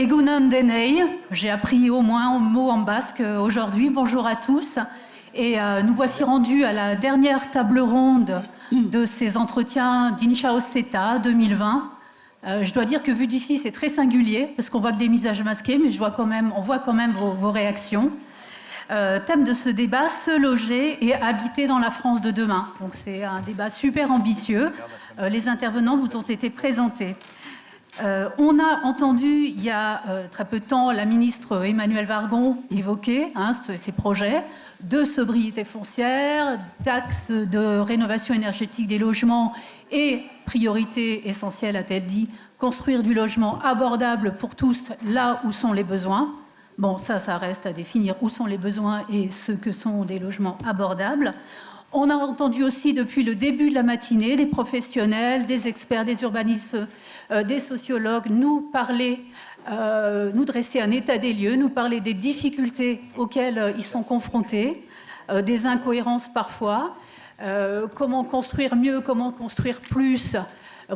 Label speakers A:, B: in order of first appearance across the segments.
A: Egunon denei, j'ai appris au moins un mot en basque aujourd'hui. Bonjour à tous. Et nous voici rendus à la dernière table ronde de ces entretiens d'Inchao CETA 2020. Je dois dire que vu d'ici, c'est très singulier, parce qu'on voit que des visages masqués, mais on voit quand même vos réactions. Thème de ce débat, se loger et habiter dans la France de demain. Donc c'est un débat super ambitieux. Les intervenants vous ont été présentés. On a entendu il y a très peu de temps la ministre Emmanuelle Wargon évoquer ces projets de sobriété foncière, d'axes de rénovation énergétique des logements et priorité essentielle, a-t-elle dit, construire du logement abordable pour tous là où sont les besoins. Bon, ça reste à définir où sont les besoins et ce que sont des logements abordables. On a entendu aussi depuis le début de la matinée des professionnels, des experts, des urbanistes, des sociologues nous parler, nous dresser un état des lieux, nous parler des difficultés auxquelles ils sont confrontés, des incohérences parfois, comment construire mieux, comment construire plus.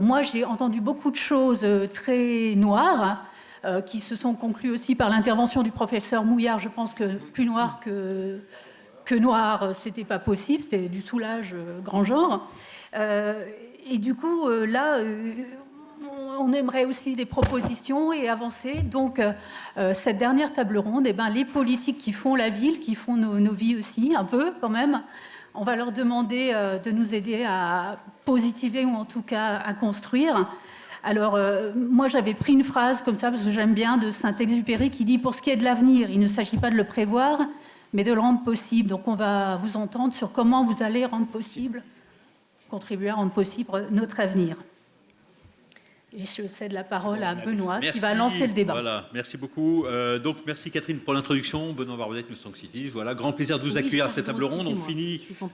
A: Moi, j'ai entendu beaucoup de choses très noires qui se sont conclues aussi par l'intervention du professeur Mouillard. Je pense que plus noir que noir, c'était pas possible, c'était du soulage grand genre. Et du coup, là, on aimerait aussi des propositions et avancer. Donc, cette dernière table ronde, les politiques qui font la ville, qui font nos vies aussi, un peu quand même, on va leur demander de nous aider à positiver ou en tout cas à construire. Alors, moi, j'avais pris une phrase comme ça, parce que j'aime bien, de Saint-Exupéry, qui dit « Pour ce qui est de l'avenir, il ne s'agit pas de le prévoir, mais de le rendre possible ». Donc, on va vous entendre sur comment vous allez rendre possible, contribuer à rendre possible notre avenir. Et je cède la parole à Benoît, qui va lancer le débat.
B: Voilà, merci beaucoup. Donc, merci Catherine pour l'introduction. Benoît Barbedette, New Strong Cities. Voilà, grand plaisir de vous accueillir à cette table ronde.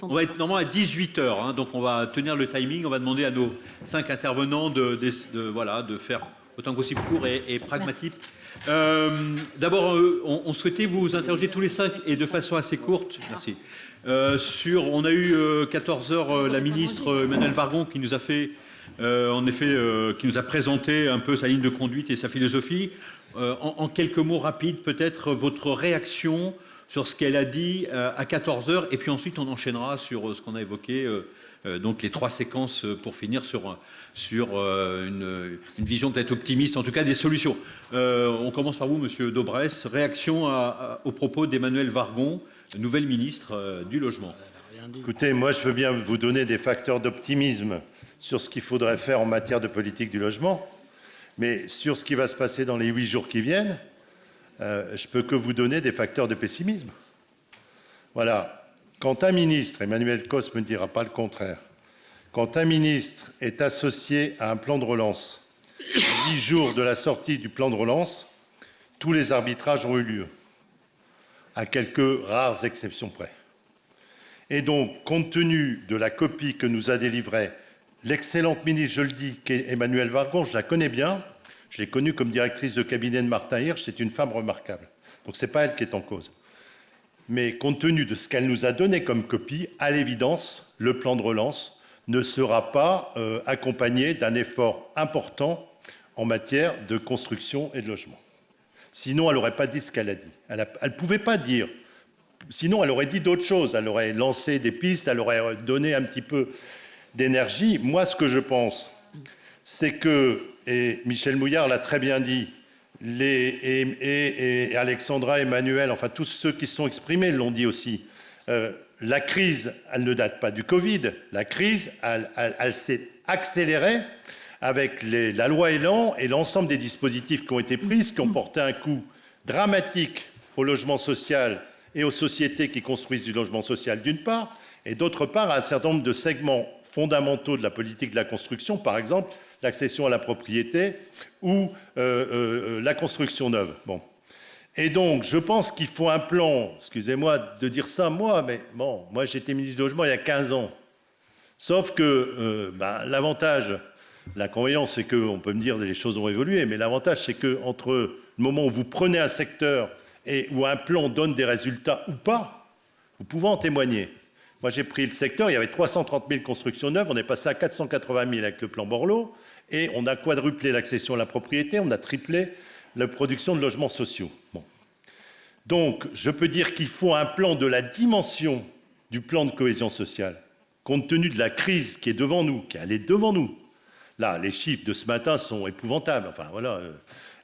B: On va être normalement à 18h, donc on va tenir le timing. On va demander à nos 5 intervenants de faire autant que possible court et pragmatique. D'abord, on souhaitait vous interroger tous les 5 et de façon assez courte. Merci. On a eu 14h la ministre Emmanuelle Wargon qui nous a fait qui nous a présenté un peu sa ligne de conduite et sa philosophie. En quelques mots rapides, peut-être votre réaction sur ce qu'elle a dit à 14h, et puis ensuite on enchaînera sur ce qu'on a évoqué, donc les 3 séquences pour finir sur une vision peut-être optimiste, en tout cas des solutions. On commence par vous, Monsieur Daubresse. Réaction aux propos d'Emmanuelle Wargon, nouvelle ministre du Logement.
C: Écoutez, moi je veux bien vous donner des facteurs d'optimisme sur ce qu'il faudrait faire en matière de politique du logement, mais sur ce qui va se passer dans les 8 jours qui viennent, je peux que vous donner des facteurs de pessimisme. Voilà. Quand un ministre, Emmanuel Cos ne me dira pas le contraire, quand un ministre est associé à un plan de relance, 10 jours de la sortie du plan de relance, tous les arbitrages ont eu lieu, à quelques rares exceptions près. Et donc, compte tenu de la copie que nous a délivrée l'excellente ministre, je le dis, qui est Emmanuelle Wargon, je la connais bien, je l'ai connue comme directrice de cabinet de Martin Hirsch, c'est une femme remarquable. Donc ce n'est pas elle qui est en cause. Mais compte tenu de ce qu'elle nous a donné comme copie, à l'évidence, le plan de relance ne sera pas accompagné d'un effort important en matière de construction et de logement. Sinon, elle n'aurait pas dit ce qu'elle a dit. Elle ne pouvait pas dire. Sinon, elle aurait dit d'autres choses. Elle aurait lancé des pistes, elle aurait donné un petit peu d'énergie. Moi, ce que je pense, c'est que, et Michel Mouillard l'a très bien dit, et Alexandra, Emmanuel, enfin tous ceux qui se sont exprimés l'ont dit aussi, la crise, elle ne date pas du Covid, la crise, elle s'est accélérée avec la loi Elan et l'ensemble des dispositifs qui ont été pris, qui ont porté un coup dramatique au logement social et aux sociétés qui construisent du logement social d'une part, et d'autre part à un certain nombre de segments fondamentaux de la politique de la construction, par exemple l'accession à la propriété ou la construction neuve. Bon. Et donc, je pense qu'il faut un plan, excusez-moi de dire ça, moi j'étais ministre du Logement il y a 15 ans. Sauf que l'avantage, l'inconvénient, c'est qu'on peut me dire que les choses ont évolué, mais l'avantage, c'est qu'entre le moment où vous prenez un secteur et où un plan donne des résultats ou pas, vous pouvez en témoigner. Moi, j'ai pris le secteur, il y avait 330 000 constructions neuves, on est passé à 480 000 avec le plan Borloo, et on a quadruplé l'accession à la propriété, on a triplé la production de logements sociaux. Bon. Donc, je peux dire qu'il faut un plan de la dimension du plan de cohésion sociale, compte tenu de la crise qui est devant nous, qui allait devant nous. Là, les chiffres de ce matin sont épouvantables. Enfin, voilà.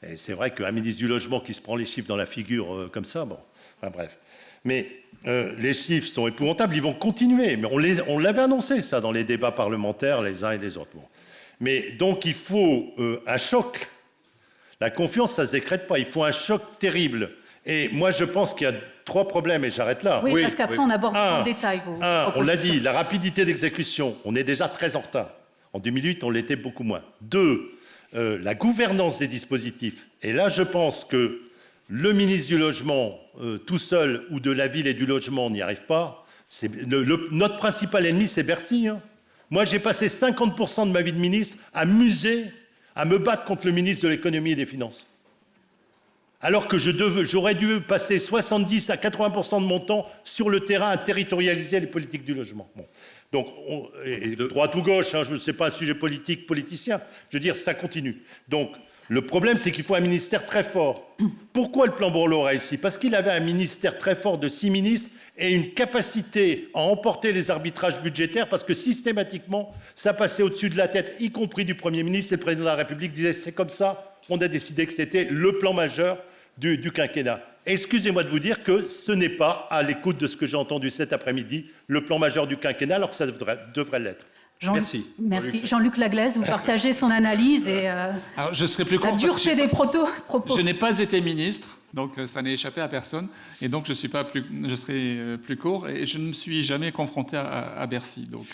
C: Et c'est vrai qu'un ministre du Logement qui se prend les chiffres dans la figure comme ça, bon, enfin bref. Mais les chiffres sont épouvantables, ils vont continuer. Mais on l'avait annoncé, ça, dans les débats parlementaires, les uns et les autres. Bon. Mais donc, il faut un choc. La confiance, ça ne se décrète pas. Il faut un choc terrible. Et moi, je pense qu'il y a 3 problèmes, et j'arrête là.
A: Oui, parce qu'après, on aborde en détail vos
C: on l'a dit, la rapidité d'exécution. On est déjà très en retard. En 2008, on l'était beaucoup moins. 2, la gouvernance des dispositifs. Et là, je pense que le ministre du Logement, tout seul, ou de la Ville et du Logement, n'y arrive pas. Notre principal ennemi, c'est Bercy. Hein. Moi, j'ai passé 50% de ma vie de ministre à me battre contre le ministre de l'Économie et des Finances. Alors que j'aurais dû passer 70 à 80% de mon temps sur le terrain à territorialiser les politiques du logement. Bon. Donc, droite ou gauche, hein, je ne sais pas, sujet politique, politicien, je veux dire, ça continue. Donc, le problème, c'est qu'il faut un ministère très fort. Pourquoi le plan Borloo a réussi? Parce qu'il avait un ministère très fort de 6 ministres et une capacité à emporter les arbitrages budgétaires, parce que systématiquement, ça passait au-dessus de la tête, y compris du Premier ministre, et le Président de la République disait « c'est comme ça », on a décidé que c'était le plan majeur du quinquennat. Excusez-moi de vous dire que ce n'est pas, à l'écoute de ce que j'ai entendu cet après-midi, le plan majeur du quinquennat, alors que ça devrait l'être.
B: Merci.
A: Jean-Luc Laglaise, vous partagez son analyse et
D: Alors, je serai plus
A: la
D: court
A: dureté des propos.
D: Je n'ai pas été ministre, donc ça n'est échappé à personne, et donc je serai plus court, et je ne me suis jamais confronté à Bercy. Donc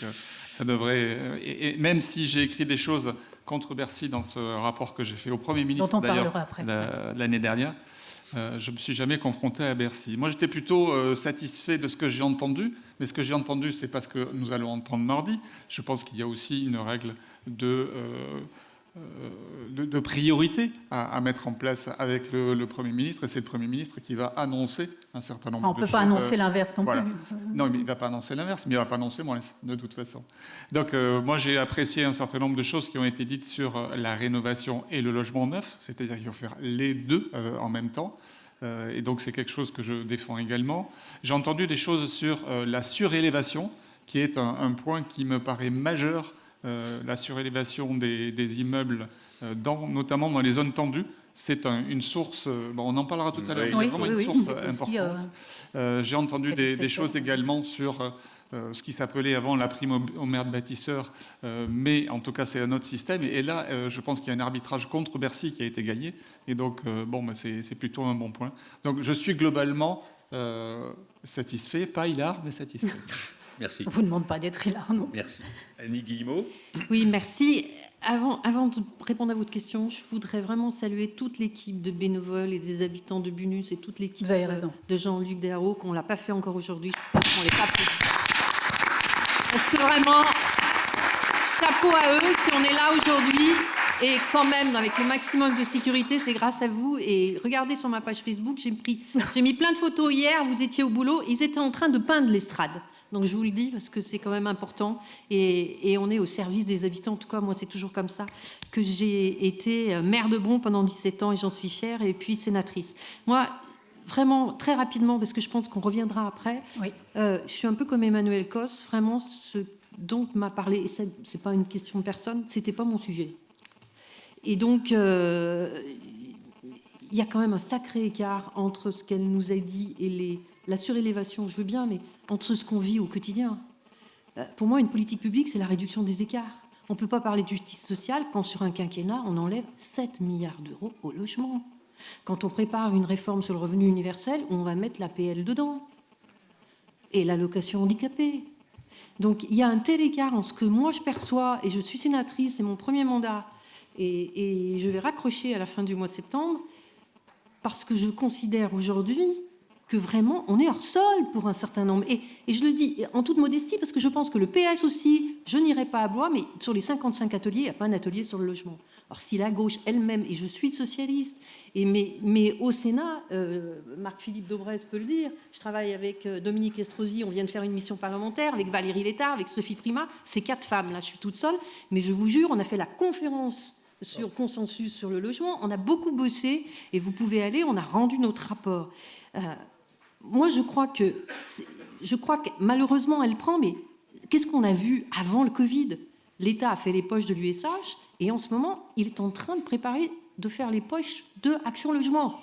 D: ça devrait, et même si j'ai écrit des choses contre Bercy dans ce rapport que j'ai fait au Premier ministre d'ailleurs l'année dernière, je ne me suis jamais confronté à Bercy. Moi, j'étais plutôt satisfait de ce que j'ai entendu, mais ce que j'ai entendu, c'est parce que nous allons entendre mardi. Je pense qu'il y a aussi une règle de priorité à mettre en place avec le Premier ministre, et c'est le Premier ministre qui va annoncer un certain nombre de choses.
A: On ne peut pas annoncer l'inverse non plus.
D: Non, mais il ne va pas annoncer l'inverse, mais il ne va pas annoncer moins, de toute façon. Donc, moi, j'ai apprécié un certain nombre de choses qui ont été dites sur la rénovation et le logement neuf, c'est-à-dire qu'il faut faire les deux en même temps. Et donc, c'est quelque chose que je défends également. J'ai entendu des choses sur la surélévation, qui est un point qui me paraît majeur. La surélévation des immeubles, notamment dans les zones tendues, c'est une source, on en parlera tout à l'heure,
A: oui,
D: vraiment une source importante. J'ai entendu des choses également sur ce qui s'appelait avant la prime aux maires de bâtisseurs, mais en tout cas c'est un autre système, et là je pense qu'il y a un arbitrage contre Bercy qui a été gagné, et donc c'est plutôt un bon point. Donc je suis globalement satisfait, pas hilar, mais satisfait.
B: Merci.
A: On ne vous demande pas d'être hilar, non.
B: Merci. Annie Guillemot.
E: Oui, merci. Avant de répondre à votre question, je voudrais vraiment saluer toute l'équipe de bénévoles et des habitants de Bunus et toute l'équipe de Jean-Luc Desarreaux, qu'on ne l'a pas fait encore aujourd'hui. On les applaudit. Parce que vraiment, chapeau à eux, si on est là aujourd'hui, et quand même, avec le maximum de sécurité, c'est grâce à vous. Et regardez sur ma page Facebook, j'ai mis plein de photos hier, vous étiez au boulot, ils étaient en train de peindre l'estrade. Donc je vous le dis parce que c'est quand même important, et on est au service des habitants. En tout cas, moi c'est toujours comme ça que j'ai été maire de Bron pendant 17 ans, et j'en suis fière, et puis sénatrice. Moi, vraiment très rapidement, parce que je pense qu'on reviendra après, oui. Je suis un peu comme Emmanuel Cos, vraiment ce dont m'a parlé, et c'est pas une question de personne, c'était pas mon sujet. Et donc il y a quand même un sacré écart entre ce qu'elle nous a dit et la surélévation, je veux bien, mais entre ce qu'on vit au quotidien. Pour moi, une politique publique, c'est la réduction des écarts. On ne peut pas parler de justice sociale quand, sur un quinquennat, on enlève 7 milliards d'euros au logement. Quand on prépare une réforme sur le revenu universel, on va mettre l'APL dedans. Et l'allocation handicapée. Donc, il y a un tel écart en ce que moi, je perçois, et je suis sénatrice, c'est mon premier mandat, et je vais raccrocher à la fin du mois de septembre, parce que je considère aujourd'hui que vraiment, on est hors sol pour un certain nombre. Et je le dis en toute modestie, parce que je pense que le PS aussi, je n'irai pas à Blois, mais sur les 55 ateliers, il n'y a pas un atelier sur le logement. Alors si la gauche elle-même, et je suis socialiste, mais au Sénat, Marc-Philippe Daubresse peut le dire, je travaille avec Dominique Estrosi, on vient de faire une mission parlementaire, avec Valérie Létard, avec Sophie Primas, c'est 4 femmes, là je suis toute seule, mais je vous jure, on a fait la conférence sur consensus sur le logement. On a beaucoup bossé et vous pouvez aller, on a rendu notre rapport. Moi, je crois que malheureusement, elle prend, mais qu'est-ce qu'on a vu avant le Covid? L'État a fait les poches de l'USH et en ce moment, il est en train de faire les poches de Action Logement.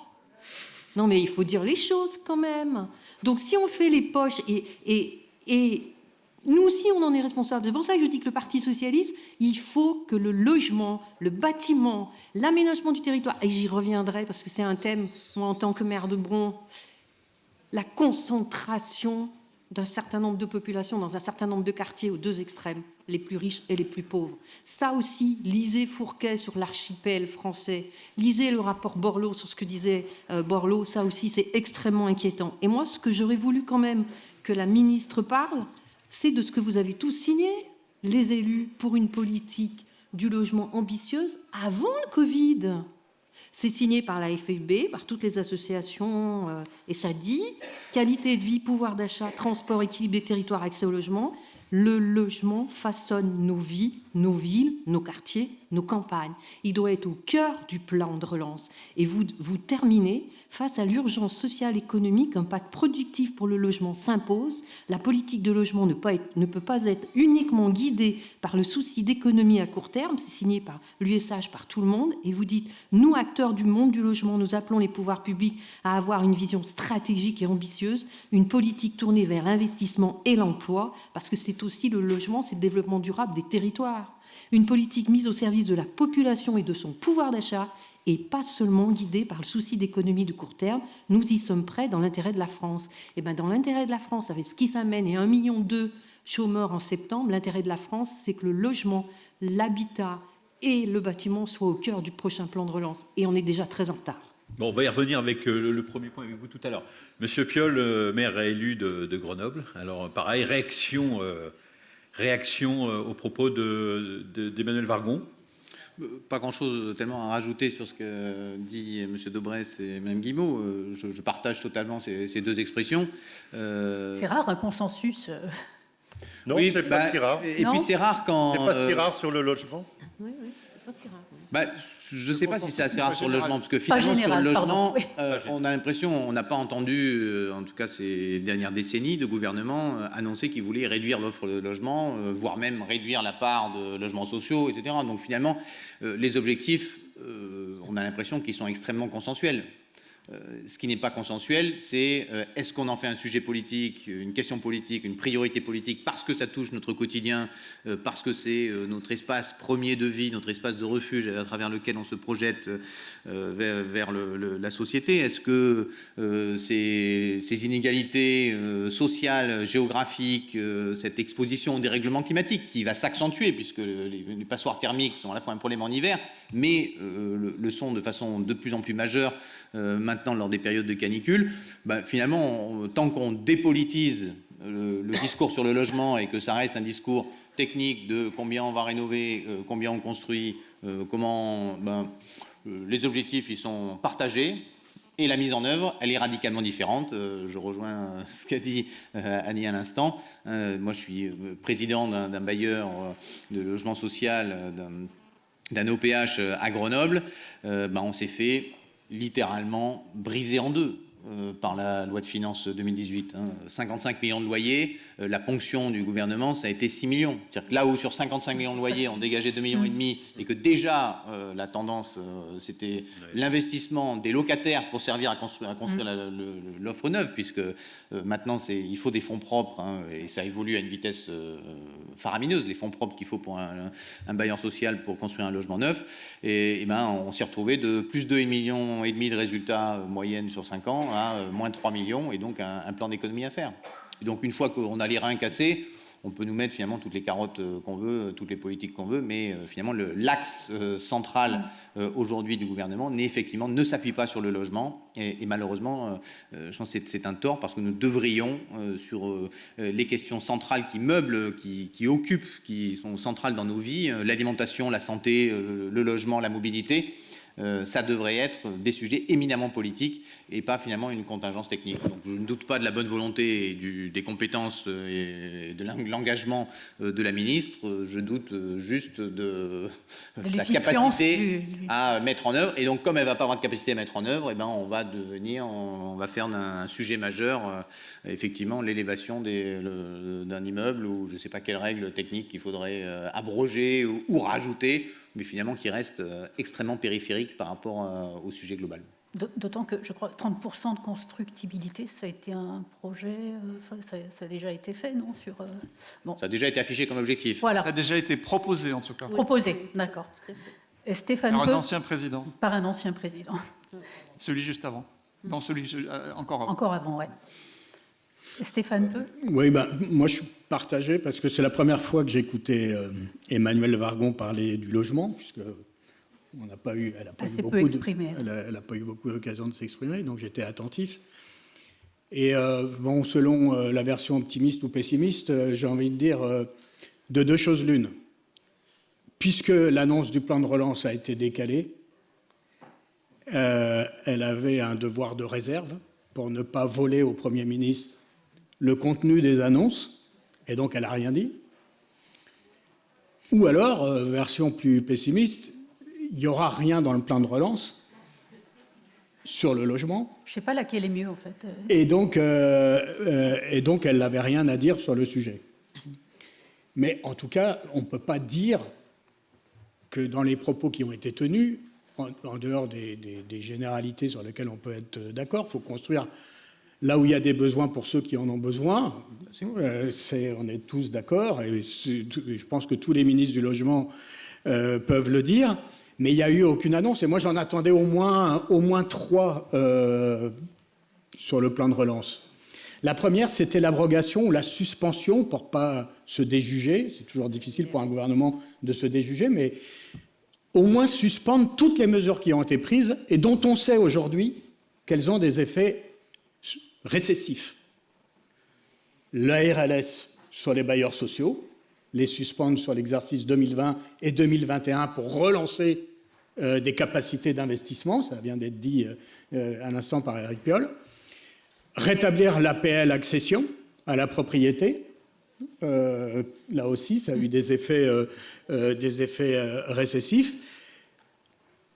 E: Non, mais il faut dire les choses quand même. Donc, si on fait les poches et nous aussi, on en est responsable. C'est pour ça que je dis que le Parti socialiste, il faut que le logement, le bâtiment, l'aménagement du territoire, et j'y reviendrai parce que c'est un thème, moi, en tant que maire de Bron, la concentration d'un certain nombre de populations dans un certain nombre de quartiers aux deux extrêmes, les plus riches et les plus pauvres. Ça aussi, lisez Fourquet sur l'archipel français, lisez le rapport Borloo sur ce que disait Borloo, ça aussi, c'est extrêmement inquiétant. Et moi, ce que j'aurais voulu quand même que la ministre parle, c'est de ce que vous avez tous signé, les élus, pour une politique du logement ambitieuse avant le Covid. C'est signé par la FFB, par toutes les associations, et ça dit qualité de vie, pouvoir d'achat, transport, équilibre des territoires, accès au logement. Le logement façonne nos vies, nos villes, nos quartiers, nos campagnes. Il doit être au cœur du plan de relance. Et vous terminez, face à l'urgence sociale et économique, un pacte productif pour le logement s'impose. La politique de logement ne peut pas être uniquement guidée par le souci d'économie à court terme. C'est signé par l'USH, par tout le monde. Et vous dites, nous, acteurs du monde du logement, nous appelons les pouvoirs publics à avoir une vision stratégique et ambitieuse, une politique tournée vers l'investissement et l'emploi, parce que c'est aussi le logement, c'est le développement durable des territoires. Une politique mise au service de la population et de son pouvoir d'achat, et pas seulement guidée par le souci d'économie de court terme. Nous y sommes prêts dans l'intérêt de la France. Et bien, dans l'intérêt de la France, avec ce qui s'amène et 1,2 million de chômeurs en septembre, l'intérêt de la France, c'est que le logement, l'habitat et le bâtiment soient au cœur du prochain plan de relance. Et on est déjà très en retard.
B: Bon, on va y revenir avec le premier point avec vous tout à l'heure. Monsieur Piolle, maire réélu de Grenoble. Alors, pareil, réaction aux propos d'Emmanuel Wargon.
F: Pas grand-chose tellement à rajouter sur ce que dit M. Daubresse et Mme Guillemot. Je partage totalement ces deux expressions.
A: C'est rare un consensus.
C: Non,
F: oui,
C: c'est pas si rare.
F: Et puis c'est rare quand...
C: C'est pas si rare sur le logement.
E: Oui, c'est pas si rare.
F: Je ne sais pas si c'est assez rare sur le logement, parce que finalement, sur le logement, on a l'impression, on n'a pas entendu, en tout cas ces dernières décennies, de gouvernement annoncer qu'il voulait réduire l'offre de logement, voire même réduire la part de logements sociaux, etc. Donc finalement, les objectifs, on a l'impression qu'ils sont extrêmement consensuels. Ce qui n'est pas consensuel, c'est est-ce qu'on en fait un sujet politique, une question politique, une priorité politique, parce que ça touche notre quotidien, parce que c'est notre espace premier de vie, notre espace de refuge à travers lequel on se projette vers la société. Est-ce que ces inégalités sociales, géographiques, cette exposition au dérèglement climatique qui va s'accentuer, puisque les passoires thermiques sont à la fois un problème en hiver, mais le sont de façon de plus en plus majeure maintenant lors des périodes de canicule, finalement, tant qu'on dépolitise le discours sur le logement et que ça reste un discours technique de combien on va rénover, combien on construit, comment les objectifs ils sont partagés et la mise en œuvre elle est radicalement différente. Je rejoins ce qu'a dit Annie à l'instant. Moi je suis président d'un bailleur de logement social, d'un OPH à Grenoble. On s'est fait littéralement brisé en deux par la loi de finances 2018. 55 millions de loyers, la ponction du gouvernement, ça a été 6 millions. C'est-à-dire que là où sur 55 millions de loyers, on dégageait 2,5 millions et que déjà la tendance, c'était l'investissement des locataires pour servir à construire l'offre neuve, puisque maintenant, il faut des fonds propres, et ça évolue à une vitesse faramineuse, les fonds propres qu'il faut pour un bailleur social pour construire un logement neuf. Et on s'est retrouvé de plus de 2,5 millions de résultats moyenne sur 5 ans, à moins de 3 millions, et donc un plan d'économie à faire. Et donc une fois qu'on a les reins cassés, on peut nous mettre finalement toutes les carottes qu'on veut, toutes les politiques qu'on veut, mais finalement l'axe central aujourd'hui du gouvernement effectivement ne s'appuie pas sur le logement, et malheureusement je pense que c'est un tort, parce que nous devrions sur les questions centrales qui meublent, qui occupent, qui sont centrales dans nos vies, l'alimentation, la santé, le logement, la mobilité, ça devrait être des sujets éminemment politiques et pas finalement une contingence technique. Donc je ne doute pas de la bonne volonté et des compétences et de l'engagement de la ministre, je doute juste de sa capacité à mettre en œuvre. Et donc comme elle ne va pas avoir de capacité à mettre en œuvre, eh ben, on va faire d'un sujet majeur effectivement l'élévation d'un immeuble ou je ne sais pas quelles règles techniques qu'il faudrait abroger ou rajouter, mais finalement qui reste extrêmement périphérique par rapport au sujet global.
A: D'autant que, je crois, 30% de constructibilité, ça a été un projet, ça a déjà été fait, non
F: bon. Ça a déjà été affiché comme objectif.
A: Voilà.
D: Ça a déjà été proposé, en tout cas.
A: Proposé, d'accord. Et Stéphane
D: Par un ancien président.
A: Par un ancien président.
D: Celui juste avant. Non, celui encore avant.
A: Encore avant, ouais. Stéphane Peu.
G: Oui, moi je suis partagé parce que c'est la première fois que j'écoutais Emmanuelle Wargon parler du logement, puisque elle n'a pas eu beaucoup d'occasion de s'exprimer, donc j'étais attentif. Et selon la version optimiste ou pessimiste, j'ai envie de dire de deux choses l'une. Puisque l'annonce du plan de relance a été décalée, elle avait un devoir de réserve pour ne pas voler au Premier ministre le contenu des annonces, et donc elle n'a rien dit. Ou alors, version plus pessimiste, il n'y aura rien dans le plan de relance sur le logement.
A: Je ne sais pas laquelle est mieux, en fait.
G: Et donc elle n'avait rien à dire sur le sujet. Mais en tout cas, on ne peut pas dire que dans les propos qui ont été tenus, en dehors des généralités sur lesquelles on peut être d'accord, il faut construire là où il y a des besoins pour ceux qui en ont besoin. On est tous d'accord, et je pense que tous les ministres du logement peuvent le dire, mais il n'y a eu aucune annonce. Et moi, j'en attendais au moins 3 sur le plan de relance. La première, c'était l'abrogation ou la suspension, pour ne pas se déjuger. C'est toujours difficile pour un gouvernement de se déjuger, mais au moins suspendre toutes les mesures qui ont été prises et dont on sait aujourd'hui qu'elles ont des effets récessifs. La RLS sur les bailleurs sociaux, les suspendre sur l'exercice 2020 et 2021 pour relancer des capacités d'investissement, ça vient d'être dit à l'instant par Éric Piolle. Rétablir l'APL accession à la propriété, là aussi ça a eu des effets récessifs.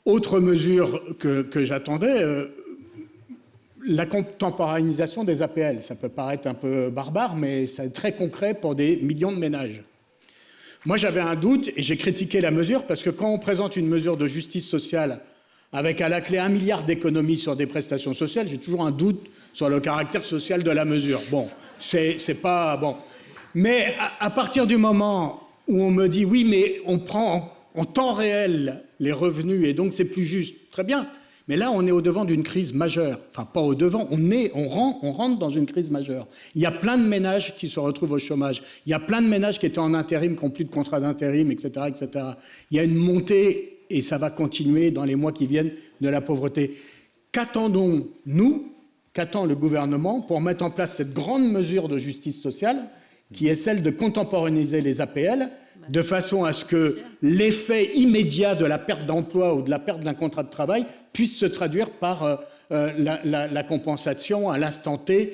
G: Autre mesure que j'attendais, la contemporanéisation des APL. Ça peut paraître un peu barbare, mais c'est très concret pour des millions de ménages. Moi, j'avais un doute et j'ai critiqué la mesure parce que quand on présente une mesure de justice sociale avec à la clé 1 milliard d'économies sur des prestations sociales, j'ai toujours un doute sur le caractère social de la mesure. Bon, c'est pas bon. Mais à partir du moment où on me dit oui, mais on prend en temps réel les revenus et donc c'est plus juste, très bien. Mais là, on est au-devant d'une crise majeure. Enfin, pas au-devant, on rentre dans une crise majeure. Il y a plein de ménages qui se retrouvent au chômage. Il y a plein de ménages qui étaient en intérim, qui n'ont plus de contrat d'intérim, etc., etc. Il y a une montée, et ça va continuer dans les mois qui viennent, de la pauvreté. Qu'attendons-nous, qu'attend le gouvernement pour mettre en place cette grande mesure de justice sociale, qui est celle de contemporanéiser les APL, de façon à ce que l'effet immédiat de la perte d'emploi ou de la perte d'un contrat de travail puisse se traduire par la compensation à l'instant T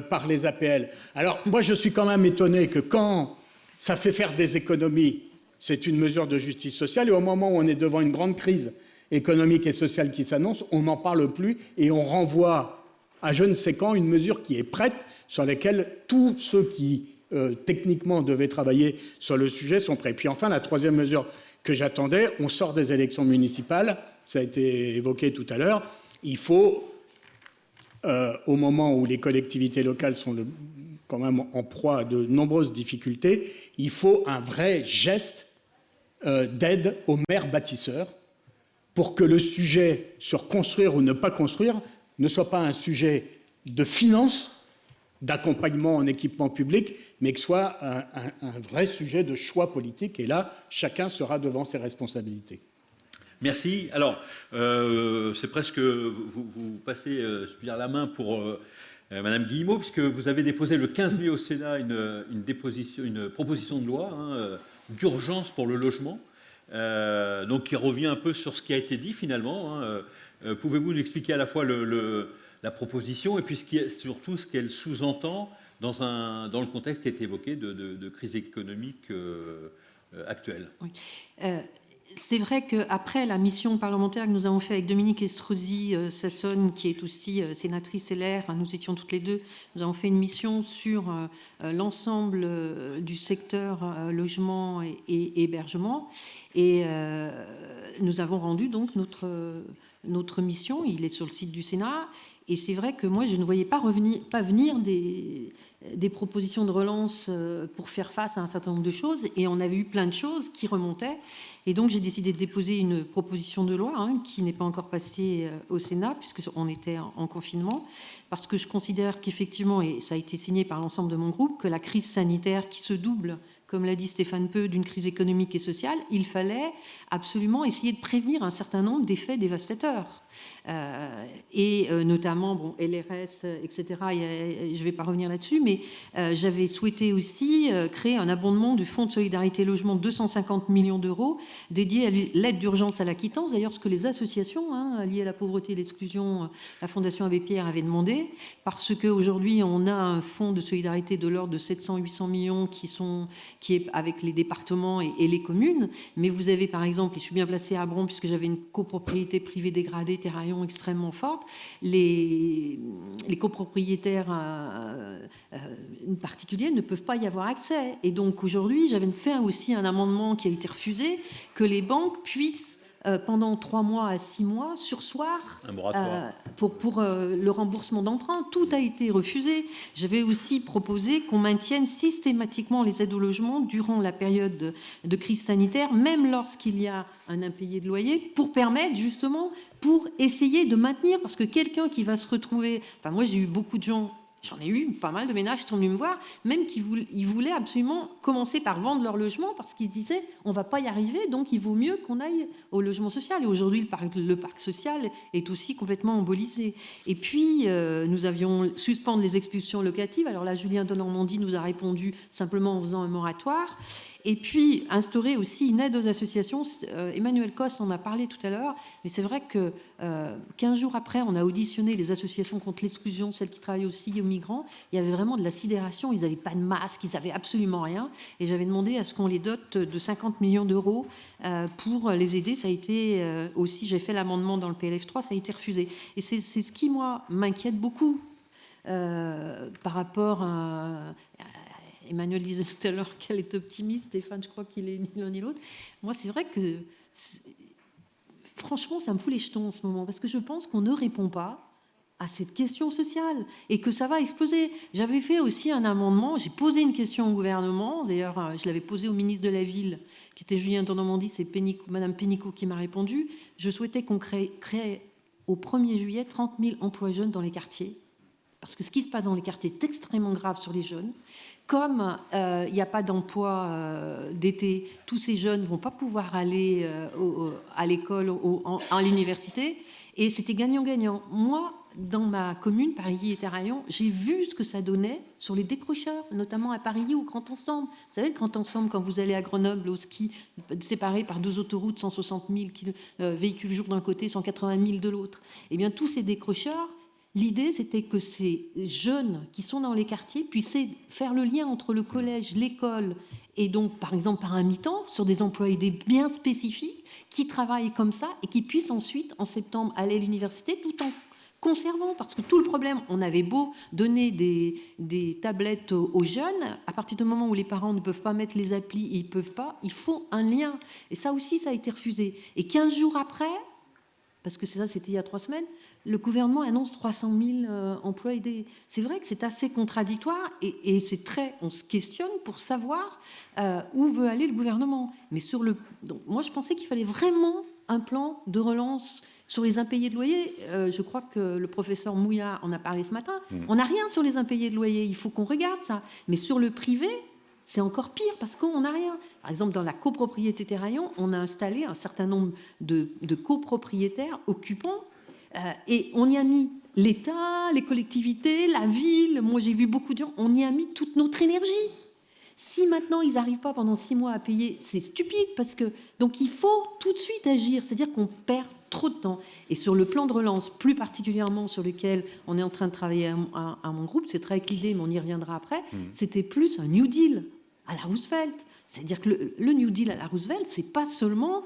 G: par les APL. Alors, moi, je suis quand même étonné que quand ça fait faire des économies, c'est une mesure de justice sociale, et au moment où on est devant une grande crise économique et sociale qui s'annonce, on n'en parle plus et on renvoie à je ne sais quand une mesure qui est prête, sur laquelle tous ceux qui techniquement devaient travailler sur le sujet sont prêts. Puis enfin, la troisième mesure que j'attendais, on sort des élections municipales, ça a été évoqué tout à l'heure, il faut, au moment où les collectivités locales sont quand même en proie à de nombreuses difficultés, il faut un vrai geste d'aide aux maires bâtisseurs pour que le sujet sur construire ou ne pas construire ne soit pas un sujet de finance, d'accompagnement en équipement public, mais que soit un vrai sujet de choix politique. Et là, chacun sera devant ses responsabilités.
B: Merci. Alors, c'est presque... Vous passez je veux dire, la main pour Madame Guillemot, puisque vous avez déposé le 15 mai au Sénat une proposition de loi d'urgence pour le logement. donc qui revient un peu sur ce qui a été dit finalement. Hein. Pouvez-vous nous expliquer à la fois la proposition et puis surtout ce qu'elle sous-entend dans le contexte qui a été évoqué de crise économique actuelle?
E: Oui. C'est vrai qu'après la mission parlementaire que nous avons faite avec Dominique Estrosi-Sassonne, qui est aussi sénatrice LR, nous étions toutes les deux, nous avons fait une mission sur l'ensemble du secteur logement et hébergement. Et nous avons rendu donc notre mission, il est sur le site du Sénat. Et c'est vrai que moi, je ne voyais pas venir des propositions de relance pour faire face à un certain nombre de choses. Et on avait eu plein de choses qui remontaient. Et donc, j'ai décidé de déposer une proposition de loi qui n'est pas encore passée au Sénat, puisqu'on était en confinement, parce que je considère qu'effectivement, et ça a été signé par l'ensemble de mon groupe, que la crise sanitaire qui se double, comme l'a dit Stéphane Peu, d'une crise économique et sociale, il fallait absolument essayer de prévenir un certain nombre d'effets dévastateurs. Et notamment, LRS, etc., je ne vais pas revenir là-dessus, mais j'avais souhaité aussi créer un abondement du Fonds de solidarité logement de 250 millions d'euros dédié à l'aide d'urgence à la quittance, d'ailleurs ce que les associations liées à la pauvreté et l'exclusion, la Fondation Abbé Pierre avait demandé, parce qu'aujourd'hui on a un fonds de solidarité de l'ordre de 700-800 millions qui est avec les départements et les communes, mais vous avez par exemple, et je suis bien placée à Bron puisque j'avais une copropriété privée dégradée, Terraillon, extrêmement forte, les copropriétaires particuliers ne peuvent pas y avoir accès. Et donc aujourd'hui, j'avais fait aussi un amendement qui a été refusé, que les banques puissent pendant 3 mois à 6 mois surseoir pour le remboursement d'emprunt. Tout a été refusé. J'avais aussi proposé qu'on maintienne systématiquement les aides au logement durant la période de crise sanitaire, même lorsqu'il y a un impayé de loyer, pour permettre justement, pour essayer de maintenir, parce que quelqu'un qui va se retrouver... Enfin, moi j'ai eu beaucoup de gens... J'en ai eu pas mal de ménages qui sont venus me voir, même qui voulaient absolument commencer par vendre leur logement parce qu'ils se disaient on ne va pas y arriver, donc il vaut mieux qu'on aille au logement social. Et aujourd'hui, le parc social est aussi complètement embolisé. Et puis, nous avions suspendre les expulsions locatives. Alors là, Julien de Normandie nous a répondu simplement en faisant un moratoire. Et puis, instaurer aussi une aide aux associations. Emmanuel Cos en a parlé tout à l'heure, mais c'est vrai que 15 jours après, on a auditionné les associations contre l'exclusion, celles qui travaillent aussi aux migrants. Il y avait vraiment de la sidération. Ils n'avaient pas de masque, ils n'avaient absolument rien. Et j'avais demandé à ce qu'on les dote de 50 millions d'euros pour les aider. Ça a été aussi, j'ai fait l'amendement dans le PLF3, ça a été refusé. Et c'est ce qui, moi, m'inquiète beaucoup par rapport à... Emmanuel disait tout à l'heure qu'elle est optimiste. Stéphane, je crois qu'il est ni l'un ni l'autre. Moi, c'est vrai que, franchement, ça me fout les jetons en ce moment, parce que je pense qu'on ne répond pas à cette question sociale et que ça va exploser. J'avais fait aussi un amendement, j'ai posé une question au gouvernement, d'ailleurs, je l'avais posée au ministre de la Ville, qui était Julien de Normandie, c'est Madame Pénicaud qui m'a répondu. Je souhaitais qu'on crée au 1er juillet 30 000 emplois jeunes dans les quartiers, parce que ce qui se passe dans les quartiers est extrêmement grave sur les jeunes. Comme il n'y a pas d'emploi d'été, tous ces jeunes ne vont pas pouvoir aller à l'école, à l'université. Et c'était gagnant-gagnant. Moi, dans ma commune, Parilly et Terraillon, j'ai vu ce que ça donnait sur les décrocheurs, notamment à Parilly ou au Grand Ensemble. Vous savez, le Grand Ensemble, quand vous allez à Grenoble au ski, séparé par 2 autoroutes, 160 000 véhicules jour d'un côté, 180 000 de l'autre, eh bien, tous ces décrocheurs, l'idée, c'était que ces jeunes qui sont dans les quartiers puissent faire le lien entre le collège, l'école, et donc, par exemple, par un mi-temps, sur des emplois aidés bien spécifiques, qui travaillent comme ça et qui puissent ensuite, en septembre, aller à l'université tout en conservant. Parce que tout le problème, on avait beau donner des tablettes aux jeunes, à partir du moment où les parents ne peuvent pas mettre les applis, ils ne peuvent pas, il faut un lien. Et ça aussi, ça a été refusé. Et 15 jours après, parce que c'était il y a 3 semaines, le gouvernement annonce 300 000 emplois aidés. C'est vrai que c'est assez contradictoire et c'est on se questionne pour savoir où veut aller le gouvernement. Mais donc, moi, je pensais qu'il fallait vraiment un plan de relance sur les impayés de loyer. Je crois que le professeur Mouillard en a parlé ce matin. On n'a rien sur les impayés de loyer. Il faut qu'on regarde ça. Mais sur le privé, c'est encore pire parce qu'on n'a rien. Par exemple, dans la copropriété Terraillon, on a installé un certain nombre de copropriétaires occupants. Et on y a mis l'État, les collectivités, la ville. Moi, j'ai vu beaucoup de gens. On y a mis toute notre énergie. Si maintenant ils n'arrivent pas pendant 6 mois à payer, c'est stupide parce que donc il faut tout de suite agir, c'est-à-dire qu'on perd trop de temps. Et sur le plan de relance, plus particulièrement sur lequel on est en train de travailler à mon groupe, c'est très avec l'idée, mais on y reviendra après, c'était plus un New Deal à la Roosevelt. C'est-à-dire que le New Deal à la Roosevelt, c'est pas seulement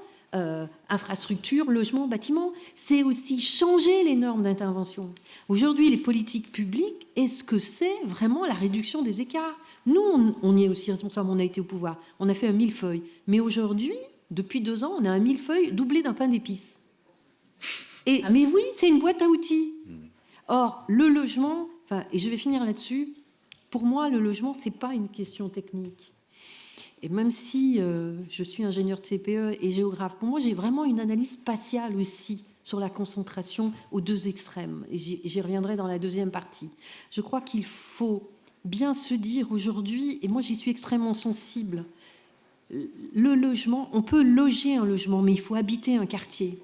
E: infrastructure, logement, bâtiment, c'est aussi changer les normes d'intervention. Aujourd'hui, les politiques publiques, est-ce que c'est vraiment la réduction des écarts? Nous, on y est aussi responsable, on a été au pouvoir, on a fait un millefeuille. Mais aujourd'hui, depuis 2 ans, on a un millefeuille doublé d'un pain d'épices. Mais oui, c'est une boîte à outils. Or, le logement, et je vais finir là-dessus, pour moi, le logement, ce n'est pas une question technique. Et même si je suis ingénieur de CPE et géographe, pour moi, j'ai vraiment une analyse spatiale aussi sur la concentration aux 2 extrêmes. Et j'y reviendrai dans la deuxième partie. Je crois qu'il faut bien se dire aujourd'hui, et moi j'y suis extrêmement sensible, le logement, on peut loger un logement, mais il faut habiter un quartier.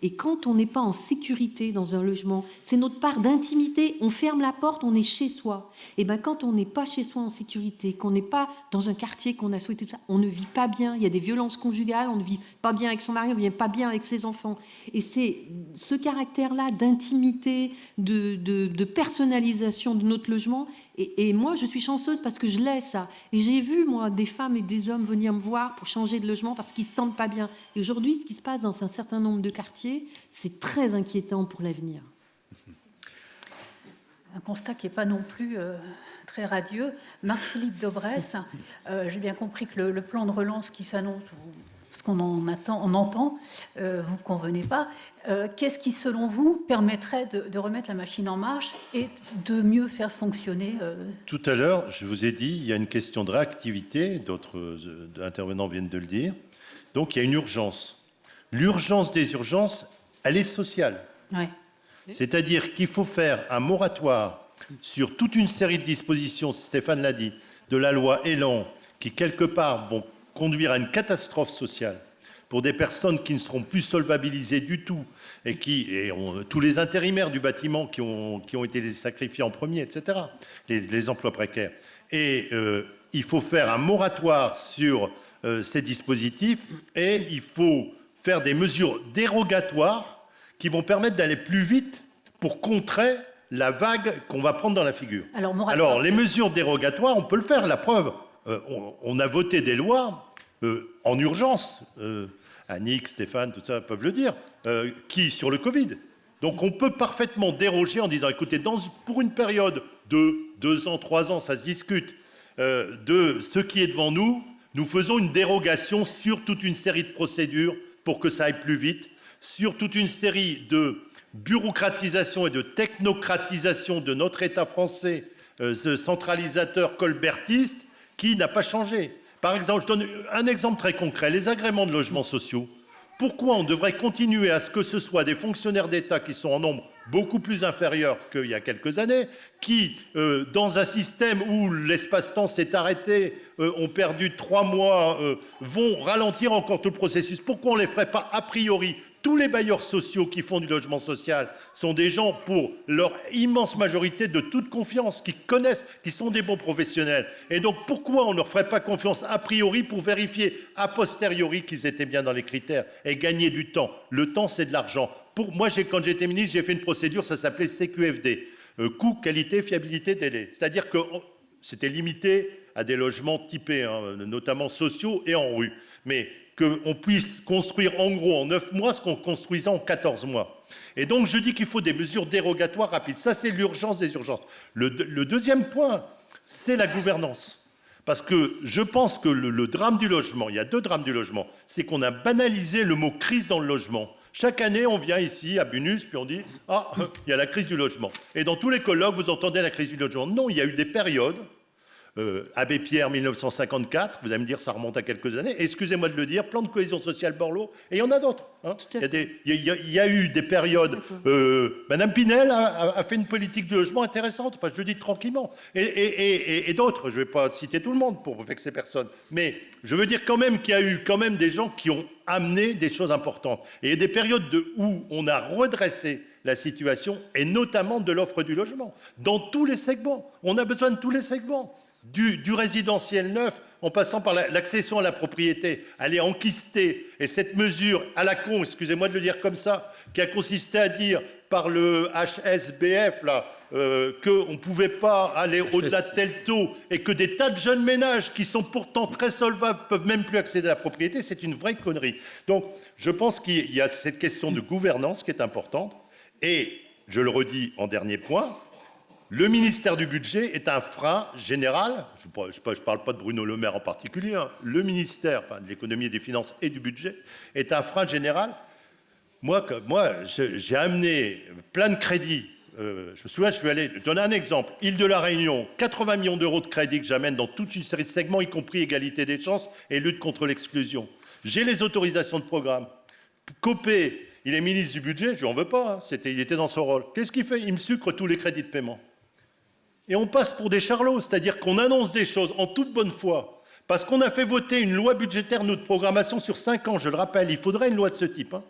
E: Et quand on n'est pas en sécurité dans un logement, c'est notre part d'intimité. On ferme la porte, on est chez soi. Et bien, quand on n'est pas chez soi en sécurité, qu'on n'est pas dans un quartier qu'on a souhaité, tout ça, on ne vit pas bien. Il y a des violences conjugales, on ne vit pas bien avec son mari, on ne vit pas bien avec ses enfants. Et c'est ce caractère-là d'intimité, de personnalisation de notre logement. Et moi, je suis chanceuse parce que je l'ai, ça. Et j'ai vu, moi, des femmes et des hommes venir me voir pour changer de logement parce qu'ils ne se sentent pas bien. Et aujourd'hui, ce qui se passe dans un certain nombre de quartiers, c'est très inquiétant pour l'avenir.
A: Un constat qui n'est pas non plus très radieux. Marc-Philippe Daubresse, j'ai bien compris que le plan de relance qui s'annonce, ce qu'on on entend, vous ne convenez pas. Qu'est-ce qui, selon vous, permettrait de remettre la machine en marche et de mieux faire fonctionner
C: Tout à l'heure, je vous ai dit, il y a une question de réactivité, d'autres intervenants viennent de le dire. Donc, il y a une urgence. L'urgence des urgences, elle est sociale.
A: Ouais.
C: C'est-à-dire qu'il faut faire un moratoire sur toute une série de dispositions, Stéphane l'a dit, de la loi Elan, qui, quelque part, vont conduire à une catastrophe sociale pour des personnes qui ne seront plus solvabilisées du tout, et tous les intérimaires du bâtiment qui ont été sacrifiés en premier, etc., les emplois précaires. Et il faut faire un moratoire sur ces dispositifs, et il faut faire des mesures dérogatoires qui vont permettre d'aller plus vite pour contrer la vague qu'on va prendre dans la figure. Alors les mesures dérogatoires, on peut le faire, la preuve. On a voté des lois en urgence, Annick, Stéphane, tout ça peuvent le dire, qui sur le Covid. Donc on peut parfaitement déroger en disant, écoutez, pour une période de 2 ans, 3 ans, ça se discute, de ce qui est devant nous, nous faisons une dérogation sur toute une série de procédures pour que ça aille plus vite, sur toute une série de bureaucratisation et de technocratisation de notre État français, ce centralisateur colbertiste qui n'a pas changé. Par exemple, je donne un exemple très concret, les agréments de logements sociaux. Pourquoi on devrait continuer à ce que ce soit des fonctionnaires d'État qui sont en nombre beaucoup plus inférieur qu'il y a quelques années, qui, dans un système où l'espace-temps s'est arrêté, ont perdu 3 mois, vont ralentir encore tout le processus? Pourquoi on ne les ferait pas a priori? Tous les bailleurs sociaux qui font du logement social sont des gens, pour leur immense majorité, de toute confiance, qui connaissent, qui sont des bons professionnels. Et donc, pourquoi on ne leur ferait pas confiance a priori pour vérifier a posteriori qu'ils étaient bien dans les critères et gagner du temps? Le temps, c'est de l'argent. Moi, quand j'étais ministre, j'ai fait une procédure, ça s'appelait CQFD. Coût, qualité, fiabilité, délai. C'est-à-dire que c'était limité à des logements typés, hein, notamment sociaux et en rue. Mais qu'on puisse construire en gros en 9 mois ce qu'on construisait en 14 mois. Et donc je dis qu'il faut des mesures dérogatoires rapides. Ça, c'est l'urgence des urgences. Le deuxième point, c'est la gouvernance. Parce que je pense que le drame du logement, il y a 2 drames du logement, c'est qu'on a banalisé le mot crise dans le logement. Chaque année, on vient ici à Bunus, puis on dit « Ah, il y a la crise du logement ». Et dans tous les colloques, vous entendez la crise du logement. Non, il y a eu des périodes. Abbé Pierre, 1954, vous allez me dire, ça remonte à quelques années. Excusez-moi de le dire, plan de cohésion sociale Borloo, et il y en a d'autres. Hein. Il y a eu des périodes. Madame Pinel a fait une politique de logement intéressante, enfin, je le dis tranquillement. Et d'autres, je ne vais pas citer tout le monde pour vexer personne. Mais je veux dire quand même qu'il y a eu quand même des gens qui ont amené des choses importantes. Et il y a des périodes où on a redressé la situation, et notamment de l'offre du logement, dans tous les segments. On a besoin de tous les segments. du résidentiel neuf, en passant par l'accession à la propriété, elle est enquistée. Et cette mesure à la con, excusez-moi de le dire comme ça, qui a consisté à dire par le HSBF là, qu'on ne pouvait pas aller au-delà de tel taux et que des tas de jeunes ménages qui sont pourtant très solvables peuvent même plus accéder à la propriété, c'est une vraie connerie. Donc je pense qu'il y a cette question de gouvernance qui est importante. Et je le redis en dernier point, le ministère du Budget est un frein général, je ne parle pas de Bruno Le Maire en particulier, hein, le ministère de l'économie et des finances et du budget est un frein général. Moi j'ai amené plein de crédits. Je me souviens, je suis allé donner un exemple. Île de la Réunion, 80 millions d'euros de crédits que j'amène dans toute une série de segments, y compris égalité des chances et lutte contre l'exclusion. J'ai les autorisations de programme. Copé, il est ministre du Budget, je n'en veux pas, hein, il était dans son rôle. Qu'est-ce qu'il fait? Il me sucre tous les crédits de paiement. Et on passe pour des charlots, c'est-à-dire qu'on annonce des choses en toute bonne foi, parce qu'on a fait voter une loi budgétaire, notre programmation sur 5 ans, je le rappelle, il faudrait une loi de ce type. Hein.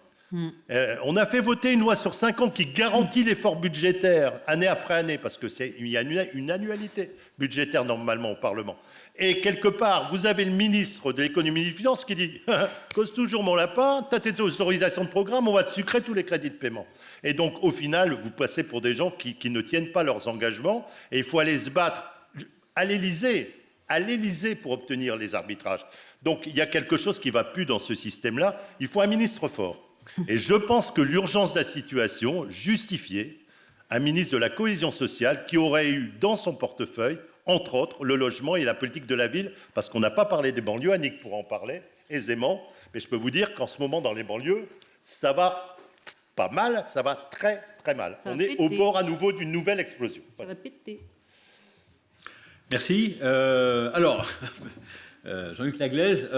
C: On a fait voter une loi sur 5 ans qui garantit l'effort budgétaire année après année, parce qu'il y a une annualité budgétaire normalement au Parlement. Et quelque part, vous avez le ministre de l'économie et des finances qui dit « Cause toujours mon lapin, t'as tes autorisations de programme, on va te sucrer tous les crédits de paiement ». Et donc, au final, vous passez pour des gens qui ne tiennent pas leurs engagements. Et il faut aller se battre à l'Élysée pour obtenir les arbitrages. Donc, il y a quelque chose qui ne va plus dans ce système-là. Il faut un ministre fort. Et je pense que l'urgence de la situation justifiait un ministre de la cohésion sociale qui aurait eu dans son portefeuille, entre autres, le logement et la politique de la ville, parce qu'on n'a pas parlé des banlieues, Annick pourra en parler aisément. Mais je peux vous dire qu'en ce moment, dans les banlieues, ça va... pas mal, ça va très très mal. On est au bord à nouveau d'une nouvelle explosion.
E: Ça va péter.
B: Merci. Alors, Jean-Luc Laglaise,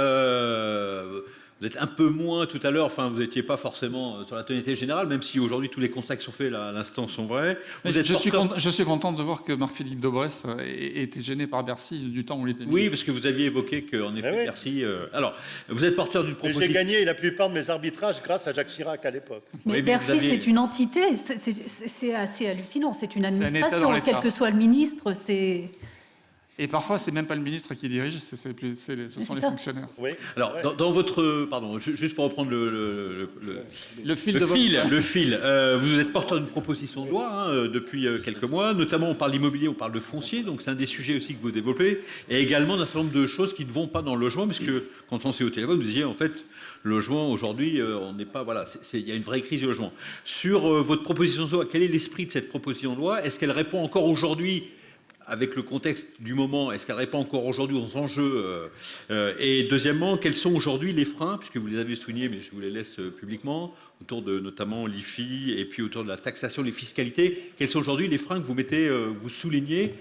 B: vous êtes un peu moins tout à l'heure, enfin vous n'étiez pas forcément sur la tonalité générale, même si aujourd'hui tous les constats qui sont faits là, à l'instant sont vrais.
D: Je suis content de voir que Marc-Philippe Daubresse était gêné par Bercy du temps où il était ministre.
B: Oui, parce que vous aviez évoqué qu'en effet, oui. Bercy... alors, vous êtes porteur d'une proposition...
C: J'ai gagné la plupart de mes arbitrages grâce à Jacques Chirac à l'époque.
A: Mais oui, Bercy, c'est une entité, c'est assez hallucinant, c'est une administration, quel que soit le ministre, c'est...
D: Et parfois, c'est même pas le ministre qui dirige, ce sont les fonctionnaires.
C: Oui,
B: alors, dans votre... Pardon, juste pour reprendre le fil, vous êtes porteur d'une proposition de loi hein, depuis quelques mois. Notamment, on parle d'immobilier, on parle de foncier. Donc, c'est un des sujets aussi que vous développez. Et également d'un certain nombre de choses qui ne vont pas dans le logement. Parce que quand on s'est au téléphone, vous disiez, en fait, le logement, aujourd'hui, on n'est pas... Voilà, il y a une vraie crise du logement. Sur votre proposition de loi, quel est l'esprit de cette proposition de loi? Est-ce qu'elle répond encore aujourd'hui avec le contexte du moment, est-ce qu'elle répond encore aujourd'hui aux enjeux et deuxièmement, quels sont aujourd'hui les freins, puisque vous les avez soulignés, mais je vous les laisse publiquement, autour de notamment l'IFI et puis autour de la taxation, les fiscalités, quels sont aujourd'hui les freins que vous mettez, vous soulignez,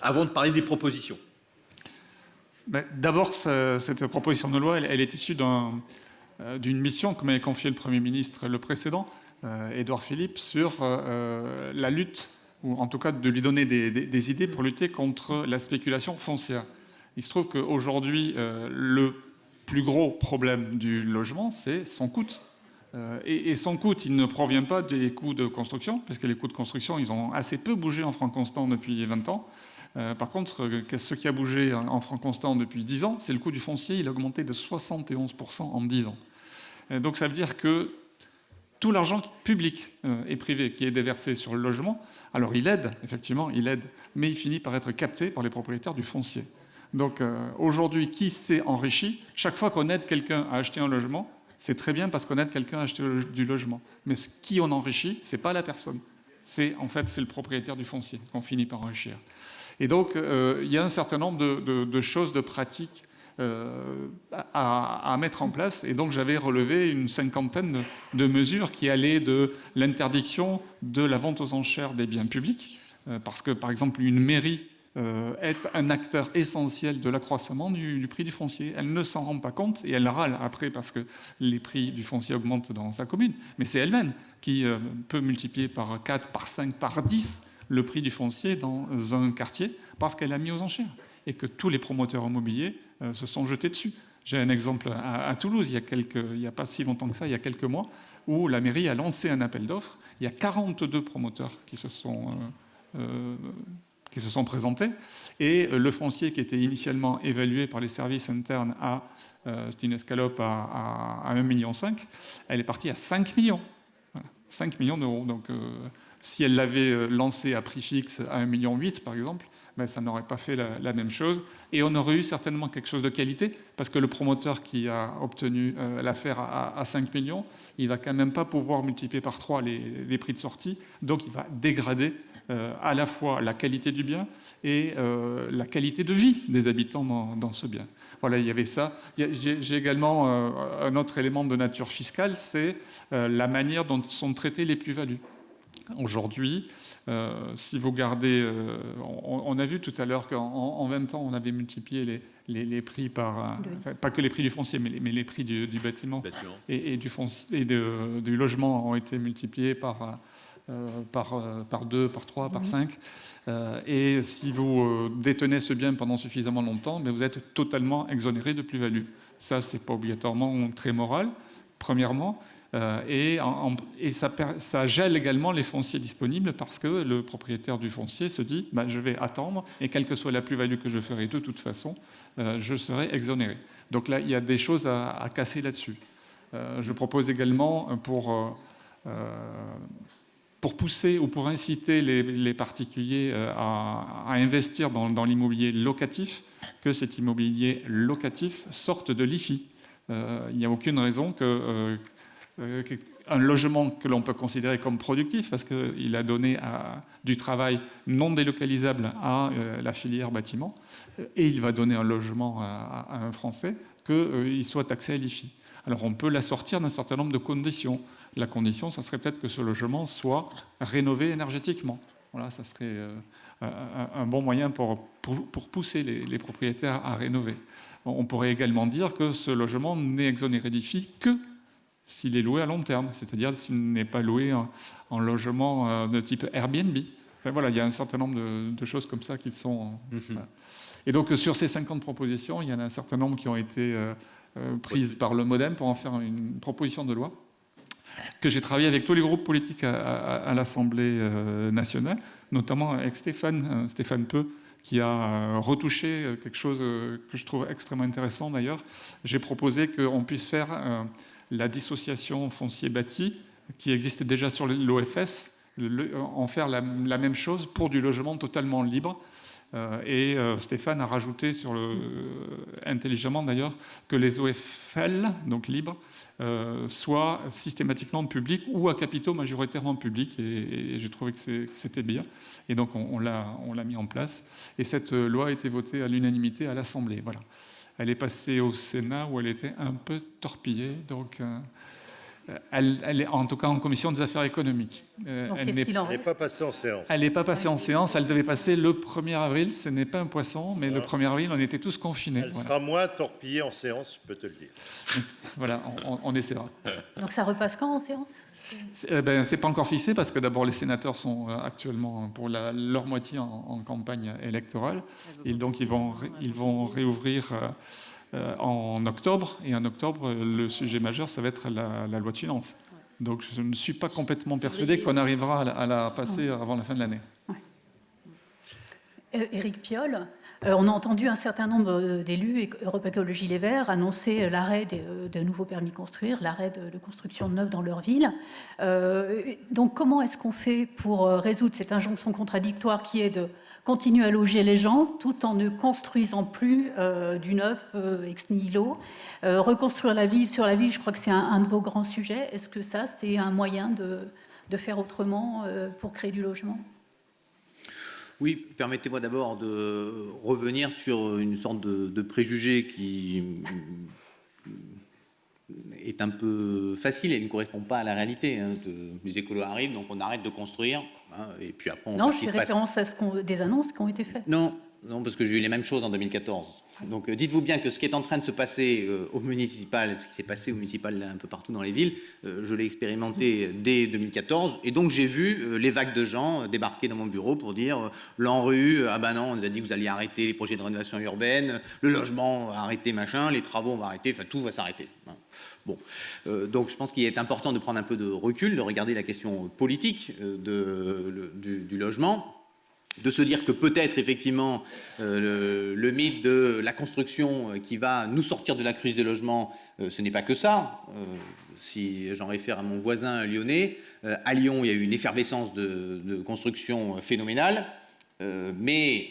B: avant de parler des propositions?
D: D'abord, cette proposition de loi, elle est issue d'une mission que m'avait confiée le Premier ministre, le précédent, Édouard Philippe, sur la lutte, ou en tout cas de lui donner des idées pour lutter contre la spéculation foncière. Il se trouve qu'aujourd'hui, le plus gros problème du logement, c'est son coût. Et son coût, il ne provient pas des coûts de construction, puisque les coûts de construction, ils ont assez peu bougé en francs constants depuis 20 ans. Par contre, ce qui a bougé en francs constants depuis 10 ans, c'est le coût du foncier. Il a augmenté de 71% en 10 ans. Donc ça veut dire que tout l'argent public et privé qui est déversé sur le logement, alors il aide, effectivement, il aide, mais il finit par être capté par les propriétaires du foncier. Donc aujourd'hui, qui s'est enrichi? Chaque fois qu'on aide quelqu'un à acheter un logement, c'est très bien parce qu'on aide quelqu'un à acheter du logement. Mais qui on enrichit, c'est pas la personne. C'est le propriétaire du foncier qu'on finit par enrichir. Et donc, il y a un certain nombre de choses, de pratiques à mettre en place. Et donc, j'avais relevé une 50aine de mesures qui allaient de l'interdiction de la vente aux enchères des biens publics, parce que, par exemple, une mairie est un acteur essentiel de l'accroissement du prix du foncier. Elle ne s'en rend pas compte et elle râle après parce que les prix du foncier augmentent dans sa commune. Mais c'est elle-même qui peut multiplier par 4, par 5, par 10 le prix du foncier dans un quartier parce qu'elle a mis aux enchères et que tous les promoteurs immobiliers se sont jetés dessus. J'ai un exemple à Toulouse, il n'y a pas si longtemps que ça, il y a quelques mois, où la mairie a lancé un appel d'offres. Il y a 42 promoteurs qui se sont qui se sont présentés. Et le foncier qui était initialement évalué par les services internes c'était une escalope à 1,5 million, elle est partie à 5 millions. Voilà, 5 millions d'euros. Donc, si elle l'avait lancé à prix fixe à 1,8 million, par exemple, ben, ça n'aurait pas fait la même chose. Et on aurait eu certainement quelque chose de qualité, parce que le promoteur qui a obtenu l'affaire à 5 millions, il ne va quand même pas pouvoir multiplier par 3 les prix de sortie. Donc, il va dégrader à la fois la qualité du bien et la qualité de vie des habitants dans ce bien. Voilà, il y avait ça. J'ai également un autre élément de nature fiscale, c'est la manière dont sont traitées les plus-values. Aujourd'hui, si vous gardez... on a vu tout à l'heure qu'en 20 ans, on avait multiplié les prix par... enfin, pas que les prix du foncier, mais les prix du bâtiment et du logement ont été multipliés par 2, par 3, par 5. Et si vous détenez ce bien pendant suffisamment longtemps, mais vous êtes totalement exonéré de plus-value. Ça, c'est pas obligatoirement très moral, premièrement. Et ça gèle également les fonciers disponibles parce que le propriétaire du foncier se dit je vais attendre et quelle que soit la plus-value que je ferai de toute façon, je serai exonéré. Donc là, il y a des choses à casser là-dessus. Je propose également pour pousser ou pour inciter les particuliers à investir dans l'immobilier locatif, que cet immobilier locatif sorte de l'IFI. Il n'y a aucune raison qu'un logement que l'on peut considérer comme productif, parce qu'il a donné du travail non délocalisable à la filière bâtiment, et il va donner un logement à un Français, qu'il soit taxé à l'IFI. Alors on peut l'assortir d'un certain nombre de conditions. La condition, ça serait peut-être que ce logement soit rénové énergétiquement. Voilà, ça serait un bon moyen pour pousser les propriétaires à rénover. On pourrait également dire que ce logement n'est exonéré d'IFI que s'il est loué à long terme, c'est-à-dire s'il n'est pas loué en logement de type Airbnb. Enfin, voilà, il y a un certain nombre de choses comme ça qui sont... Voilà. Et donc sur ces 50 propositions, il y en a un certain nombre qui ont été prises par le MoDem pour en faire une proposition de loi que j'ai travaillé avec tous les groupes politiques à l'Assemblée nationale, notamment avec Stéphane Peu, qui a retouché quelque chose que je trouve extrêmement intéressant d'ailleurs. J'ai proposé qu'on puisse faire la dissociation foncier bâti, qui existe déjà sur l'OFS, en faire la même chose pour du logement totalement libre. Et Stéphane a rajouté intelligemment d'ailleurs, que les OFL, donc libres, soient systématiquement publics ou à capitaux majoritairement publics. Et j'ai trouvé que c'était bien. Et donc on l'a mis en place. Et cette loi a été votée à l'unanimité à l'Assemblée. Voilà. Elle est passée au Sénat où elle était un peu torpillée. Donc elle est en tout cas en commission des affaires économiques.
C: Elle n'est pas passée en séance.
D: Elle n'est pas passée en séance. Elle devait passer le 1er avril. Ce n'est pas un poisson, mais le 1er avril, on était tous confinés.
C: Elle sera moins torpillée en séance, je peux te le dire.
D: Voilà, on essaiera.
A: Donc ça repasse quand en séance ?
D: C'est pas encore fixé parce que d'abord les sénateurs sont actuellement pour leur moitié en campagne électorale. Et donc ils vont réouvrir en octobre. Et en octobre, le sujet majeur, ça va être la loi de finances. Donc je ne suis pas complètement persuadé qu'on arrivera à la passer avant la fin de l'année.
A: Éric Piolle, on a entendu un certain nombre d'élus, Europe Écologie Les Verts, annoncer l'arrêt de nouveaux permis de construire, l'arrêt de construction de neuf dans leur ville. Donc comment est-ce qu'on fait pour résoudre cette injonction contradictoire qui est de continuer à loger les gens tout en ne construisant plus du neuf ex nihilo. Reconstruire la ville sur la ville, je crois que c'est un de vos grands sujets. Est-ce que ça, c'est un moyen de faire autrement pour créer du logement ?
F: Oui, permettez-moi d'abord de revenir sur une sorte de préjugé qui est un peu facile et ne correspond pas à la réalité. Les écolos arrivent, donc on arrête de construire, et puis après on voit ce qui se passe.
A: Non, je fais référence à des annonces qui ont été faites.
F: Non, parce que j'ai eu les mêmes choses en 2014. Donc dites-vous bien que ce qui est en train de se passer au municipal, ce qui s'est passé au municipal un peu partout dans les villes, je l'ai expérimenté dès 2014. Et donc j'ai vu les vagues de gens débarquer dans mon bureau pour dire l'ANRU, ah ben non, on nous a dit que vous alliez arrêter les projets de rénovation urbaine, le logement va arrêter machin, les travaux on va arrêter, enfin tout va s'arrêter. Bon, donc je pense qu'il est important de prendre un peu de recul, de regarder la question politique du logement. de se dire que peut-être effectivement le mythe de la construction qui va nous sortir de la crise des logements, ce n'est pas que ça. Si j'en réfère à mon voisin lyonnais, à Lyon il y a eu une effervescence de construction phénoménale, mais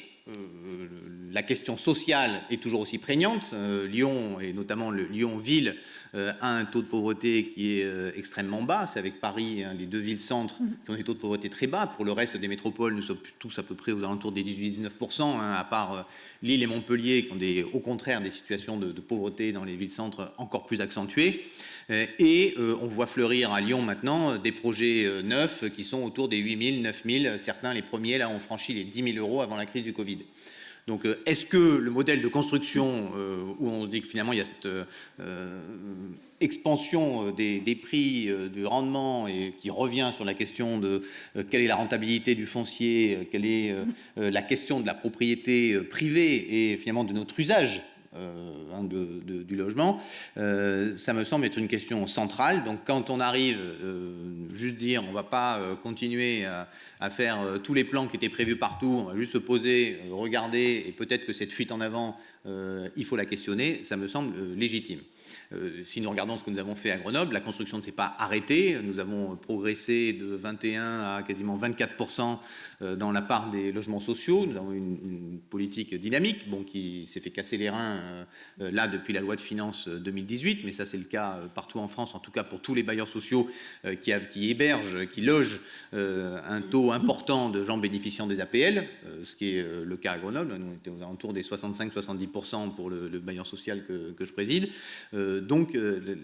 F: la question sociale est toujours aussi prégnante. Lyon, et notamment le Lyon-Ville, a un taux de pauvreté qui est extrêmement bas. C'est avec Paris, les deux villes-centres, qui ont des taux de pauvreté très bas. Pour le reste des métropoles, nous sommes tous à peu près aux alentours des 18-19%, à part Lille et Montpellier, qui ont au contraire des situations de pauvreté dans les villes-centres encore plus accentuées. Et on voit fleurir à Lyon maintenant des projets neufs qui sont autour des 8 000, 9 000. Certains, les premiers, là, ont franchi les 10 000 euros avant la crise du Covid. Donc, est-ce que le modèle de construction, où on se dit que finalement il y a cette expansion des prix, du rendement, et qui revient sur la question de quelle est la rentabilité du foncier, quelle est la question de la propriété privée et finalement de notre usage du logement, ça me semble être une question centrale. Donc quand on arrive juste dire on ne va pas continuer à faire tous les plans qui étaient prévus partout, on va juste se poser, regarder, et peut-être que cette fuite en avant, il faut la questionner, ça me semble légitime. Si nous regardons ce que nous avons fait à Grenoble, la construction ne s'est pas arrêtée. Nous avons progressé de 21 à quasiment 24% dans la part des logements sociaux. Nous avons une politique dynamique, qui s'est fait casser les reins là depuis la loi de finances 2018, mais ça c'est le cas partout en France, en tout cas pour tous les bailleurs sociaux qui hébergent, qui logent un taux important de gens bénéficiant des APL, ce qui est le cas à Grenoble. Nous étions aux alentours des 65-70% pour le bailleur social que je préside. Donc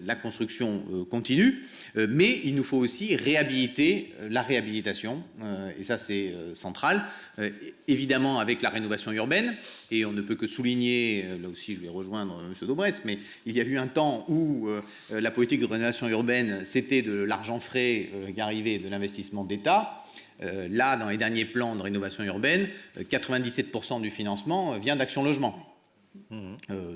F: la construction continue, mais il nous faut aussi réhabiliter la réhabilitation, et ça c'est central, évidemment avec la rénovation urbaine, et on ne peut que souligner, là aussi je vais rejoindre M. Daubresse, mais il y a eu un temps où la politique de rénovation urbaine c'était de l'argent frais qui arrivait de l'investissement d'État. Là, dans les derniers plans de rénovation urbaine, 97% du financement vient d'Action Logement.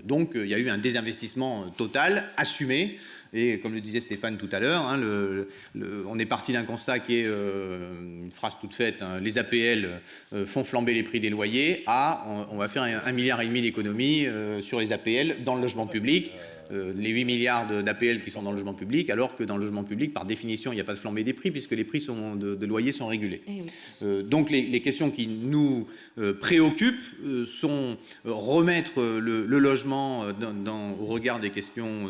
F: Donc il y a eu un désinvestissement total, assumé, et comme le disait Stéphane tout à l'heure, on est parti d'un constat qui est une phrase toute faite, les APL font flamber les prix des loyers, on va faire 1,5 milliard d'économies sur les APL dans le logement public. Les 8 milliards d'APL qui sont dans le logement public, alors que dans le logement public, par définition, il n'y a pas de flambée des prix, puisque les prix de loyer sont régulés. Donc les questions qui nous préoccupent sont remettre le logement au regard des questions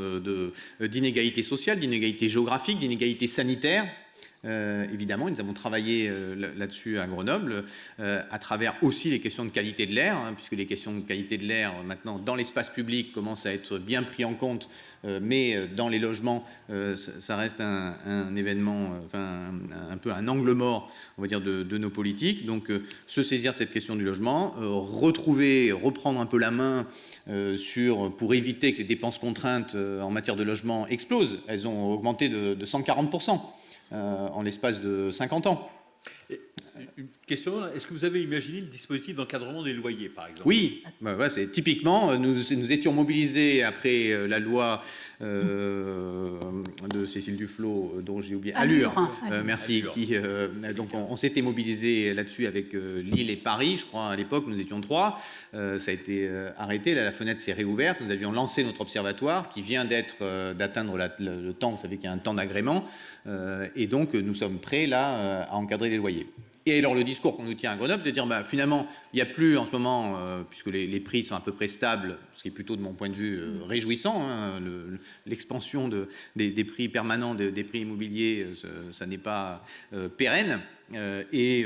F: d'inégalité sociale, d'inégalité géographique, d'inégalité sanitaire. Évidemment, nous avons travaillé là-dessus à Grenoble, à travers aussi les questions de qualité de l'air, puisque les questions de qualité de l'air, maintenant, dans l'espace public, commencent à être bien pris en compte, mais dans les logements, ça reste un événement, un peu un angle mort, on va dire, de nos politiques. Donc, se saisir de cette question du logement, reprendre un peu la main pour éviter que les dépenses contraintes en matière de logement explosent. Elles ont augmenté de 140%. En l'espace de 50 ans.
B: Une question, est-ce que vous avez imaginé le dispositif d'encadrement des loyers, par exemple?
F: Oui, voilà, c'est typiquement, nous étions mobilisés après la loi de Cécile Duflot, dont j'ai oublié, Allure. Merci. Allure. Donc on s'était mobilisés là-dessus avec Lille et Paris, je crois, à l'époque, nous étions 3. Ça a été arrêté, là, la fenêtre s'est réouverte. Nous avions lancé notre observatoire qui vient d'atteindre le temps, vous savez qu'il y a un temps d'agrément, et donc nous sommes prêts là à encadrer les loyers. Et alors le discours qu'on nous tient à Grenoble, c'est de dire finalement, il n'y a plus en ce moment, puisque les prix sont à peu près stables, ce qui est plutôt de mon point de vue réjouissant, l'expansion des prix permanents des prix immobiliers, ça n'est pas pérenne. Et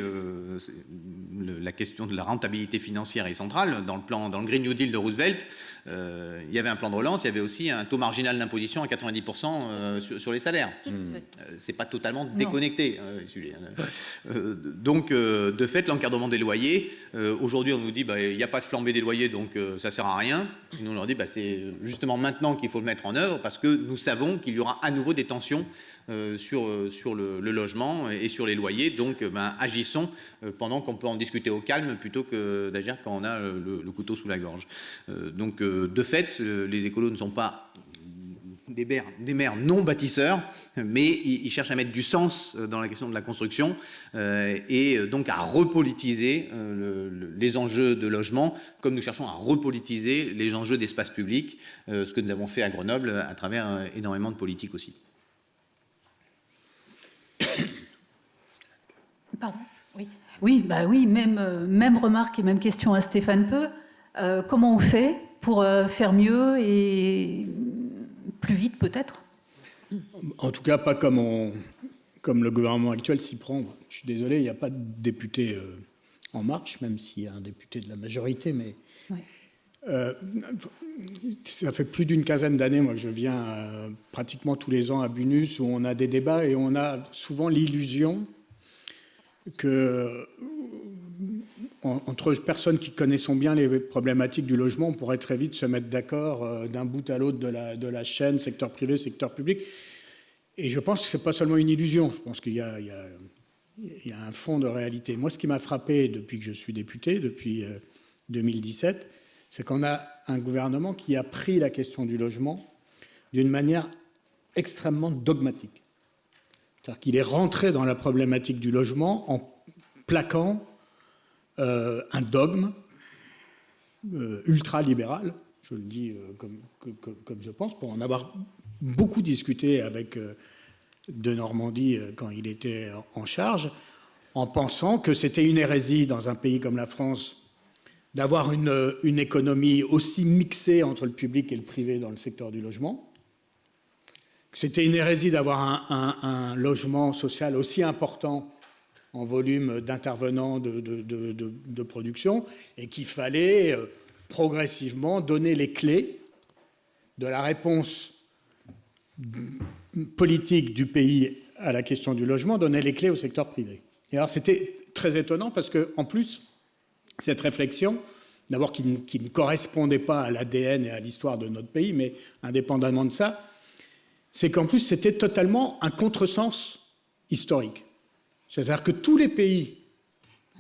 F: la question de la rentabilité financière est centrale. Dans le Green New Deal de Roosevelt, il y avait un plan de relance, il y avait aussi un taux marginal d'imposition à 90% sur les salaires. C'est pas totalement déconnecté. Donc, de fait, l'encadrement des loyers, aujourd'hui on nous dit il n'y a pas de flambée des loyers, donc ça sert à rien. Et nous on leur dit c'est justement maintenant qu'il faut le mettre en œuvre, parce que nous savons qu'il y aura à nouveau des tensions sur le logement et sur les loyers. Donc agissons pendant qu'on peut en discuter au calme plutôt que d'agir quand on a le couteau sous la gorge. Donc de fait, les écolos ne sont pas des maires non bâtisseurs, mais ils cherchent à mettre du sens dans la question de la construction et donc à repolitiser les enjeux de logement, comme nous cherchons à repolitiser les enjeux d'espace public, ce que nous avons fait à Grenoble à travers énormément de politiques aussi.
A: Pardon. Oui, même remarque et même question à Stéphane Peu. Comment on fait pour faire mieux et plus vite peut-être?
G: En tout cas, pas comme le gouvernement actuel s'y prend. Je suis désolé, il n'y a pas de député En Marche, même s'il y a un député de la majorité, mais ça fait plus d'une quinzaine d'années, moi, que je viens pratiquement tous les ans à Bunus, où on a des débats et on a souvent l'illusion que entre personnes qui connaissons bien les problématiques du logement, on pourrait très vite se mettre d'accord d'un bout à l'autre de la chaîne, secteur privé, secteur public. Et je pense que ce n'est pas seulement une illusion, je pense qu'il y a un fond de réalité. Moi, ce qui m'a frappé depuis que je suis député, depuis 2017, c'est qu'on a un gouvernement qui a pris la question du logement d'une manière extrêmement dogmatique. C'est-à-dire qu'il est rentré dans la problématique du logement en plaquant un dogme ultra-libéral, je le dis comme je pense, pour en avoir beaucoup discuté avec de Normandie quand il était en charge, en pensant que c'était une hérésie dans un pays comme la France d'avoir une économie aussi mixée entre le public et le privé dans le secteur du logement. C'était une hérésie d'avoir un logement social aussi important en volume d'intervenants de production, et qu'il fallait progressivement donner les clés de la réponse politique du pays à la question du logement, donner les clés au secteur privé. Et alors c'était très étonnant parce qu'en plus, cette réflexion, d'abord qui ne correspondait pas à l'ADN et à l'histoire de notre pays, mais indépendamment de ça, c'est qu'en plus c'était totalement un contresens historique. C'est-à-dire que tous les pays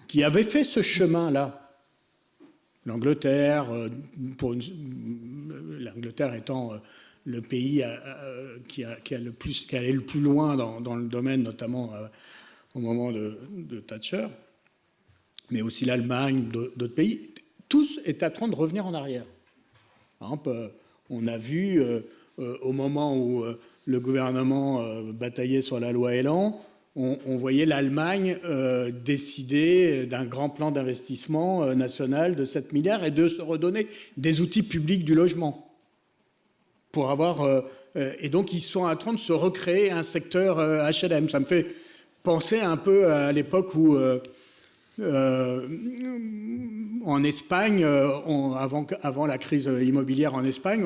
G: qui avaient fait ce chemin-là, l'Angleterre, l'Angleterre étant le pays qui allait le plus loin dans le domaine, notamment au moment de Thatcher, mais aussi l'Allemagne, d'autres pays, tous étaient en train de revenir en arrière. Par exemple, on a vu, au moment où le gouvernement bataillait sur la loi Elan, on voyait l'Allemagne décider d'un grand plan d'investissement national de 7 milliards et de se redonner des outils publics du logement. Pour avoir, et donc, ils sont en train de se recréer un secteur HLM. Ça me fait penser un peu à l'époque où, en Espagne, avant la crise immobilière en Espagne,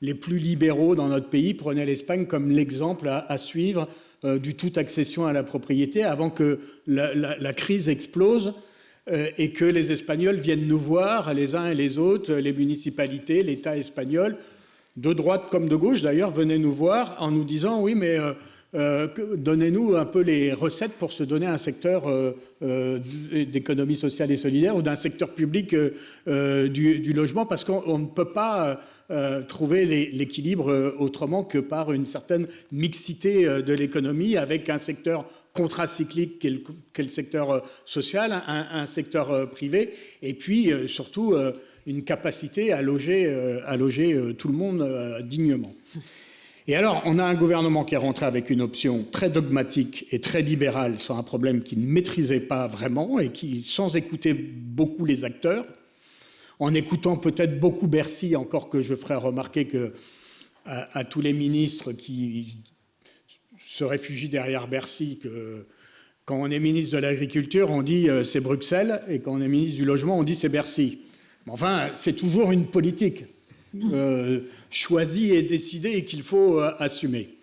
G: les plus libéraux dans notre pays prenaient l'Espagne comme l'exemple à suivre du toute accession à la propriété avant que la crise explose et que les Espagnols viennent nous voir, les uns et les autres, les municipalités, l'État espagnol, de droite comme de gauche d'ailleurs, venaient nous voir en nous disant « oui, mais donnez-nous un peu les recettes pour se donner un secteur d'économie sociale et solidaire ou d'un secteur public du logement, parce qu'on ne peut pas trouver l'équilibre autrement que par une certaine mixité de l'économie avec un secteur contracyclique qu'est le secteur social, un secteur privé, et puis surtout une capacité à loger tout le monde dignement. Et alors, on a un gouvernement qui est rentré avec une option très dogmatique et très libérale sur un problème qu'il ne maîtrisait pas vraiment et qui, sans écouter beaucoup les acteurs, en écoutant peut-être beaucoup Bercy, encore que je ferai remarquer à tous les ministres qui se réfugient derrière Bercy que quand on est ministre de l'Agriculture, on dit c'est Bruxelles, et quand on est ministre du Logement, on dit c'est Bercy. Mais enfin, c'est toujours une politique choisie et décidée et qu'il faut assumer.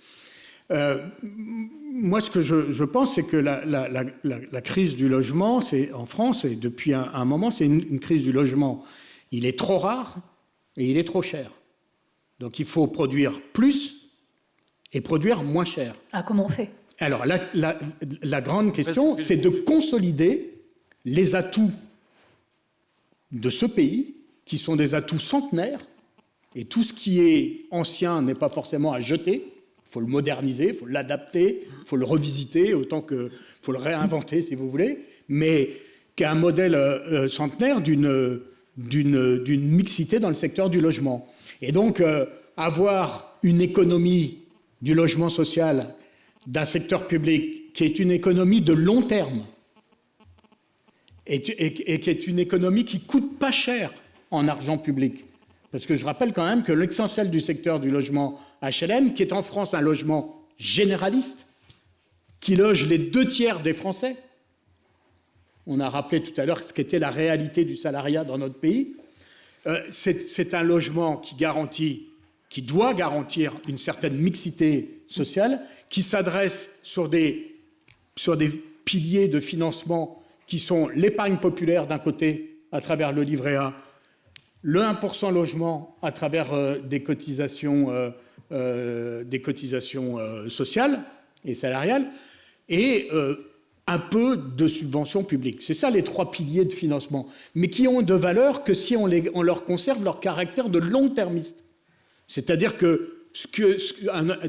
G: Moi, ce que je pense, c'est que la crise du logement, c'est en France, et depuis un moment, c'est une crise du logement. Il est trop rare et il est trop cher. Donc il faut produire plus et produire moins cher.
A: Ah, comment on fait ?
G: Alors, la grande question, c'est de consolider les atouts de ce pays, qui sont des atouts centenaires, Et tout ce qui est ancien n'est pas forcément à jeter. Il faut le moderniser, il faut l'adapter, il faut le revisiter, autant que il faut le réinventer, si vous voulez, mais qu'un modèle centenaire d'une mixité dans le secteur du logement. Et donc, avoir une économie du logement social, d'un secteur public, qui est une économie de long terme, et qui est une économie qui ne coûte pas cher en argent public. Parce que je rappelle quand même que l'essentiel du secteur du logement HLM, qui est en France un logement généraliste, qui loge les 2/3 des Français, on a rappelé tout à l'heure ce qu'était la réalité du salariat dans notre pays, c'est un logement qui doit garantir une certaine mixité sociale, qui s'adresse sur des piliers de financement qui sont l'épargne populaire d'un côté, à travers le livret A, le 1% logement à travers des cotisations sociales et salariales, et un peu de subventions publiques. C'est ça les 3 piliers de financement, mais qui ont de valeur que si on leur conserve leur caractère de long-termiste. C'est-à-dire que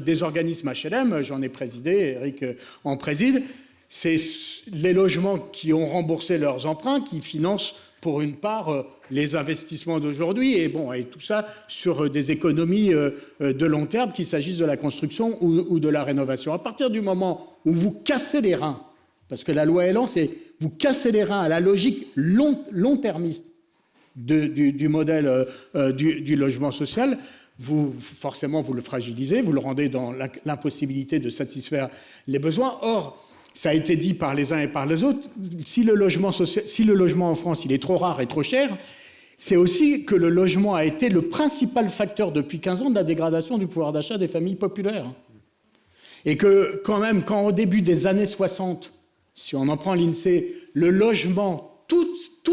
G: des organismes HLM, j'en ai présidé, Eric en préside, c'est les logements qui ont remboursé leurs emprunts qui financent pour une part les investissements d'aujourd'hui et tout ça sur des économies de long terme, qu'il s'agisse de la construction ou de la rénovation. À partir du moment où vous cassez les reins, parce que la loi Elan, c'est vous cassez les reins à la logique long-termiste du modèle du logement social, forcément vous le fragilisez, vous le rendez dans l'impossibilité de satisfaire les besoins. Or, ça a été dit par les uns et par les autres, si le logement en France il est trop rare et trop cher, c'est aussi que le logement a été le principal facteur depuis 15 ans de la dégradation du pouvoir d'achat des familles populaires. Et que quand même, quand au début des années 60, si on en prend l'INSEE, le logement, tout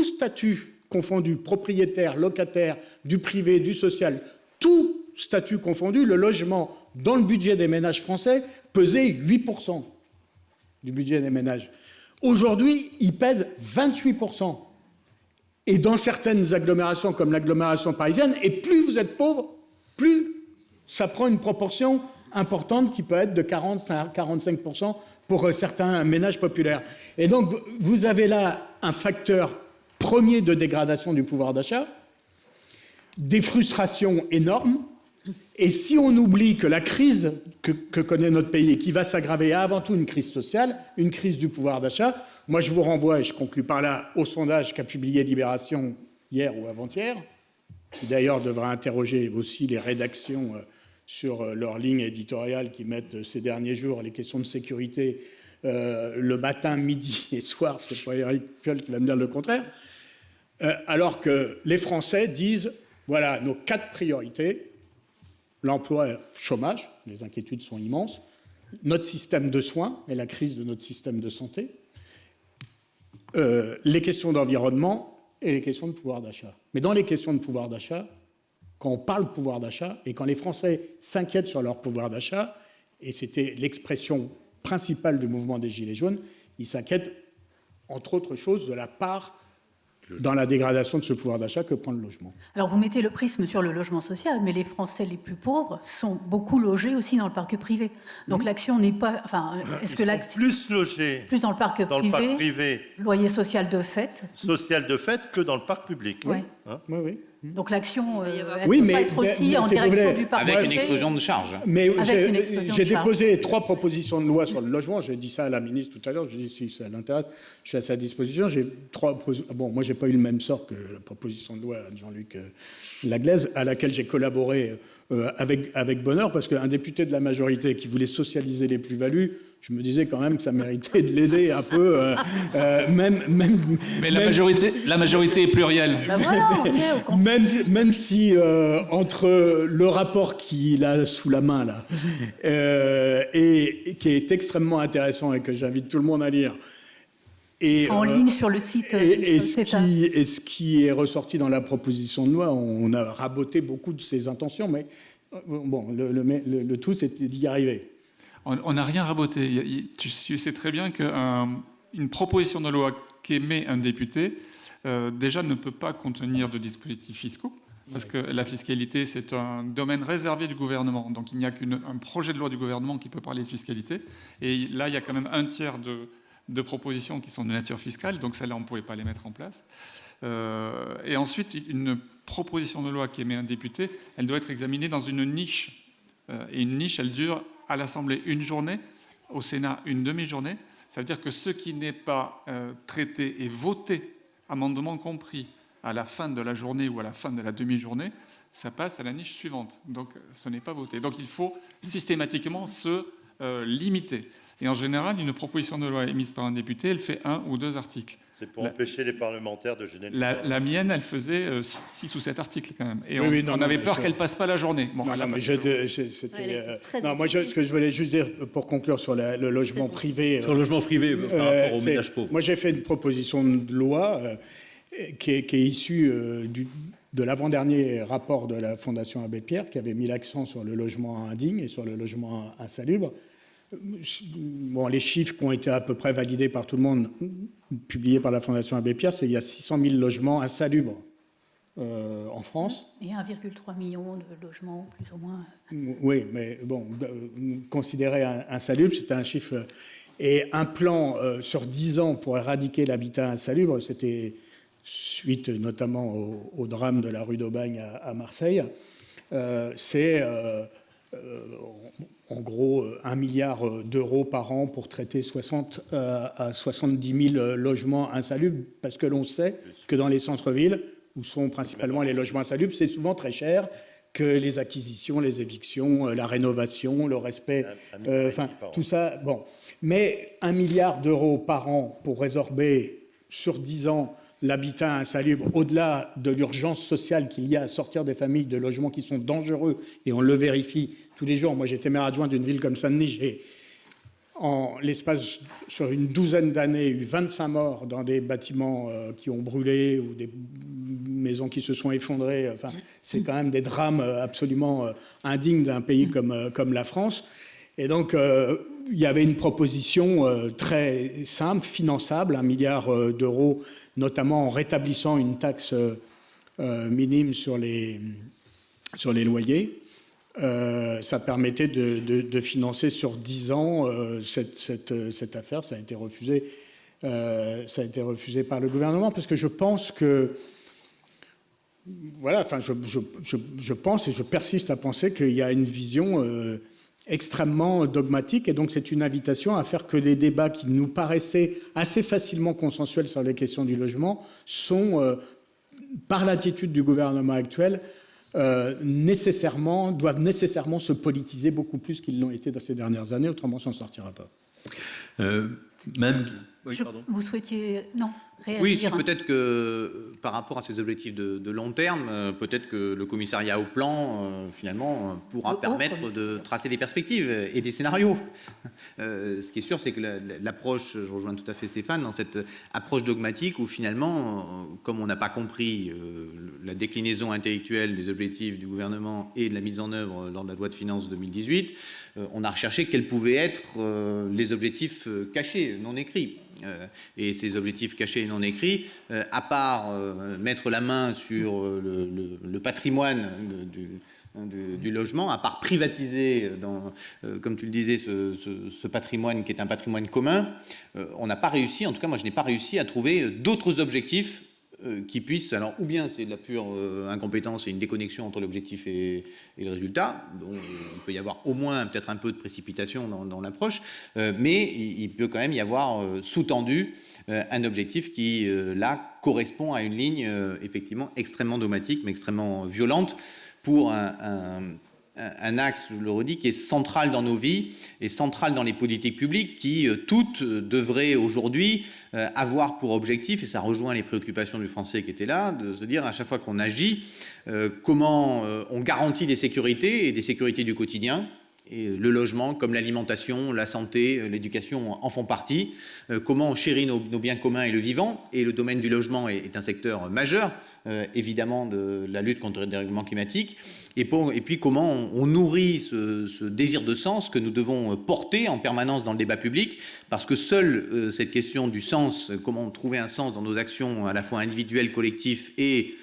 G: statut confondu, propriétaire, locataire, du privé, du social, tout statut confondu, le logement dans le budget des ménages français pesait 8% du budget des ménages. Aujourd'hui, il pèse 28%. Et dans certaines agglomérations, comme l'agglomération parisienne, et plus vous êtes pauvre, plus ça prend une proportion importante qui peut être de 40 à 45% pour certains ménages populaires. Et donc, vous avez là un facteur premier de dégradation du pouvoir d'achat, des frustrations énormes. Et si on oublie que la crise que connaît notre pays et qui va s'aggraver est avant tout une crise sociale, une crise du pouvoir d'achat, moi je vous renvoie, et je conclus par là, au sondage qu'a publié Libération hier ou avant-hier, qui d'ailleurs devra interroger aussi les rédactions sur leur ligne éditoriale qui mettent ces derniers jours les questions de sécurité le matin, midi et soir, c'est pas Éric Piolle qui va me dire le contraire, alors que les Français disent, voilà nos 4 priorités, l'emploi et le chômage, les inquiétudes sont immenses, notre système de soins et la crise de notre système de santé, les questions d'environnement et les questions de pouvoir d'achat. Mais dans les questions de pouvoir d'achat, quand on parle pouvoir d'achat et quand les Français s'inquiètent sur leur pouvoir d'achat, et c'était l'expression principale du mouvement des Gilets jaunes, ils s'inquiètent, entre autres choses, de la part dans la dégradation de ce pouvoir d'achat que prend le logement.
A: Alors vous mettez le prisme sur le logement social, mais les Français les plus pauvres sont beaucoup logés aussi dans le parc privé. Donc l'action n'est pas... Enfin, est-ce que l'action...
C: Plus logés
A: plus dans le parc privé, loyer social de fait.
C: Social de fait que dans le parc public.
A: Oui.
C: Hein
G: Oui.
A: Donc l'action elle
G: oui,
A: peut pas être aussi en direction du parc privé.
F: Avec une explosion de charges.
G: Mais j'ai déposé 3 propositions de loi sur le logement. J'ai dit ça à la ministre tout à l'heure. Je dis si ça l'intéresse, je suis à sa disposition. J'ai 3... Bon, moi, j'ai pas eu le même sort que la proposition de loi de Jean-Luc Laglaise, à laquelle j'ai collaboré avec bonheur, parce qu'un député de la majorité qui voulait socialiser les plus-values, je me disais quand même que ça méritait de l'aider un peu,
H: Mais la majorité est plurielle.
A: Ben voilà, on y est au compte.
G: Même si entre le rapport qu'il a sous la main là, et qui est extrêmement intéressant et que j'invite tout le monde à lire, et,
A: en ligne sur le site.
G: Et ce qui est ressorti dans la proposition de loi, on a raboté beaucoup de ses intentions, mais bon, le tout c'était d'y arriver.
D: On n'a rien raboté. Tu sais très bien qu'une proposition de loi qu'émet un député, déjà ne peut pas contenir de dispositifs fiscaux, parce que la fiscalité, c'est un domaine réservé du gouvernement. Donc il n'y a qu'un projet de loi du gouvernement qui peut parler de fiscalité. Et là, il y a quand même un tiers de propositions qui sont de nature fiscale, donc celles-là, on ne pouvait pas les mettre en place. Et ensuite, une proposition de loi qui émet un député, elle doit être examinée dans une niche. Et une niche, elle dure à l'Assemblée une journée, au Sénat une demi-journée. Ça veut dire que ce qui n'est pas traité et voté, amendement compris, à la fin de la journée ou à la fin de la demi-journée, ça passe à la niche suivante. Donc ce n'est pas voté. Donc il faut systématiquement se limiter. Et en général, une proposition de loi émise par un député, elle fait 1 ou 2 articles.
C: C'est pour empêcher les parlementaires de gêner le
D: la mienne, elle faisait 6 ou 7 articles quand même. Et
G: Oui,
D: on avait peur qu'elle ne passe pas la journée. Bon,
G: moi, ce que je voulais juste dire pour conclure sur le logement privé.
B: Sur le logement privé par rapport aux ménages pauvres.
G: Moi, j'ai fait une proposition de loi qui est issue de l'avant-dernier rapport de la Fondation Abbé Pierre, qui avait mis l'accent sur le logement indigne et sur le logement insalubre. Bon, les chiffres qui ont été à peu près validés par tout le monde, publiés par la Fondation Abbé Pierre, c'est qu'il y a 600 000 logements insalubres en France.
A: Et 1,3 million de logements, plus ou moins.
G: Oui, mais bon, considérer insalubre, c'est un chiffre. Et un plan sur 10 ans pour éradiquer l'habitat insalubre, c'était suite notamment au drame de la rue d'Aubagne à Marseille, c'est en gros 1 milliard d'euros par an pour traiter 60 à 70 000 logements insalubres, parce que l'on sait que dans les centres-villes, où sont principalement les logements insalubres, c'est souvent très cher, que les acquisitions, les évictions, la rénovation, le respect, enfin tout ça. Bon, mais 1 milliard d'euros par an pour résorber sur 10 ans l'habitat insalubre, au-delà de l'urgence sociale qu'il y a à sortir des familles de logements qui sont dangereux, et on le vérifie tous les jours. Moi, j'étais maire adjoint d'une ville comme Saint-Denis, j'ai, en l'espace, sur une douzaine d'années, eu 25 morts dans des bâtiments qui ont brûlé ou des maisons qui se sont effondrées. Enfin, c'est quand même des drames absolument indignes d'un pays comme la France. Et donc, il y avait une proposition très simple, finançable, 1 milliard d'euros, notamment en rétablissant une taxe minime sur les loyers. Ça permettait de financer sur 10 ans cette affaire. Ça a été refusé par le gouvernement, parce que je pense que, voilà, enfin, je pense et je persiste à penser qu'il y a une vision extrêmement dogmatique, et donc c'est une invitation à faire que les débats qui nous paraissaient assez facilement consensuels sur les questions du logement sont, par l'attitude du gouvernement actuel, doivent nécessairement se politiser beaucoup plus qu'ils l'ont été dans ces dernières années, autrement on s'en sortira pas.
B: Même... Oui,
A: vous souhaitiez... Non, réagir.
F: Oui, c'est peut-être que par rapport à ces objectifs de long terme, peut-être que le commissariat au plan, finalement, pourra permettre de tracer des perspectives et des scénarios. Ce qui est sûr, c'est que l'approche, je rejoins tout à fait Stéphane, dans cette approche dogmatique où finalement, comme on n'a pas compris la déclinaison intellectuelle des objectifs du gouvernement et de la mise en œuvre lors de la loi de finances 2018, on a recherché quels pouvaient être les objectifs cachés, non écrits. Et ces objectifs cachés et non écrits, à part mettre la main sur le patrimoine du logement, à part privatiser, comme tu le disais, ce patrimoine qui est un patrimoine commun, on n'a pas réussi, en tout cas moi je n'ai pas réussi à trouver d'autres objectifs qui puissent, alors ou bien c'est de la pure incompétence et une déconnexion entre l'objectif et le résultat, donc il peut y avoir au moins peut-être un peu de précipitation dans l'approche, mais il peut quand même y avoir sous-tendu un objectif qui, là, correspond à une ligne effectivement extrêmement dogmatique, mais extrêmement violente pour un axe, je le redis, qui est central dans nos vies et central dans les politiques publiques qui, toutes, devraient aujourd'hui avoir pour objectif, et ça rejoint les préoccupations du Français qui étaient là, de se dire à chaque fois qu'on agit, comment on garantit des sécurités et des sécurités du quotidien. Et le logement, comme l'alimentation, la santé, l'éducation en font partie. Comment on chérit nos biens communs et le vivant. Et le domaine du logement est un secteur majeur, évidemment, de la lutte contre le dérèglement climatique. Et puis comment on nourrit ce désir de sens que nous devons porter en permanence dans le débat public, parce que seule cette question du sens, comment trouver un sens dans nos actions à la fois individuelles, collectives et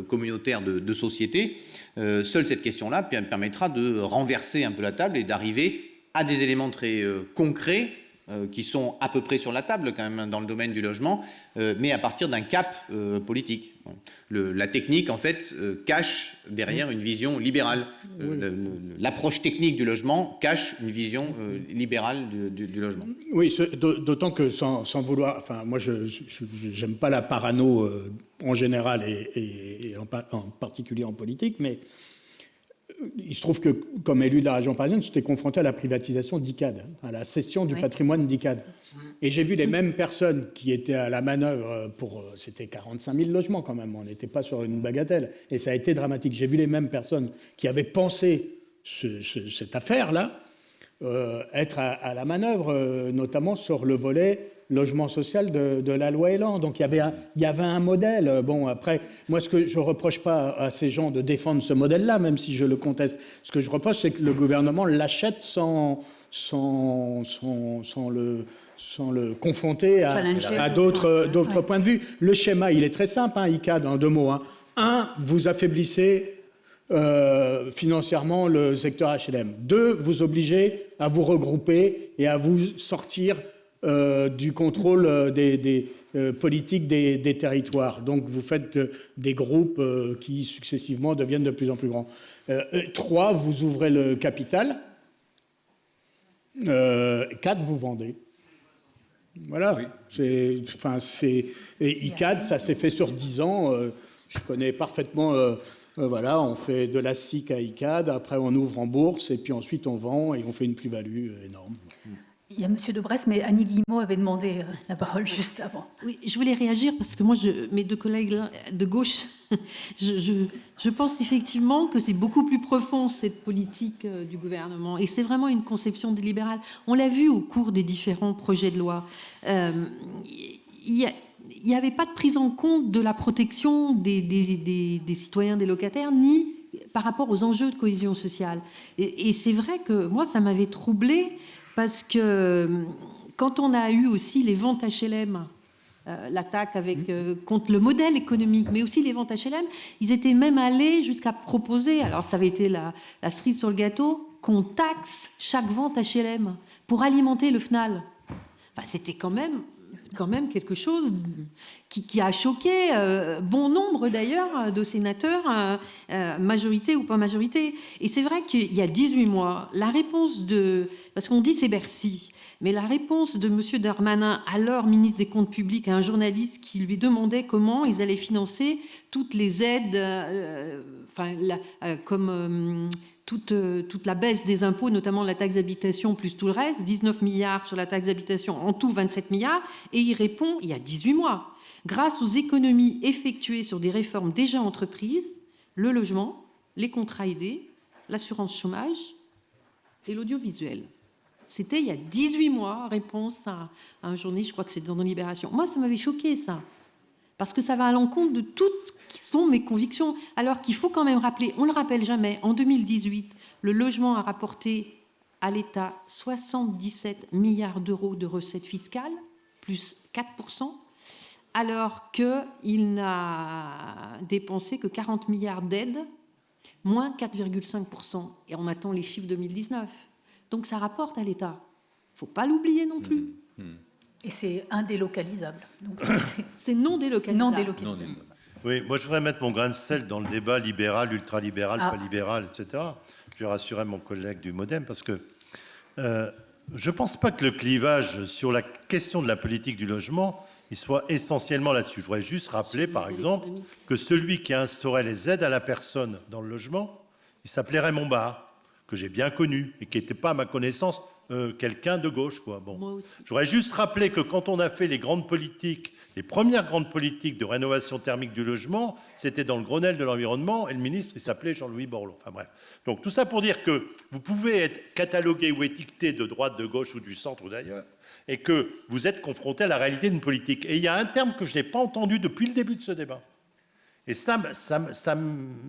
F: communautaire de société. Seule cette question-là permettra de renverser un peu la table et d'arriver à des éléments très concrets qui sont à peu près sur la table quand même dans le domaine du logement, mais à partir d'un cap politique. La technique, en fait, cache derrière une vision libérale. L'approche technique du logement cache une vision libérale du logement.
G: Oui, d'autant que sans vouloir... Enfin, moi, je n'aime pas la parano en général et en particulier en politique, mais il se trouve que, comme élu de la région parisienne, j'étais confronté à la privatisation d'ICAD, à la cession du patrimoine d'ICAD. Et j'ai vu les mêmes personnes qui étaient à la manœuvre pour... C'était 45 000 logements quand même, on n'était pas sur une bagatelle. Et ça a été dramatique. J'ai vu les mêmes personnes qui avaient pensé cette affaire-là être à la manœuvre, notamment sur le volet logement social de la loi Elan. Donc il y avait un modèle. Bon, après, moi, ce que je ne reproche pas à ces gens de défendre ce modèle-là, même si je le conteste, ce que je reproche, c'est que le gouvernement l'achète sans le confronter à d'autres points de vue. Le schéma, il est très simple, ICAD, en 2 mots. 1, vous affaiblissez financièrement le secteur HLM. 2, vous obligez à vous regrouper et à vous sortir du contrôle des politiques des territoires. Donc vous faites des groupes qui successivement deviennent de plus en plus grands. 3, vous ouvrez le capital. 4, vous vendez. Voilà. Oui. Et ICAD, ça s'est fait sur 10 ans. Je connais parfaitement... voilà, on fait de la SIC à ICAD, après on ouvre en bourse, et puis ensuite on vend et on fait une plus-value énorme.
A: Il y a M. de Bresse, mais Annie Guillemot avait demandé la parole juste avant.
E: Oui, je voulais réagir parce que moi, mes 2 collègues là, de gauche, je pense effectivement que c'est beaucoup plus profond, cette politique du gouvernement. Et c'est vraiment une conception des libérales. On l'a vu au cours des différents projets de loi. Il n'y avait pas de prise en compte de la protection des citoyens, des locataires, ni par rapport aux enjeux de cohésion sociale. Et c'est vrai que moi, ça m'avait troublée parce que quand on a eu aussi les ventes HLM, l'attaque contre le modèle économique, mais aussi les ventes HLM, ils étaient même allés jusqu'à proposer, alors ça avait été la cerise sur le gâteau, qu'on taxe chaque vente HLM pour alimenter le FNAL. Enfin, c'était quand même quelque chose qui a choqué bon nombre d'ailleurs de sénateurs, majorité ou pas majorité. Et c'est vrai qu'il y a 18 mois, la réponse parce qu'on dit c'est Bercy, mais la réponse de M. Darmanin, alors ministre des Comptes publics, à un journaliste qui lui demandait comment ils allaient financer toutes les aides, toute la baisse des impôts, notamment la taxe d'habitation plus tout le reste, 19 milliards sur la taxe d'habitation, en tout 27 milliards, et il répond il y a 18 mois. Grâce aux économies effectuées sur des réformes déjà entreprises, le logement, les contrats aidés, l'assurance chômage et l'audiovisuel. C'était il y a 18 mois, réponse à un journaliste, je crois que c'est dans Libération. Moi, ça m'avait choqué, ça. Parce que ça va à l'encontre de toutes qui sont mes convictions. Alors qu'il faut quand même rappeler, on ne le rappelle jamais, en 2018, le logement a rapporté à l'État 77 milliards d'euros de recettes fiscales, plus 4%, alors qu'il n'a dépensé que 40 milliards d'aides, moins 4,5%. Et on attend les chiffres 2019. Donc ça rapporte à l'État. Il ne faut pas l'oublier non plus.
A: Et c'est indélocalisable.
E: C'est non délocalisable.
C: Oui, moi je voudrais mettre mon grain de sel dans le débat libéral, ultralibéral, pas libéral, etc. Je vais rassurer mon collègue du MoDem parce que je ne pense pas que le clivage sur la question de la politique du logement il soit essentiellement là-dessus. Je voudrais juste rappeler, par exemple, que celui qui a instauré les aides à la personne dans le logement, il s'appelait Raymond Barre, que j'ai bien connu et qui n'était pas, à ma connaissance, quelqu'un de gauche, quoi. Bon.
E: Moi aussi.
C: Je voudrais juste rappeler que quand on a fait les grandes politiques, les premières grandes politiques de rénovation thermique du logement, c'était dans le Grenelle de l'environnement et le ministre, il s'appelait Jean-Louis Borloo. Enfin bref. Donc tout ça pour dire que vous pouvez être catalogué ou étiqueté de droite, de gauche ou du centre ou d'ailleurs, et que vous êtes confronté à la réalité d'une politique. Et il y a un terme que je n'ai pas entendu depuis le début de ce débat. Et ça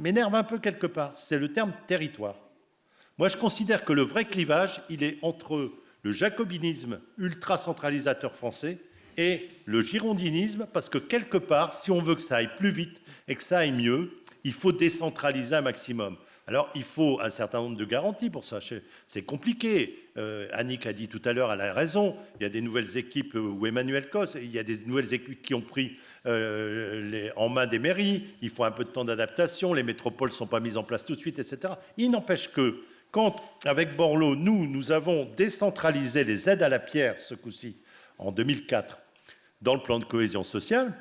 C: m'énerve un peu quelque part. C'est le terme territoire. Moi, je considère que le vrai clivage, il est entre le jacobinisme ultra-centralisateur français et le girondinisme, parce que quelque part, si on veut que ça aille plus vite et que ça aille mieux, il faut décentraliser un maximum. Alors, il faut un certain nombre de garanties pour ça. C'est compliqué. Annick a dit tout à l'heure, elle a raison. Il y a des nouvelles équipes, ou Emmanuel Cos, il y a des nouvelles équipes qui ont pris en main des mairies. Il faut un peu de temps d'adaptation. Les métropoles ne sont pas mises en place tout de suite, etc. Il n'empêche que, quand, avec Borloo, nous avons décentralisé les aides à la pierre, ce coup-ci, en 2004, dans le plan de cohésion sociale,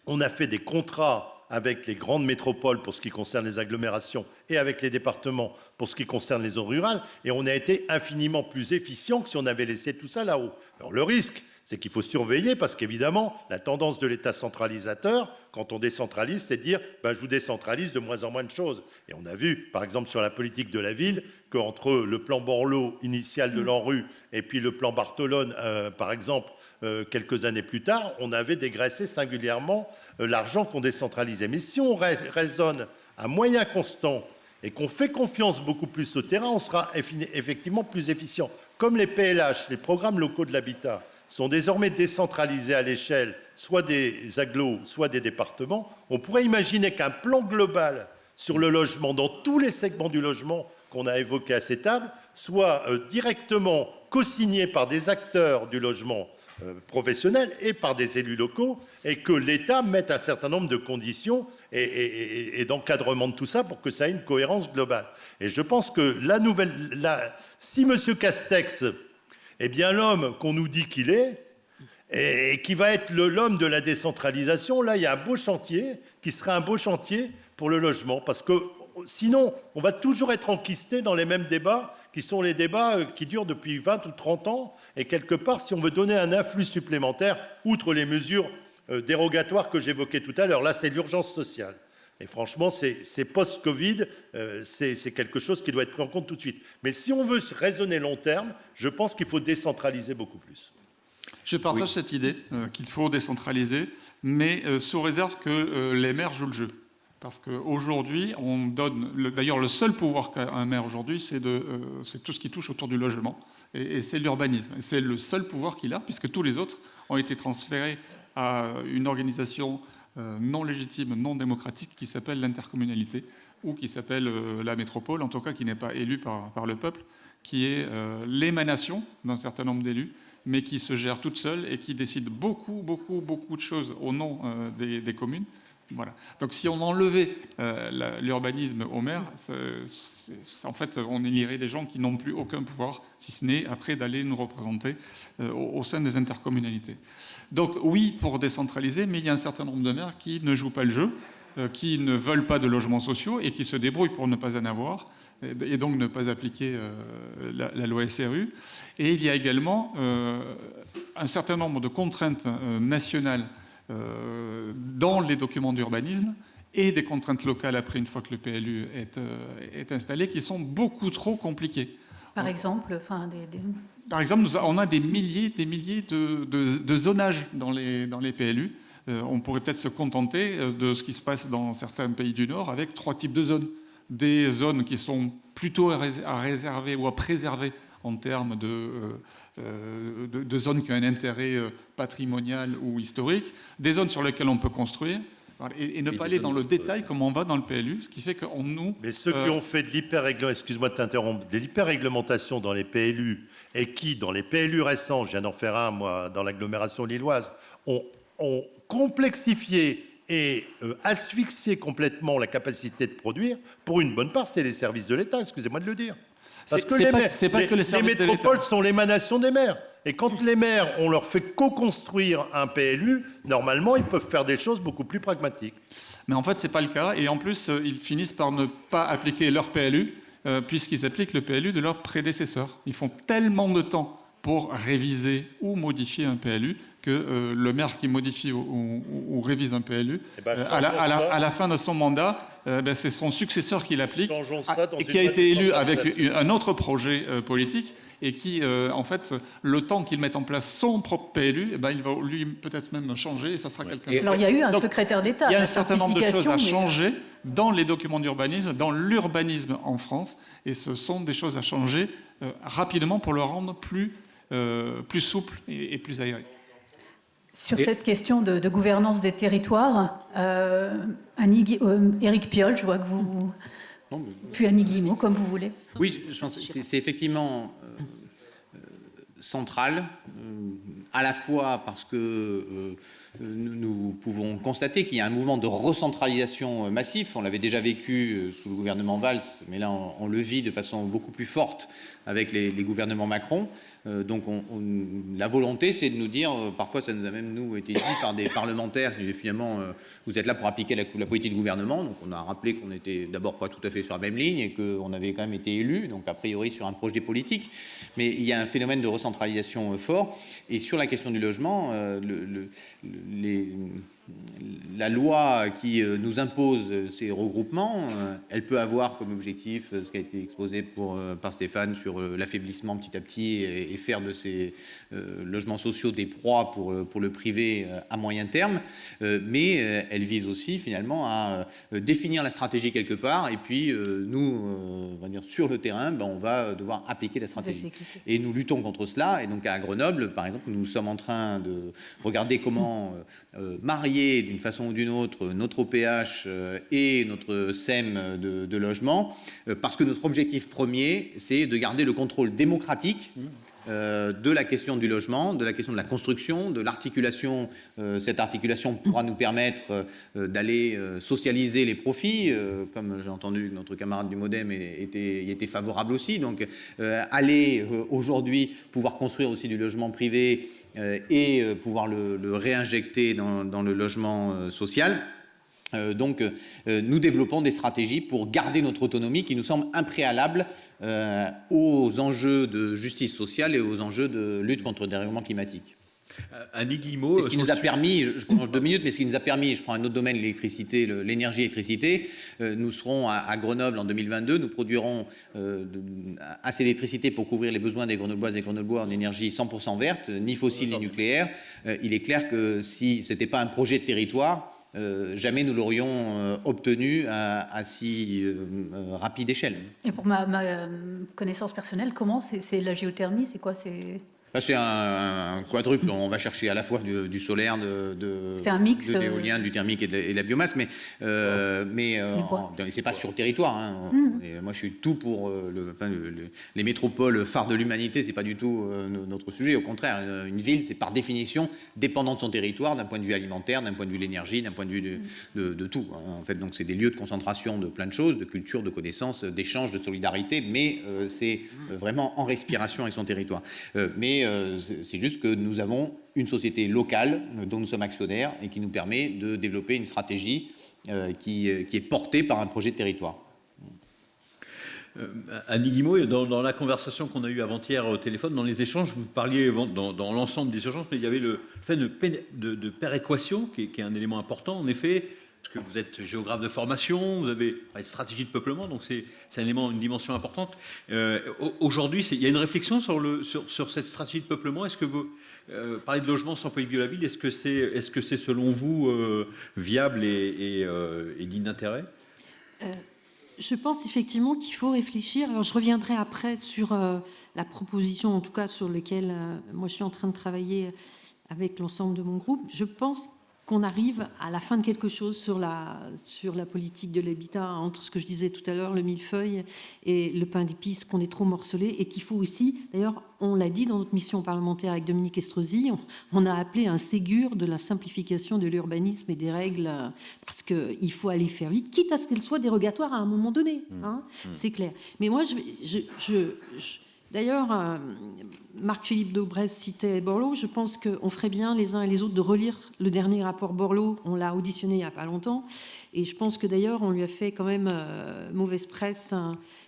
C: on a fait des contrats avec les grandes métropoles pour ce qui concerne les agglomérations et avec les départements pour ce qui concerne les zones rurales, et on a été infiniment plus efficient que si on avait laissé tout ça là-haut. Alors le risque, c'est qu'il faut surveiller, parce qu'évidemment, la tendance de l'État centralisateur, quand on décentralise, c'est de dire je vous décentralise de moins en moins de choses. Et on a vu, par exemple, sur la politique de la ville, qu'entre le plan Borloo initial de l'ANRU et puis le plan Bartolone, par exemple, quelques années plus tard, on avait dégraissé singulièrement l'argent qu'on décentralisait. Mais si on raisonne à moyens constants et qu'on fait confiance beaucoup plus au terrain, on sera effectivement plus efficient. Comme les PLH, les programmes locaux de l'habitat, sont désormais décentralisés à l'échelle soit des agglos, soit des départements, on pourrait imaginer qu'un plan global sur le logement, dans tous les segments du logement qu'on a évoqués à ces tables, soit directement co-signé par des acteurs du logement professionnels et par des élus locaux, et que l'État mette un certain nombre de conditions et d'encadrement de tout ça pour que ça ait une cohérence globale. Et je pense que si M. Castex est bien l'homme qu'on nous dit qu'il est, et qui va être l'homme de la décentralisation, là, il y a un beau chantier qui serait un beau chantier pour le logement, parce que sinon, on va toujours être enquisté dans les mêmes débats, qui sont les débats qui durent depuis 20 ou 30 ans, et quelque part, si on veut donner un influx supplémentaire, outre les mesures dérogatoires que j'évoquais tout à l'heure, là, c'est l'urgence sociale. Et franchement, c'est post-Covid, c'est quelque chose qui doit être pris en compte tout de suite. Mais si on veut raisonner long terme, je pense qu'il faut décentraliser beaucoup plus.
D: Je partage cette idée qu'il faut décentraliser, mais sous réserve que les maires jouent le jeu. Parce qu'aujourd'hui, on donne... D'ailleurs, le seul pouvoir qu'a un maire aujourd'hui, c'est tout ce qui touche autour du logement. Et c'est l'urbanisme. C'est le seul pouvoir qu'il a, puisque tous les autres ont été transférés à une organisation non légitime, non démocratique, qui s'appelle l'intercommunalité, ou qui s'appelle la métropole, en tout cas qui n'est pas élue par le peuple, qui est l'émanation d'un certain nombre d'élus, mais qui se gère toute seule et qui décide beaucoup de choses au nom des communes. Voilà. Donc si on enlevait l'urbanisme au maire, en fait, on élierait des gens qui n'ont plus aucun pouvoir, si ce n'est après d'aller nous représenter au sein des intercommunalités. Donc oui, pour décentraliser, mais il y a un certain nombre de maires qui ne jouent pas le jeu, qui ne veulent pas de logements sociaux et qui se débrouillent pour ne pas en avoir, et donc ne pas appliquer la loi SRU. Et il y a également un certain nombre de contraintes nationales dans les documents d'urbanisme et des contraintes locales après, une fois que le PLU est installé, qui sont beaucoup trop compliquées.
A: Par exemple,
D: on a des milliers de zonages dans les PLU. On pourrait peut-être se contenter de ce qui se passe dans certains pays du Nord avec 3 types de zones. Des zones qui sont plutôt à réserver ou à préserver en termes de zones qui ont un intérêt patrimonial ou historique, des zones sur lesquelles on peut construire, et ne pas aller dans le détail comme on va dans le PLU, ce qui fait qu'on nous...
C: Mais ceux qui ont fait de l'hyper-réglementation dans les PLU, et qui, dans les PLU récents, je viens d'en faire un, moi, dans l'agglomération lilloise, ont complexifié et asphyxié complètement la capacité de produire, pour une bonne part, c'est les services de l'État, excusez-moi de le dire. Parce que les métropoles sont l'émanation des maires. Et quand les maires, on leur fait co-construire un PLU, normalement, ils peuvent faire des choses beaucoup plus pragmatiques.
D: Mais en fait, ce n'est pas le cas. Et en plus, ils finissent par ne pas appliquer leur PLU, puisqu'ils appliquent le PLU de leurs prédécesseurs. Ils font tellement de temps pour réviser ou modifier un PLU que le maire qui modifie ou révise un PLU, à la fin de son mandat, c'est son successeur qui l'applique, et qui a été élu avec un autre projet politique, et qui, en fait, le temps qu'il mette en place son propre PLU, il va lui peut-être même changer, et ça sera quelqu'un d'autre.
A: Alors il y a eu un secrétaire d'État.
D: Il y a un certain nombre de choses à changer dans les documents d'urbanisme, dans l'urbanisme en France, et ce sont des choses à changer rapidement pour le rendre plus souple et plus aéré.
A: Sur cette question de gouvernance des territoires, Éric Piolle, je vois que vous... Puis Annie Guillemot, comme vous voulez.
F: Oui, je pense que c'est effectivement central, à la fois parce que nous pouvons constater qu'il y a un mouvement de recentralisation massif. On l'avait déjà vécu sous le gouvernement Valls, mais là on le vit de façon beaucoup plus forte avec les gouvernements Macron. Donc la volonté, c'est de nous dire, parfois ça nous a même été dit par des parlementaires, finalement vous êtes là pour appliquer la politique du gouvernement. Donc on a rappelé qu'on n'était d'abord pas tout à fait sur la même ligne et qu'on avait quand même été élus, donc a priori sur un projet politique. Mais il y a un phénomène de recentralisation fort. Et sur la question du logement, la loi qui nous impose ces regroupements, elle peut avoir comme objectif ce qui a été exposé par Stéphane sur l'affaiblissement petit à petit et faire de ces logements sociaux des proies pour le privé à moyen terme, mais elle vise aussi finalement à définir la stratégie quelque part et puis nous, on va dire sur le terrain, on va devoir appliquer la stratégie. Et nous luttons contre cela et donc à Grenoble, par exemple, nous sommes en train de regarder comment marier d'une façon ou d'une autre notre OPH et notre SEM de logement, parce que notre objectif premier, c'est de garder le contrôle démocratique de la question du logement, de la question de la construction, de l'articulation. Cette articulation pourra nous permettre d'aller socialiser les profits, comme j'ai entendu que notre camarade du MoDem y était favorable aussi. Donc aller aujourd'hui pouvoir construire aussi du logement privé et pouvoir le réinjecter dans le logement social. Donc nous développons des stratégies pour garder notre autonomie qui nous semble impréalable aux enjeux de justice sociale et aux enjeux de lutte contre le dérèglement climatique.
B: Annie Guillemot,
F: c'est ce qui nous a permis, je prends 2 minutes, mais ce qui nous a permis, je prends un autre domaine, l'électricité, l'énergie électricité, nous serons à Grenoble en 2022, nous produirons assez d'électricité pour couvrir les besoins des Grenobloises et des Grenoblois en énergie 100% verte, ni fossile ni nucléaire. Il est clair que si ce n'était pas un projet de territoire, jamais nous l'aurions obtenu à si rapide échelle.
A: Et pour ma connaissance personnelle, comment c'est la géothermie, c'est quoi
F: C'est un quadruple. On va chercher à la fois du solaire,
A: c'est un mix,
F: de l'éolien, du thermique et de la biomasse, mais c'est pas sur le territoire. Hein. Moi, je suis tout pour les métropoles phares de l'humanité. C'est pas du tout notre sujet. Au contraire, une ville, c'est par définition dépendant de son territoire, d'un point de vue alimentaire, d'un point de vue de l'énergie, d'un point de vue de tout. Hein. En fait, donc c'est des lieux de concentration de plein de choses, de culture, de connaissances, d'échanges, de solidarité, mais c'est vraiment en respiration avec son territoire. Mais c'est juste que nous avons une société locale dont nous sommes actionnaires et qui nous permet de développer une stratégie qui est portée par un projet de territoire.
B: Annie Guillemot, dans la conversation qu'on a eue avant-hier au téléphone, dans les échanges, vous parliez dans l'ensemble des urgences, mais il y avait le fait de péréquation qui est un élément important, en effet, parce que vous êtes géographe de formation, vous avez une stratégie de peuplement, donc c'est un élément, une dimension importante. Aujourd'hui, il y a une réflexion sur cette stratégie de peuplement. Est-ce que vous parlez de logement sans politique de la ville, est-ce que c'est selon vous viable et digne d'intérêt ?
E: Je pense effectivement qu'il faut réfléchir. Alors je reviendrai après sur la proposition, en tout cas sur lesquelles moi je suis en train de travailler avec l'ensemble de mon groupe. Je pense qu'on arrive à la fin de quelque chose sur la politique de l'habitat, entre ce que je disais tout à l'heure, le millefeuille et le pain d'épices, qu'on est trop morcelé et qu'il faut aussi, d'ailleurs, on l'a dit dans notre mission parlementaire avec Dominique Estrosi, on a appelé un Ségur de la simplification de l'urbanisme et des règles, parce qu'il faut aller faire vite, quitte à ce qu'elles soient dérogatoires à un moment donné, hein, c'est clair. Mais moi, d'ailleurs, Marc-Philippe Daubresse citait Borloo. Je pense qu'on ferait bien les uns et les autres de relire le dernier rapport Borloo. On l'a auditionné il n'y a pas longtemps. Et je pense que d'ailleurs, on lui a fait quand même mauvaise presse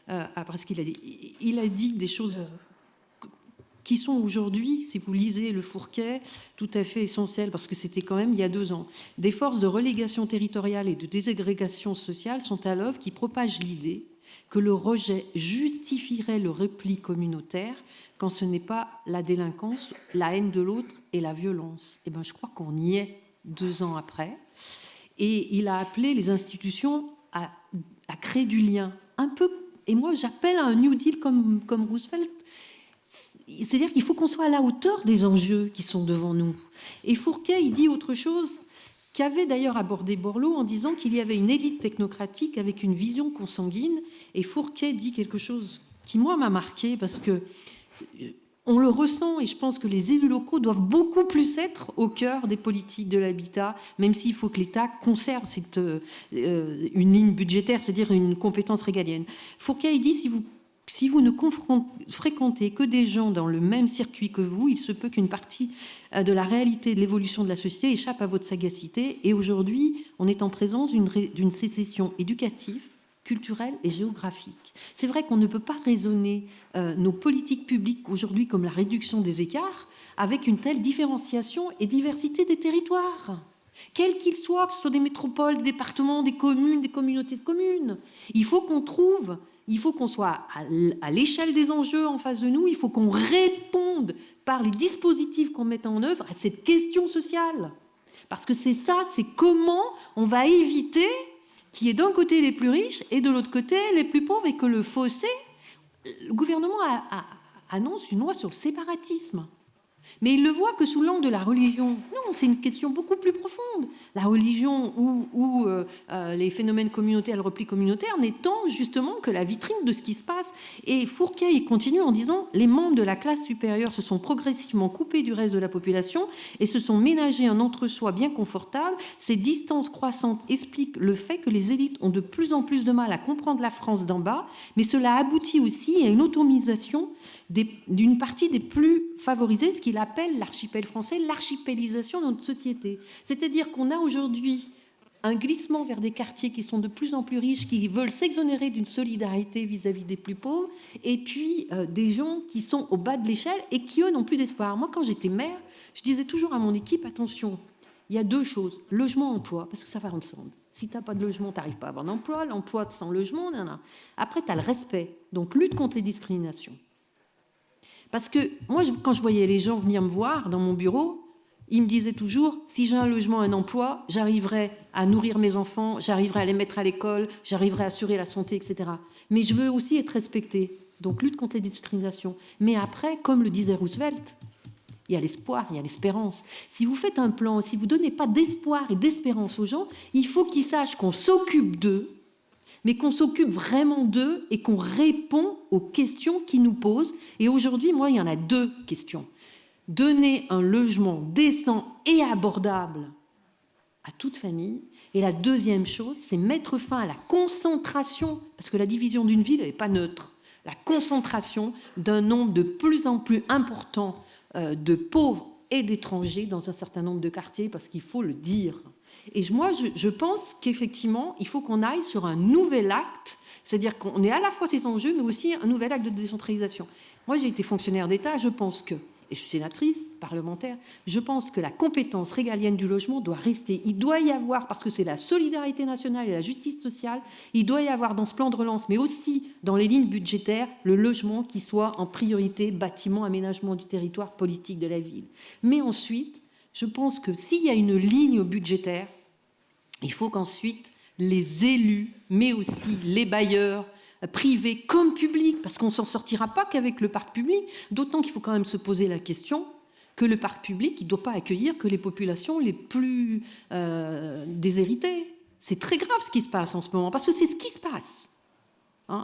E: après ce qu'il a dit. Il a dit des choses qui sont aujourd'hui, si vous lisez Le Fourquet, tout à fait essentielles, parce que c'était quand même il y a 2 ans. Des forces de relégation territoriale et de désagrégation sociale sont à l'œuvre qui propagent l'idée que le rejet justifierait le repli communautaire quand ce n'est pas la délinquance, la haine de l'autre et la violence. Eh bien, je crois qu'on y est 2 ans après. Et il a appelé les institutions à créer du lien. Un peu, et moi j'appelle à un New Deal comme Roosevelt. c'est-à-dire qu'il faut qu'on soit à la hauteur des enjeux qui sont devant nous. Et Fourquet, il dit autre chose qu'avait d'ailleurs abordé Borloo en disant qu'il y avait une élite technocratique avec une vision consanguine. Et Fourquet dit quelque chose qui, moi, m'a marqué parce que on le ressent et je pense que les élus locaux doivent beaucoup plus être au cœur des politiques de l'habitat, même s'il faut que l'État conserve une ligne budgétaire, c'est-à-dire une compétence régalienne. Fourquet, il dit, si vous ne fréquentez que des gens dans le même circuit que vous, il se peut qu'une partie de la réalité de l'évolution de la société échappe à votre sagacité. Et aujourd'hui, on est en présence d'une sécession éducative, culturelle et géographique. C'est vrai qu'on ne peut pas raisonner nos politiques publiques aujourd'hui comme la réduction des écarts avec une telle différenciation et diversité des territoires. Quels qu'ils soient, que ce soit des métropoles, des départements, des communes, des communautés de communes. Il faut qu'on soit à l'échelle des enjeux en face de nous, il faut qu'on réponde par les dispositifs qu'on met en œuvre à cette question sociale. Parce que c'est ça, c'est comment on va éviter qu'il y ait d'un côté les plus riches et de l'autre côté les plus pauvres et que le fossé, le gouvernement annonce une loi sur le séparatisme. Mais il le voit que sous l'angle de la religion. Non, c'est une question beaucoup plus profonde. La religion ou les phénomènes communautaires, le repli communautaire, n'étant justement que la vitrine de ce qui se passe. Et Fourquet, il continue en disant « Les membres de la classe supérieure se sont progressivement coupés du reste de la population et se sont ménagés un entre-soi bien confortable. Ces distances croissantes expliquent le fait que les élites ont de plus en plus de mal à comprendre la France d'en bas, mais cela aboutit aussi à une autonomisation d'une partie des plus favorisés, ce qu'il appelle l'archipel français, l'archipélisation de notre société. C'est-à-dire qu'on a aujourd'hui un glissement vers des quartiers qui sont de plus en plus riches, qui veulent s'exonérer d'une solidarité vis-à-vis des plus pauvres, et puis des gens qui sont au bas de l'échelle et qui, eux, n'ont plus d'espoir. Moi, quand j'étais maire, je disais toujours à mon équipe, attention, il y a deux choses, logement, emploi, parce que ça va ensemble. Si tu n'as pas de logement, tu n'arrives pas à avoir d'emploi, l'emploi sans logement, après, tu as le respect, donc lutte contre les discriminations. Parce que moi, quand je voyais les gens venir me voir dans mon bureau, ils me disaient toujours, si j'ai un logement, un emploi, j'arriverai à nourrir mes enfants, j'arriverai à les mettre à l'école, j'arriverai à assurer la santé, etc. Mais je veux aussi être respectée. Donc, lutte contre les discriminations. Mais après, comme le disait Roosevelt, il y a l'espoir, il y a l'espérance. Si vous faites un plan, si vous ne donnez pas d'espoir et d'espérance aux gens, il faut qu'ils sachent qu'on s'occupe d'eux, mais qu'on s'occupe vraiment d'eux et qu'on répond aux questions qu'ils nous posent. Et aujourd'hui, moi, il y en a deux questions. Donner un logement décent et abordable à toute famille. Et la deuxième chose, c'est mettre fin à la concentration, parce que la division d'une ville, elle n'est pas neutre, la concentration d'un nombre de plus en plus important de pauvres et d'étrangers dans un certain nombre de quartiers, parce qu'il faut le dire. Et moi, je pense qu'effectivement, il faut qu'on aille sur un nouvel acte, c'est-à-dire qu'on est à la fois ces enjeux, mais aussi un nouvel acte de décentralisation. Moi, j'ai été fonctionnaire d'État, je pense que, et je suis sénatrice, parlementaire, je pense que la compétence régalienne du logement doit rester. Il doit y avoir, parce que c'est la solidarité nationale et la justice sociale, il doit y avoir dans ce plan de relance, mais aussi dans les lignes budgétaires, le logement qui soit en priorité, bâtiment, aménagement du territoire, politique de la ville. Mais ensuite, je pense que s'il y a une ligne budgétaire, il faut qu'ensuite les élus, mais aussi les bailleurs, privés comme publics, parce qu'on ne s'en sortira pas qu'avec le parc public, d'autant qu'il faut quand même se poser la question que le parc public, il ne doit pas accueillir que les populations les plus déshéritées. C'est très grave ce qui se passe en ce moment, parce que c'est ce qui se passe.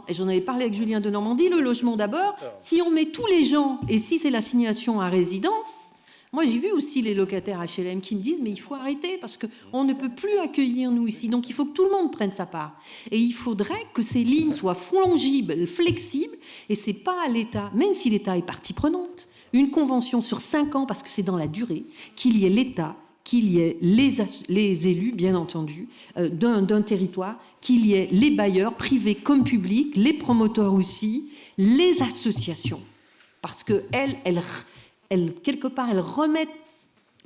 E: Et j'en avais parlé avec Julien de Normandie, le logement d'abord. Si on met tous les gens, et si c'est l'assignation à résidence, moi, j'ai vu aussi les locataires HLM qui me disent « mais il faut arrêter parce qu'on ne peut plus accueillir nous ici, donc il faut que tout le monde prenne sa part ». Et il faudrait que ces lignes soient fongibles, flexibles, et ce n'est pas à l'État, même si l'État est partie prenante, une convention sur 5 ans, parce que c'est dans la durée, qu'il y ait l'État, qu'il y ait les élus, bien entendu, d'un territoire, qu'il y ait les bailleurs, privés comme publics, les promoteurs aussi, les associations, parce qu'elles quelque part, elles remettent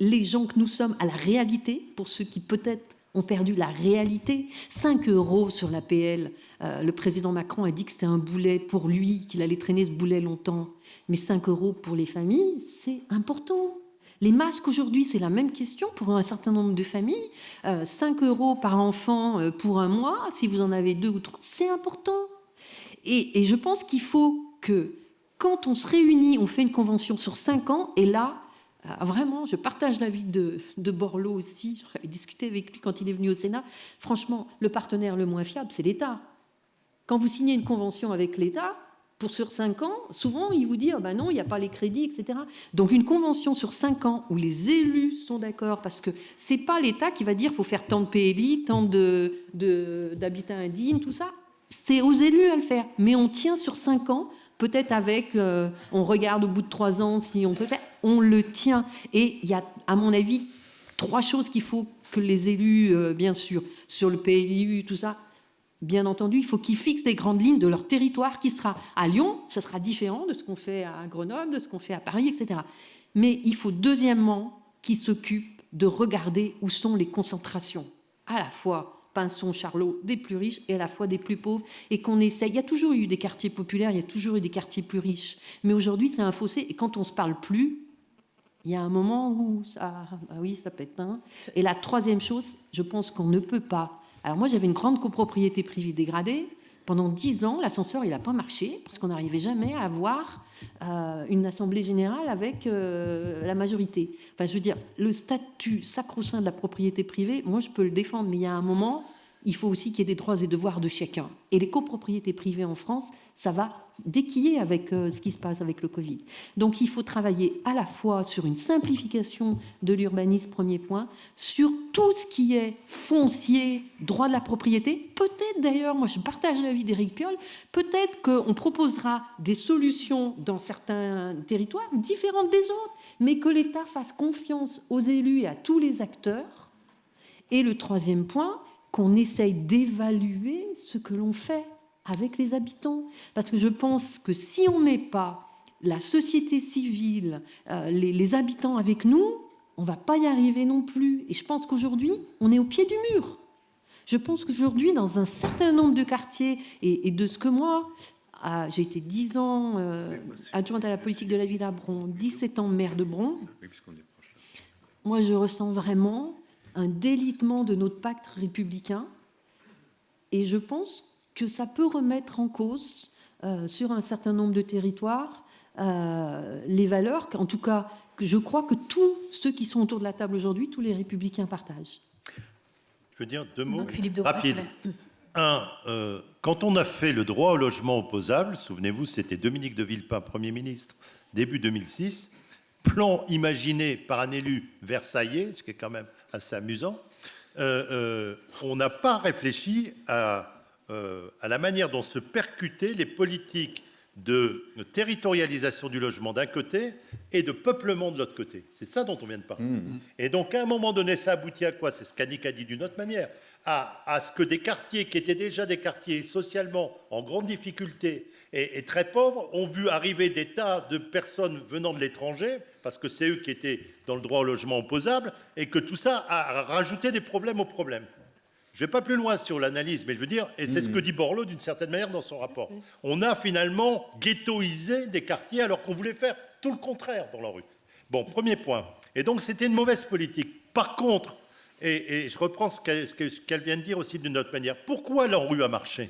E: les gens que nous sommes à la réalité, pour ceux qui peut-être ont perdu la réalité. 5 € sur l'APL, le président Macron a dit que c'était un boulet pour lui, qu'il allait traîner ce boulet longtemps. Mais 5 € pour les familles, c'est important. Les masques aujourd'hui, c'est la même question pour un certain nombre de familles. 5 € par enfant pour un mois, si vous en avez 2 ou 3, c'est important. Et je pense qu'il faut que Quand on se réunit, on fait une convention sur 5 ans, et là, vraiment, je partage l'avis de Borloo aussi, j'aurais discuté avec lui quand il est venu au Sénat. Franchement, le partenaire le moins fiable, c'est l'État. Quand vous signez une convention avec l'État, sur 5 ans, souvent, il vous dit « non, il n'y a pas les crédits, etc. » Donc, une convention sur 5 ans où les élus sont d'accord, parce que ce n'est pas l'État qui va dire « il faut faire tant de PLI, tant d'habitats indignes, tout ça ». C'est aux élus à le faire. Mais on tient sur 5 ans, peut-être avec, on regarde au bout de 3 ans si on peut le faire, on le tient. Et il y a, à mon avis, 3 choses qu'il faut que les élus, bien sûr, sur le PLU, tout ça, bien entendu, il faut qu'ils fixent les grandes lignes de leur territoire qui sera à Lyon, ce sera différent de ce qu'on fait à Grenoble, de ce qu'on fait à Paris, etc. Mais il faut deuxièmement qu'ils s'occupent de regarder où sont les concentrations, à la fois Pinson, Charlot, des plus riches et à la fois des plus pauvres, et qu'on essaye. Il y a toujours eu des quartiers populaires, il y a toujours eu des quartiers plus riches, mais aujourd'hui c'est un fossé, et quand on ne se parle plus, il y a un moment où ça, oui, ça pète. Hein. Et la troisième chose, je pense qu'on ne peut pas. Alors moi, j'avais une grande copropriété privée dégradée. Pendant 10 ans, l'ascenseur, il n'a pas marché parce qu'on n'arrivait jamais à avoir une assemblée générale avec la majorité. Enfin, je veux dire, le statut sacro-saint de la propriété privée, moi, je peux le défendre, mais il y a un moment, il faut aussi qu'il y ait des droits et devoirs de chacun. Et les copropriétés privées en France, ça va déquiller avec ce qui se passe avec le Covid. Donc, il faut travailler à la fois sur une simplification de l'urbanisme, premier point, sur tout ce qui est foncier, droit de la propriété. Peut-être, d'ailleurs, moi, je partage l'avis d'Éric Piolle, peut-être qu'on proposera des solutions dans certains territoires différentes des autres, mais que l'État fasse confiance aux élus et à tous les acteurs. Et le troisième point, qu'on essaye d'évaluer ce que l'on fait avec les habitants. Parce que je pense que si on ne met pas la société civile, les habitants avec nous, on ne va pas y arriver non plus. Et je pense qu'aujourd'hui, on est au pied du mur. Je pense qu'aujourd'hui, dans un certain nombre de quartiers, et de ce que moi, j'ai été 10 ans adjointe à la politique de la ville à Bron, 17 ans maire de Bron, moi je ressens vraiment un délitement de notre pacte républicain, et je pense que ça peut remettre en cause, sur un certain nombre de territoires, les valeurs, en tout cas, que je crois que tous ceux qui sont autour de la table aujourd'hui, tous les républicains partagent.
C: Je veux dire 2 mots
A: Donc,
C: rapides. Quand on a fait le droit au logement opposable, souvenez-vous, c'était Dominique de Villepin, Premier ministre, début 2006, plan imaginé par un élu versaillais, ce qui est quand même assez amusant, on n'a pas réfléchi à la manière dont se percutaient les politiques de territorialisation du logement d'un côté et de peuplement de l'autre côté. C'est ça dont on vient de parler. Et donc, à un moment donné, ça aboutit à quoi? C'est ce qu'Annick a dit d'une autre manière. À ce que des quartiers qui étaient déjà des quartiers socialement en grande difficulté et très pauvres ont vu arriver des tas de personnes venant de l'étranger, parce que c'est eux qui étaient dans le droit au logement opposable, et que tout ça a rajouté des problèmes aux problèmes. Je ne vais pas plus loin sur l'analyse, mais je veux dire, et c'est ce que dit Borloo d'une certaine manière dans son rapport, on a finalement ghettoisé des quartiers alors qu'on voulait faire tout le contraire dans la rue. Bon, premier point. Et donc c'était une mauvaise politique. Par contre, et je reprends ce qu'elle vient de dire aussi d'une autre manière, pourquoi l'ANRU a marché?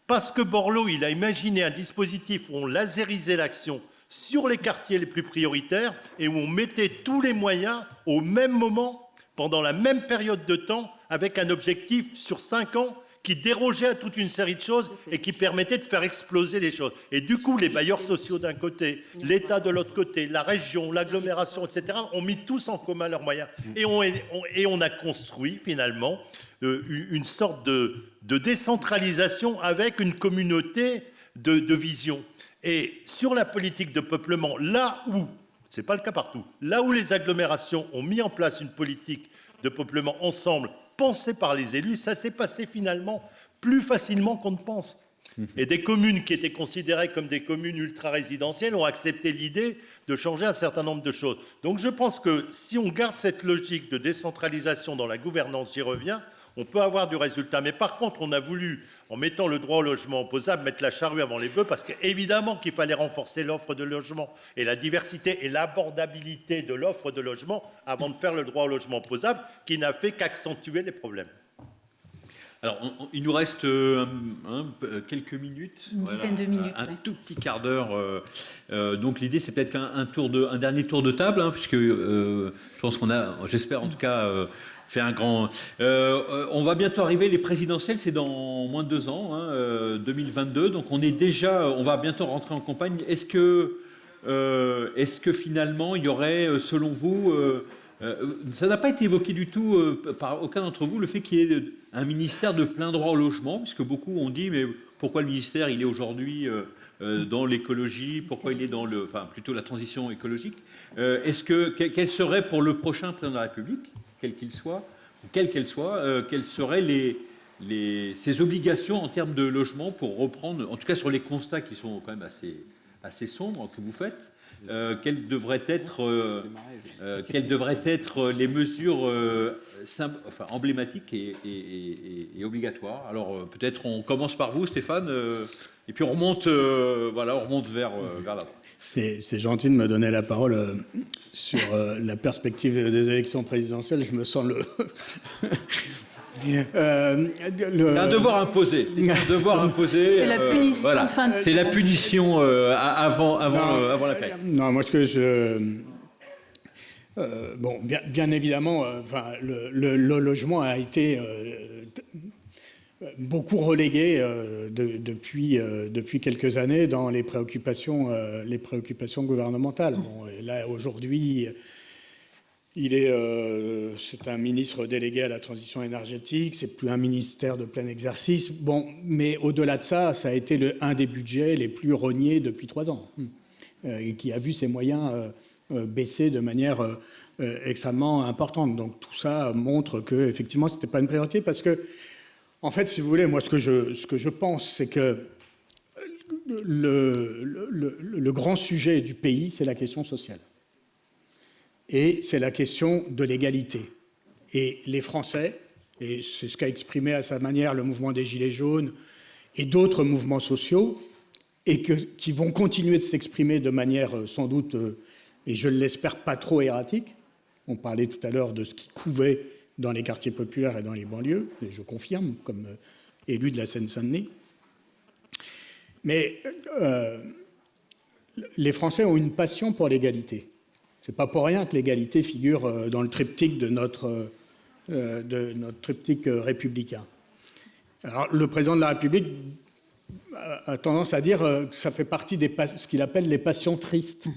C: Parce que Borloo, il a imaginé un dispositif où on laserisait l'action sur les quartiers les plus prioritaires et où on mettait tous les moyens au même moment, pendant la même période de temps, avec un objectif sur 5 ans qui dérogeait à toute une série de choses et qui permettait de faire exploser les choses. Et du coup, les bailleurs sociaux d'un côté, l'État de l'autre côté, la région, l'agglomération, etc., ont mis tous en commun leurs moyens. Et on a construit finalement une sorte de décentralisation avec une communauté de vision. Et sur la politique de peuplement, là où, ce n'est pas le cas partout, là où les agglomérations ont mis en place une politique de peuplement ensemble, pensée par les élus, ça s'est passé finalement plus facilement qu'on ne pense. Et des communes qui étaient considérées comme des communes ultra-résidentielles ont accepté l'idée de changer un certain nombre de choses. Donc je pense que si on garde cette logique de décentralisation dans la gouvernance, j'y reviens, on peut avoir du résultat. Mais par contre, on a voulu, en mettant le droit au logement opposable, mettre la charrue avant les bœufs, parce qu'évidemment qu'il fallait renforcer l'offre de logement et la diversité et l'abordabilité de l'offre de logement avant de faire le droit au logement opposable, qui n'a fait qu'accentuer les problèmes.
B: Alors, il nous reste quelques minutes.
A: Une dizaine de minutes.
B: Un tout petit quart d'heure. Donc, l'idée, c'est peut-être un dernier tour de table, puisque je pense qu'on a, j'espère en tout cas, fait un grand... on va bientôt arriver, les présidentielles, c'est dans moins de 2 ans, 2022. Donc, on va bientôt rentrer en campagne. Est-ce que finalement, il y aurait, selon vous... ça n'a pas été évoqué du tout par aucun d'entre vous, le fait qu'il y ait un ministère de plein droit au logement, puisque beaucoup ont dit, mais pourquoi le ministère, il est aujourd'hui dans l'écologie, pourquoi il est dans plutôt la transition écologique. Quel serait pour le prochain président de la République, quelle qu'elle soit, quelles seraient ses obligations en termes de logement pour reprendre, en tout cas sur les constats qui sont quand même assez sombres que vous faites. Quelles devraient être les mesures emblématiques et obligatoires. Alors peut-être on commence par vous, Stéphane, et puis on remonte vers la droite.
G: C'est gentil de me donner la parole sur la perspective des élections présidentielles. Je me sens
B: C'est un devoir imposé.
A: C'est la punition de fin de...
B: C'est la punition avant la fête.
G: Non, moi ce que bien évidemment, le logement a été beaucoup relégué depuis quelques années dans les préoccupations gouvernementales. Bon, et là aujourd'hui. C'est un ministre délégué à la transition énergétique, c'est plus un ministère de plein exercice. Bon, mais au-delà de ça, ça a été un des budgets les plus rognés depuis 3 ans, et qui a vu ses moyens baisser de manière extrêmement importante. Donc tout ça montre que effectivement, c'était pas une priorité, parce que, en fait, si vous voulez, moi, ce que je pense, c'est que le grand sujet du pays, c'est la question sociale. Et c'est la question de l'égalité. Et les Français, et c'est ce qu'a exprimé à sa manière le mouvement des Gilets jaunes et d'autres mouvements sociaux, et qui vont continuer de s'exprimer de manière sans doute, et je l'espère, pas trop erratique. On parlait tout à l'heure de ce qui couvait dans les quartiers populaires et dans les banlieues, et je confirme, comme élu de la Seine-Saint-Denis. Mais les Français ont une passion pour l'égalité. C'est pas pour rien que l'égalité figure dans le triptyque de notre triptyque républicain. Alors, le président de la République a tendance à dire que ça fait partie ce qu'il appelle les passions tristes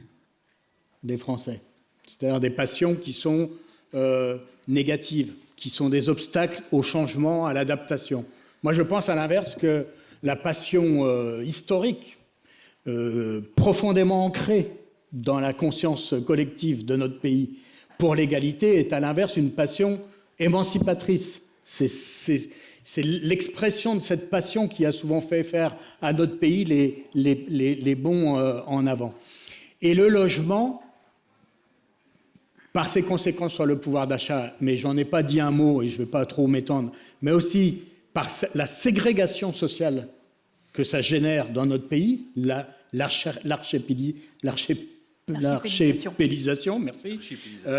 G: des Français. C'est-à-dire des passions qui sont négatives, qui sont des obstacles au changement, à l'adaptation. Moi, je pense à l'inverse que la passion historique, profondément ancrée dans la conscience collective de notre pays pour l'égalité, est à l'inverse une passion émancipatrice. C'est l'expression de cette passion qui a souvent fait faire à notre pays les bons en avant. Et le logement, par ses conséquences sur le pouvoir d'achat, mais j'en ai pas dit un mot et je ne vais pas trop m'étendre, mais aussi par la ségrégation sociale que ça génère dans notre pays, l'archipélisation, merci.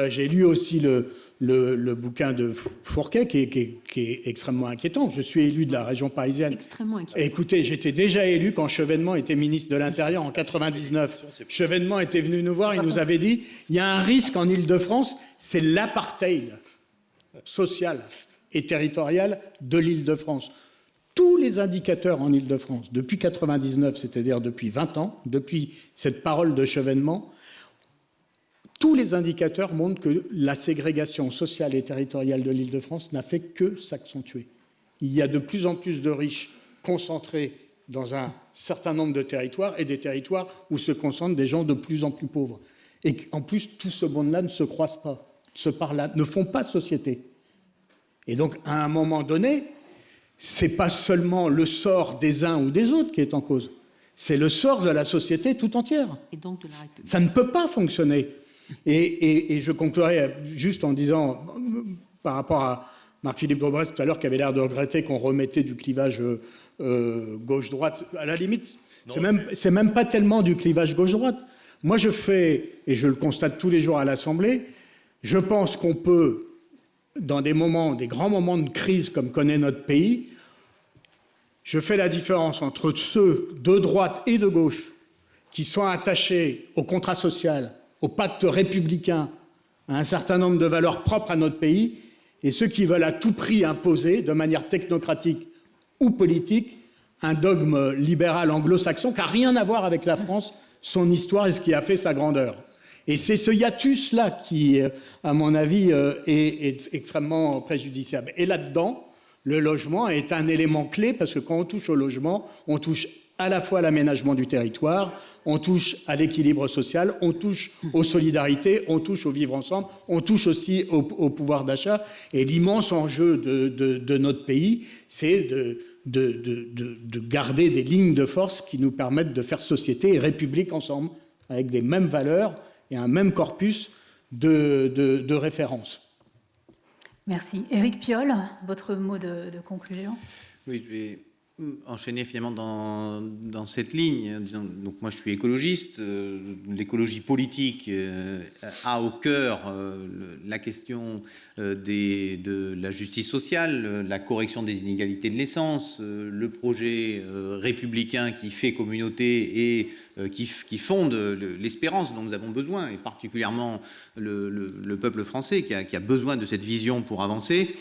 G: J'ai lu aussi le bouquin de Fourquet qui est extrêmement inquiétant. Je suis élu de la région parisienne.
E: Extrêmement inquiétant.
G: Écoutez, j'étais déjà élu quand Chevènement était ministre de l'Intérieur en 99. Chevènement était venu nous voir, il nous avait dit il y a un risque en Île-de-France, c'est l'apartheid social et territorial de l'Île-de-France. Tous les indicateurs en Île-de-France, depuis 99, c'est-à-dire depuis 20 ans, depuis cette parole de Chevènement, tous les indicateurs montrent que la ségrégation sociale et territoriale de l'Île-de-France n'a fait que s'accentuer. Il y a de plus en plus de riches concentrés dans un certain nombre de territoires et des territoires où se concentrent des gens de plus en plus pauvres. Et en plus, tout ce monde-là ne se croise pas, se parlent, ne font pas société. Et donc, à un moment donné, c'est pas seulement le sort des uns ou des autres qui est en cause, c'est le sort de la société tout entière.
E: Et donc de la République.
G: Ça ne peut pas fonctionner. Et je conclurai juste en disant, par rapport à Marc-Philippe Daubresse tout à l'heure, qui avait l'air de regretter qu'on remettait du clivage gauche-droite, à la limite, c'est même pas tellement du clivage gauche-droite. Moi, je fais, et je le constate tous les jours à l'Assemblée, je pense qu'on peut, dans des grands moments de crise comme connaît notre pays, je fais la différence entre ceux de droite et de gauche qui sont attachés au contrat social, au pacte républicain, à un certain nombre de valeurs propres à notre pays, et ceux qui veulent à tout prix imposer, de manière technocratique ou politique, un dogme libéral anglo-saxon qui n'a rien à voir avec la France, son histoire et ce qui a fait sa grandeur. Et c'est ce hiatus-là qui, à mon avis, est extrêmement préjudiciable. Et là-dedans, le logement est un élément clé, parce que quand on touche au logement, on touche à la fois à l'aménagement du territoire, on touche à l'équilibre social, on touche aux solidarités, on touche au vivre ensemble, on touche aussi au pouvoir d'achat. Et l'immense enjeu de notre pays, c'est de garder des lignes de force qui nous permettent de faire société et république ensemble, avec les mêmes valeurs et un même corpus de référence.
A: Merci. Éric Piolle, votre mot de conclusion.
F: Oui, je vais enchaîner finalement dans cette ligne. Donc moi je suis écologiste, l'écologie politique a au cœur la question de la justice sociale, la correction des inégalités de l'essence, le projet républicain qui fait communauté et qui fonde l'espérance dont nous avons besoin, et particulièrement le peuple français qui a besoin de cette vision pour avancer.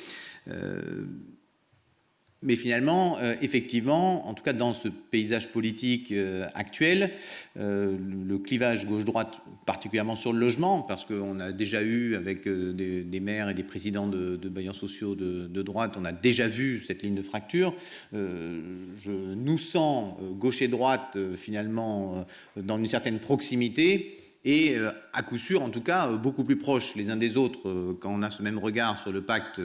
F: Mais finalement, effectivement, en tout cas dans ce paysage politique actuel, le clivage gauche-droite, particulièrement sur le logement, parce qu'on a déjà eu avec des maires et des présidents de bailleurs sociaux de droite, on a déjà vu cette ligne de fracture. Je nous sens, gauche et droite, finalement, dans une certaine proximité, et à coup sûr, en tout cas, beaucoup plus proches les uns des autres quand on a ce même regard sur le pacte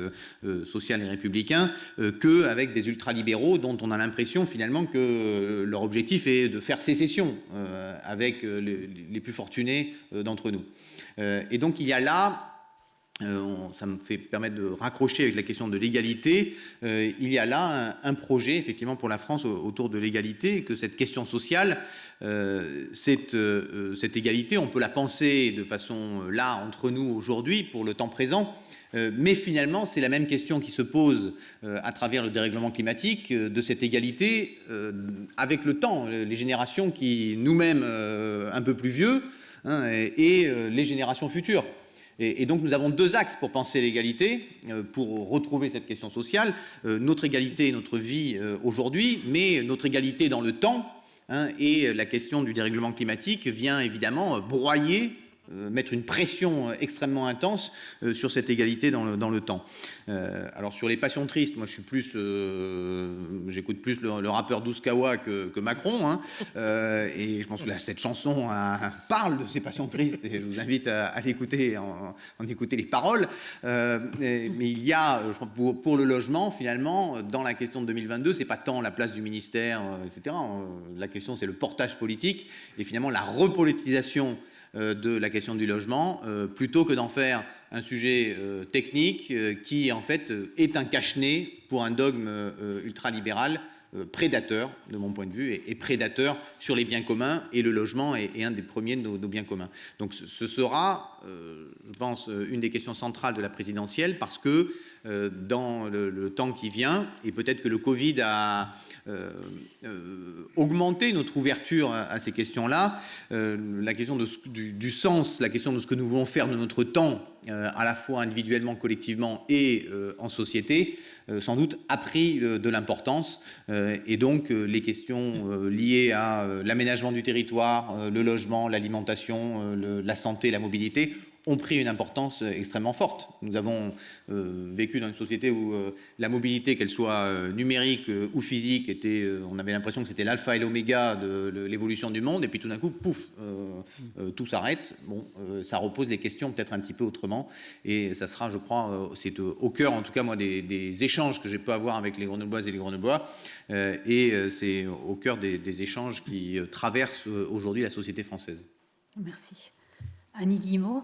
F: social et républicain qu'avec des ultralibéraux dont on a l'impression finalement que leur objectif est de faire sécession avec les plus fortunés d'entre nous. Et donc il y a là, ça me permet de raccrocher avec la question de l'égalité, il y a là un projet effectivement pour la France autour de l'égalité, que cette question sociale, cette égalité, on peut la penser de façon là entre nous aujourd'hui pour le temps présent, mais finalement c'est la même question qui se pose à travers le dérèglement climatique, de cette égalité avec le temps, les générations qui nous-mêmes un peu plus vieux et les générations futures. Et donc nous avons deux axes pour penser l'égalité, pour retrouver cette question sociale, notre égalité, notre vie aujourd'hui, mais notre égalité dans le temps. Et la question du dérèglement climatique vient évidemment broyer, mettre une pression extrêmement intense sur cette égalité dans le temps. Alors sur les passions tristes, moi je suis plus, j'écoute plus le rappeur Douskawa que Macron, et je pense que là, cette chanson parle de ces passions tristes, et je vous invite à l'écouter, en écouter les paroles. Mais il y a, je crois, pour le logement, finalement, dans la question de 2022, c'est pas tant la place du ministère, etc. La question, c'est le portage politique et finalement la repolitisation de la question du logement, plutôt que d'en faire un sujet technique qui en fait est un cache-nez pour un dogme ultralibéral prédateur de mon point de vue et prédateur sur les biens communs, et le logement est un des premiers de nos biens communs. Donc ce sera, je pense, une des questions centrales de la présidentielle, parce que dans le temps qui vient, et peut-être que le Covid a augmenter notre ouverture à ces questions-là, la question du sens, la question de ce que nous voulons faire de notre temps, à la fois individuellement, collectivement et en société, sans doute a pris de l'importance, et donc les questions liées à l'aménagement du territoire, le logement, l'alimentation, la santé, la mobilité ont pris une importance extrêmement forte. Nous avons vécu dans une société où la mobilité, qu'elle soit numérique ou physique, on avait l'impression que c'était l'alpha et l'oméga de l'évolution du monde, et puis tout d'un coup, pouf, tout s'arrête. Bon, ça repose les questions peut-être un petit peu autrement, et ça sera, je crois, c'est au cœur, en tout cas moi, des échanges que j'ai pu avoir avec les Grenobloises et les Grenoblois, et c'est au cœur des échanges qui traversent aujourd'hui la société française.
A: Merci. Annie Guillemot.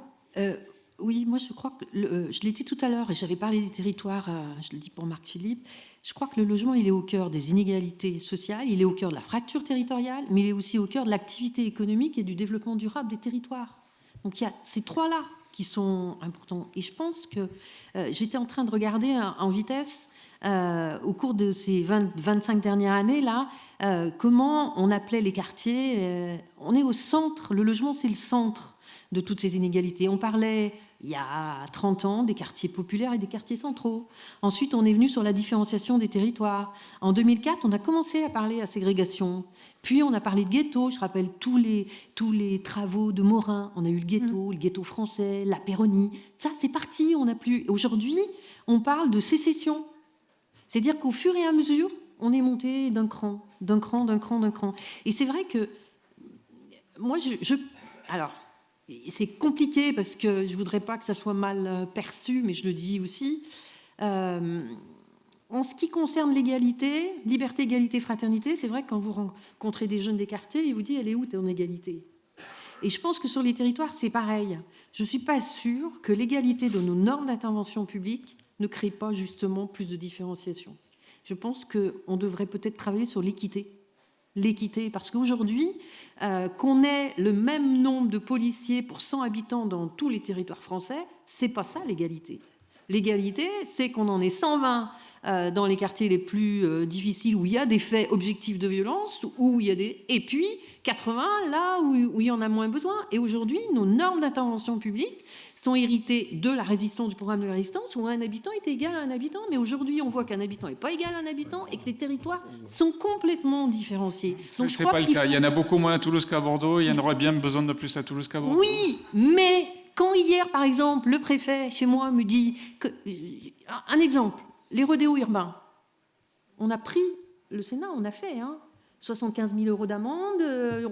E: Oui, moi je crois que, je l'ai dit tout à l'heure, et j'avais parlé des territoires, je le dis pour Marc Philippe, je crois que le logement, il est au cœur des inégalités sociales, il est au cœur de la fracture territoriale, mais il est aussi au cœur de l'activité économique et du développement durable des territoires. Donc il y a ces trois-là qui sont importants. Et je pense que j'étais en train de regarder en vitesse au cours de ces 25 dernières années-là, comment on appelait les quartiers. On est au centre, le logement c'est le centre de toutes ces inégalités. On parlait, il y a 30 ans, des quartiers populaires et des quartiers centraux. Ensuite, on est venu sur la différenciation des territoires. En 2004, on a commencé à parler à ségrégation. Puis, on a parlé de ghetto. Je rappelle tous les travaux de Morin. On a eu le ghetto français, la Péronie. Ça, c'est parti. On n'a plus. Aujourd'hui, on parle de sécession. C'est-à-dire qu'au fur et à mesure, on est monté d'un cran. Et c'est vrai que moi, alors, c'est compliqué parce que je ne voudrais pas que ça soit mal perçu, mais je le dis aussi. En ce qui concerne l'égalité, liberté, égalité, fraternité, c'est vrai que quand vous rencontrez des jeunes des quartiers, ils vous disent « Elle est où ton égalité ?» Et je pense que sur les territoires, c'est pareil. Je ne suis pas sûre que l'égalité de nos normes d'intervention publique ne crée pas justement plus de différenciation. Je pense qu'on devrait peut-être travailler sur l'équité. L'équité, parce qu'aujourd'hui, qu'on ait le même nombre de policiers pour 100 habitants dans tous les territoires français, c'est pas ça l'égalité. L'égalité, c'est qu'on en ait 120 dans les quartiers les plus difficiles où il y a des faits objectifs de violence, où il y a et puis 80 là où il y en a moins besoin. Et aujourd'hui, nos normes d'intervention publique sont héritées de la résistance, du programme de la résistance, où un habitant est égal à un habitant. Mais aujourd'hui, on voit qu'un habitant n'est pas égal à un habitant et que les territoires sont complètement différenciés.
D: Donc, c'est pas le cas. Il y en a beaucoup moins à Toulouse qu'à Bordeaux. Il y en aurait bien besoin de plus à Toulouse qu'à Bordeaux.
E: Oui, mais quand hier, par exemple, le préfet chez moi me dit... Un exemple, les rodéos urbains. On a pris, le Sénat, on a fait... 75 000 € d'amende,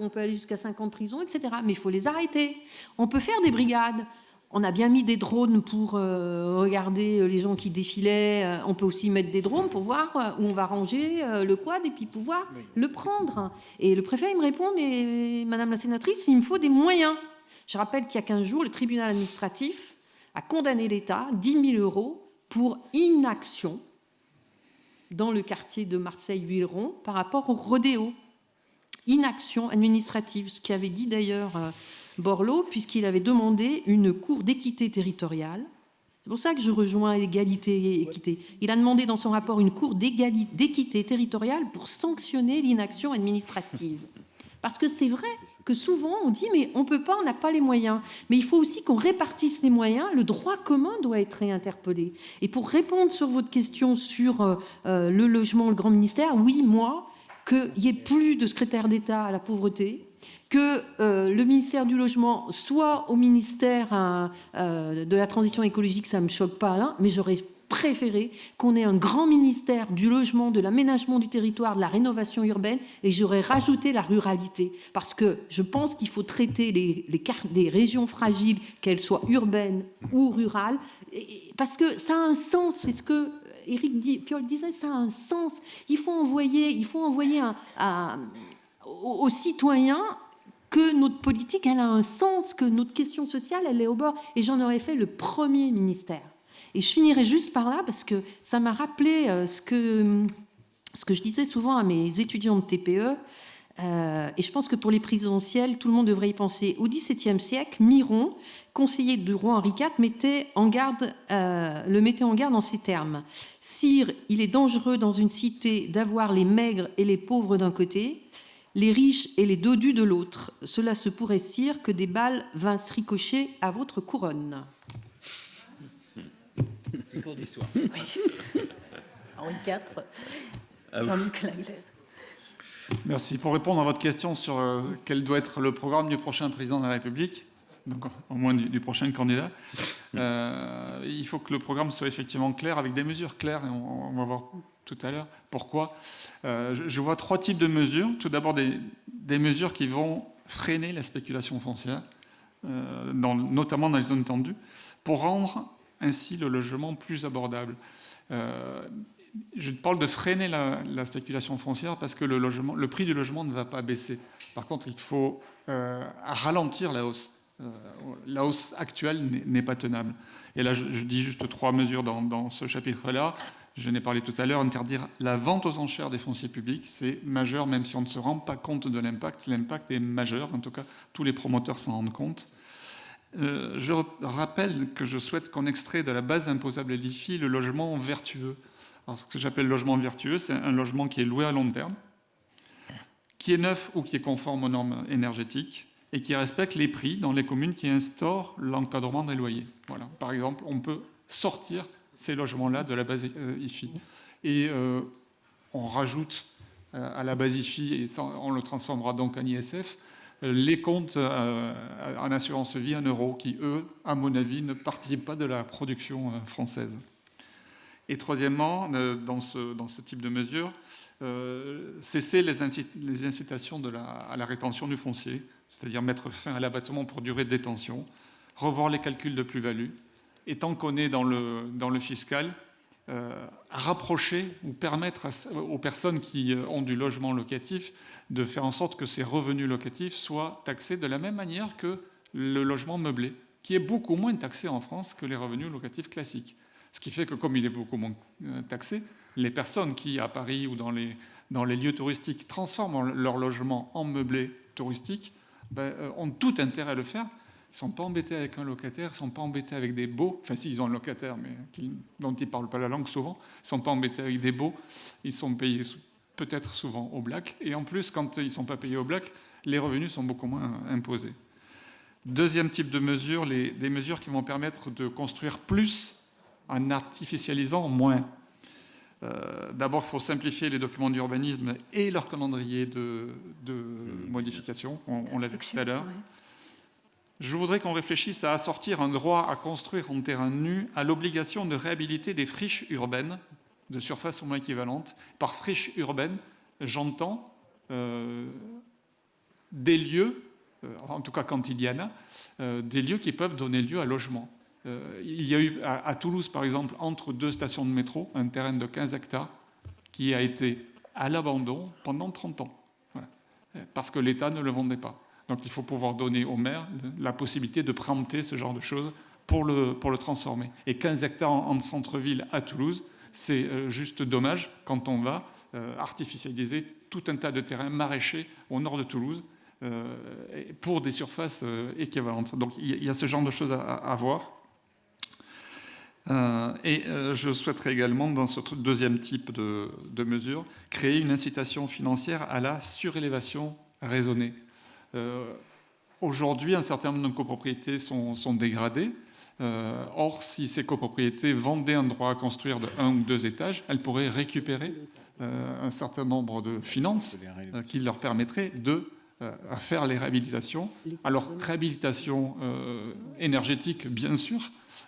E: on peut aller jusqu'à 5 ans de prison, etc. Mais il faut les arrêter. On peut faire des brigades. On a bien mis des drones pour regarder les gens qui défilaient. On peut aussi mettre des drones pour voir où on va ranger le quad et puis pouvoir le prendre. Et le préfet, il me répond, mais Madame la sénatrice, il me faut des moyens. Je rappelle qu'il y a 15 jours, le tribunal administratif a condamné l'État 10 000 € pour inaction dans le quartier de Marseille-Villeron par rapport au rodéo. Inaction administrative, ce qu'avait dit d'ailleurs Borloo, puisqu'il avait demandé une cour d'équité territoriale. C'est pour ça que je rejoins égalité et équité. Il a demandé dans son rapport une cour d'équité territoriale pour sanctionner l'inaction administrative. Parce que c'est vrai que souvent on dit mais on ne peut pas, on n'a pas les moyens. Mais il faut aussi qu'on répartisse les moyens. Le droit commun doit être réinterpellé. Et pour répondre sur votre question sur le logement, le grand ministère, oui, moi, qu'il n'y ait plus de secrétaire d'État à la pauvreté, que le ministère du Logement soit au ministère de la Transition écologique, ça ne me choque pas, là, mais j'aurais préféré qu'on ait un grand ministère du logement, de l'aménagement du territoire, de la rénovation urbaine, et j'aurais rajouté la ruralité. Parce que je pense qu'il faut traiter les régions fragiles, qu'elles soient urbaines ou rurales, parce que ça a un sens, c'est ce que Éric Piolle disait, ça a un sens. Il faut envoyer aux citoyens que notre politique, elle a un sens, que notre question sociale, elle est au bord. Et j'en aurais fait le premier ministère. Et je finirai juste par là, parce que ça m'a rappelé ce que je disais souvent à mes étudiants de TPE. Et je pense que pour les présidentielles, tout le monde devrait y penser. Au XVIIe siècle, Miron, conseiller du roi Henri IV, le mettait en garde en ces termes. « Sire, il est dangereux dans une cité d'avoir les maigres et les pauvres d'un côté, les riches et les dodus de l'autre. Cela se pourrait, sire, que des balles vinssent ricocher à votre couronne. »
B: Cours d'histoire.
A: Oui. Henri IV, Jean-Luc Laglaise.
D: Merci. Pour répondre à votre question sur quel doit être le programme du prochain président de la République, donc au moins du prochain candidat, il faut que le programme soit effectivement clair, avec des mesures claires, et on va voir tout à l'heure pourquoi. Je vois 3 types de mesures. Tout d'abord, des mesures qui vont freiner la spéculation foncière, notamment dans les zones tendues, pour rendre ainsi le logement plus abordable. Je parle de freiner la spéculation foncière parce que le prix du logement ne va pas baisser. Par contre, il faut ralentir la hausse. La hausse actuelle n'est pas tenable. Et là, je dis juste 3 mesures dans ce chapitre-là. Je n'ai parlé tout à l'heure, interdire la vente aux enchères des fonciers publics, c'est majeur, même si on ne se rend pas compte de l'impact. L'impact est majeur, en tout cas, tous les promoteurs s'en rendent compte. Je rappelle que je souhaite qu'on extrait de la base imposable à l'IFI le logement vertueux. Alors, ce que j'appelle logement vertueux, c'est un logement qui est loué à long terme, qui est neuf ou qui est conforme aux normes énergétiques et qui respecte les prix dans les communes qui instaurent l'encadrement des loyers. Voilà. Par exemple, on peut sortir ces logements-là de la base IFI. Et on rajoute à la base IFI, et on le transformera donc en ISF, les comptes en assurance vie en euros, qui, eux, à mon avis, ne participent pas de la production française. Et troisièmement, dans ce type de mesure, cesser les incitations à la rétention du foncier, c'est-à-dire mettre fin à l'abattement pour durée de détention, revoir les calculs de plus-value, et tant qu'on est dans le fiscal, rapprocher ou permettre aux personnes qui ont du logement locatif de faire en sorte que ces revenus locatifs soient taxés de la même manière que le logement meublé, qui est beaucoup moins taxé en France que les revenus locatifs classiques. Ce qui fait que comme il est beaucoup moins taxé, les personnes qui, à Paris ou dans les lieux touristiques, transforment leur logement en meublé touristique, ont tout intérêt à le faire. Ils ne sont pas embêtés avec un locataire, ils ne sont pas embêtés avec des baux. Enfin, si, ils ont un locataire, mais dont ils ne parlent pas la langue souvent. Ils ne sont pas embêtés avec des baux. Ils sont payés peut-être souvent au black. Et en plus, quand ils ne sont pas payés au black, les revenus sont beaucoup moins imposés. Deuxième type de mesures, des mesures qui vont permettre de construire plus en artificialisant moins. D'abord, il faut simplifier les documents d'urbanisme et leur calendrier de modification. On l'a vu tout à l'heure. Ouais. Je voudrais qu'on réfléchisse à assortir un droit à construire en terrain nu à l'obligation de réhabiliter des friches urbaines de surface au moins équivalente. Par friche urbaine, j'entends des lieux, en tout cas quand il y en a, des lieux qui peuvent donner lieu à logement. Il y a eu à Toulouse, par exemple, entre deux stations de métro, un terrain de 15 hectares qui a été à l'abandon pendant 30 ans, voilà, parce que l'État ne le vendait pas. Donc il faut pouvoir donner au maire la possibilité de préempter ce genre de choses pour le transformer. Et 15 hectares en centre-ville à Toulouse, c'est juste dommage quand on va artificialiser tout un tas de terrains maraîchers au nord de Toulouse pour des surfaces équivalentes. Donc il y a ce genre de choses à voir. Je souhaiterais également, dans ce deuxième type de mesures, créer une incitation financière à la surélévation raisonnée. Aujourd'hui, un certain nombre de copropriétés sont dégradées. Or, si ces copropriétés vendaient un droit à construire de 1 ou 2 étages, elles pourraient récupérer un certain nombre de finances qui leur permettraient de faire les réhabilitations. Alors, réhabilitation énergétique, bien sûr,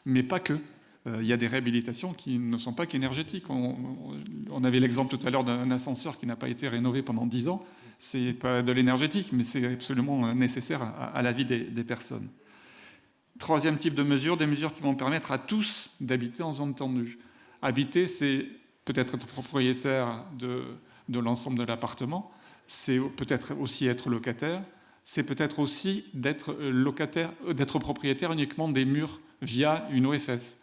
D: mais pas que. Il y a des réhabilitations qui ne sont pas qu'énergétiques. On avait l'exemple tout à l'heure d'un ascenseur qui n'a pas été rénové pendant 10 ans. Ce n'est pas de l'énergétique, mais c'est absolument nécessaire à la vie des personnes. Troisième type de mesures, des mesures qui vont permettre à tous d'habiter en zone tendue. Habiter, c'est peut-être être propriétaire de l'ensemble de l'appartement, c'est peut-être aussi être locataire, c'est peut-être aussi d'être propriétaire uniquement des murs via une OFS.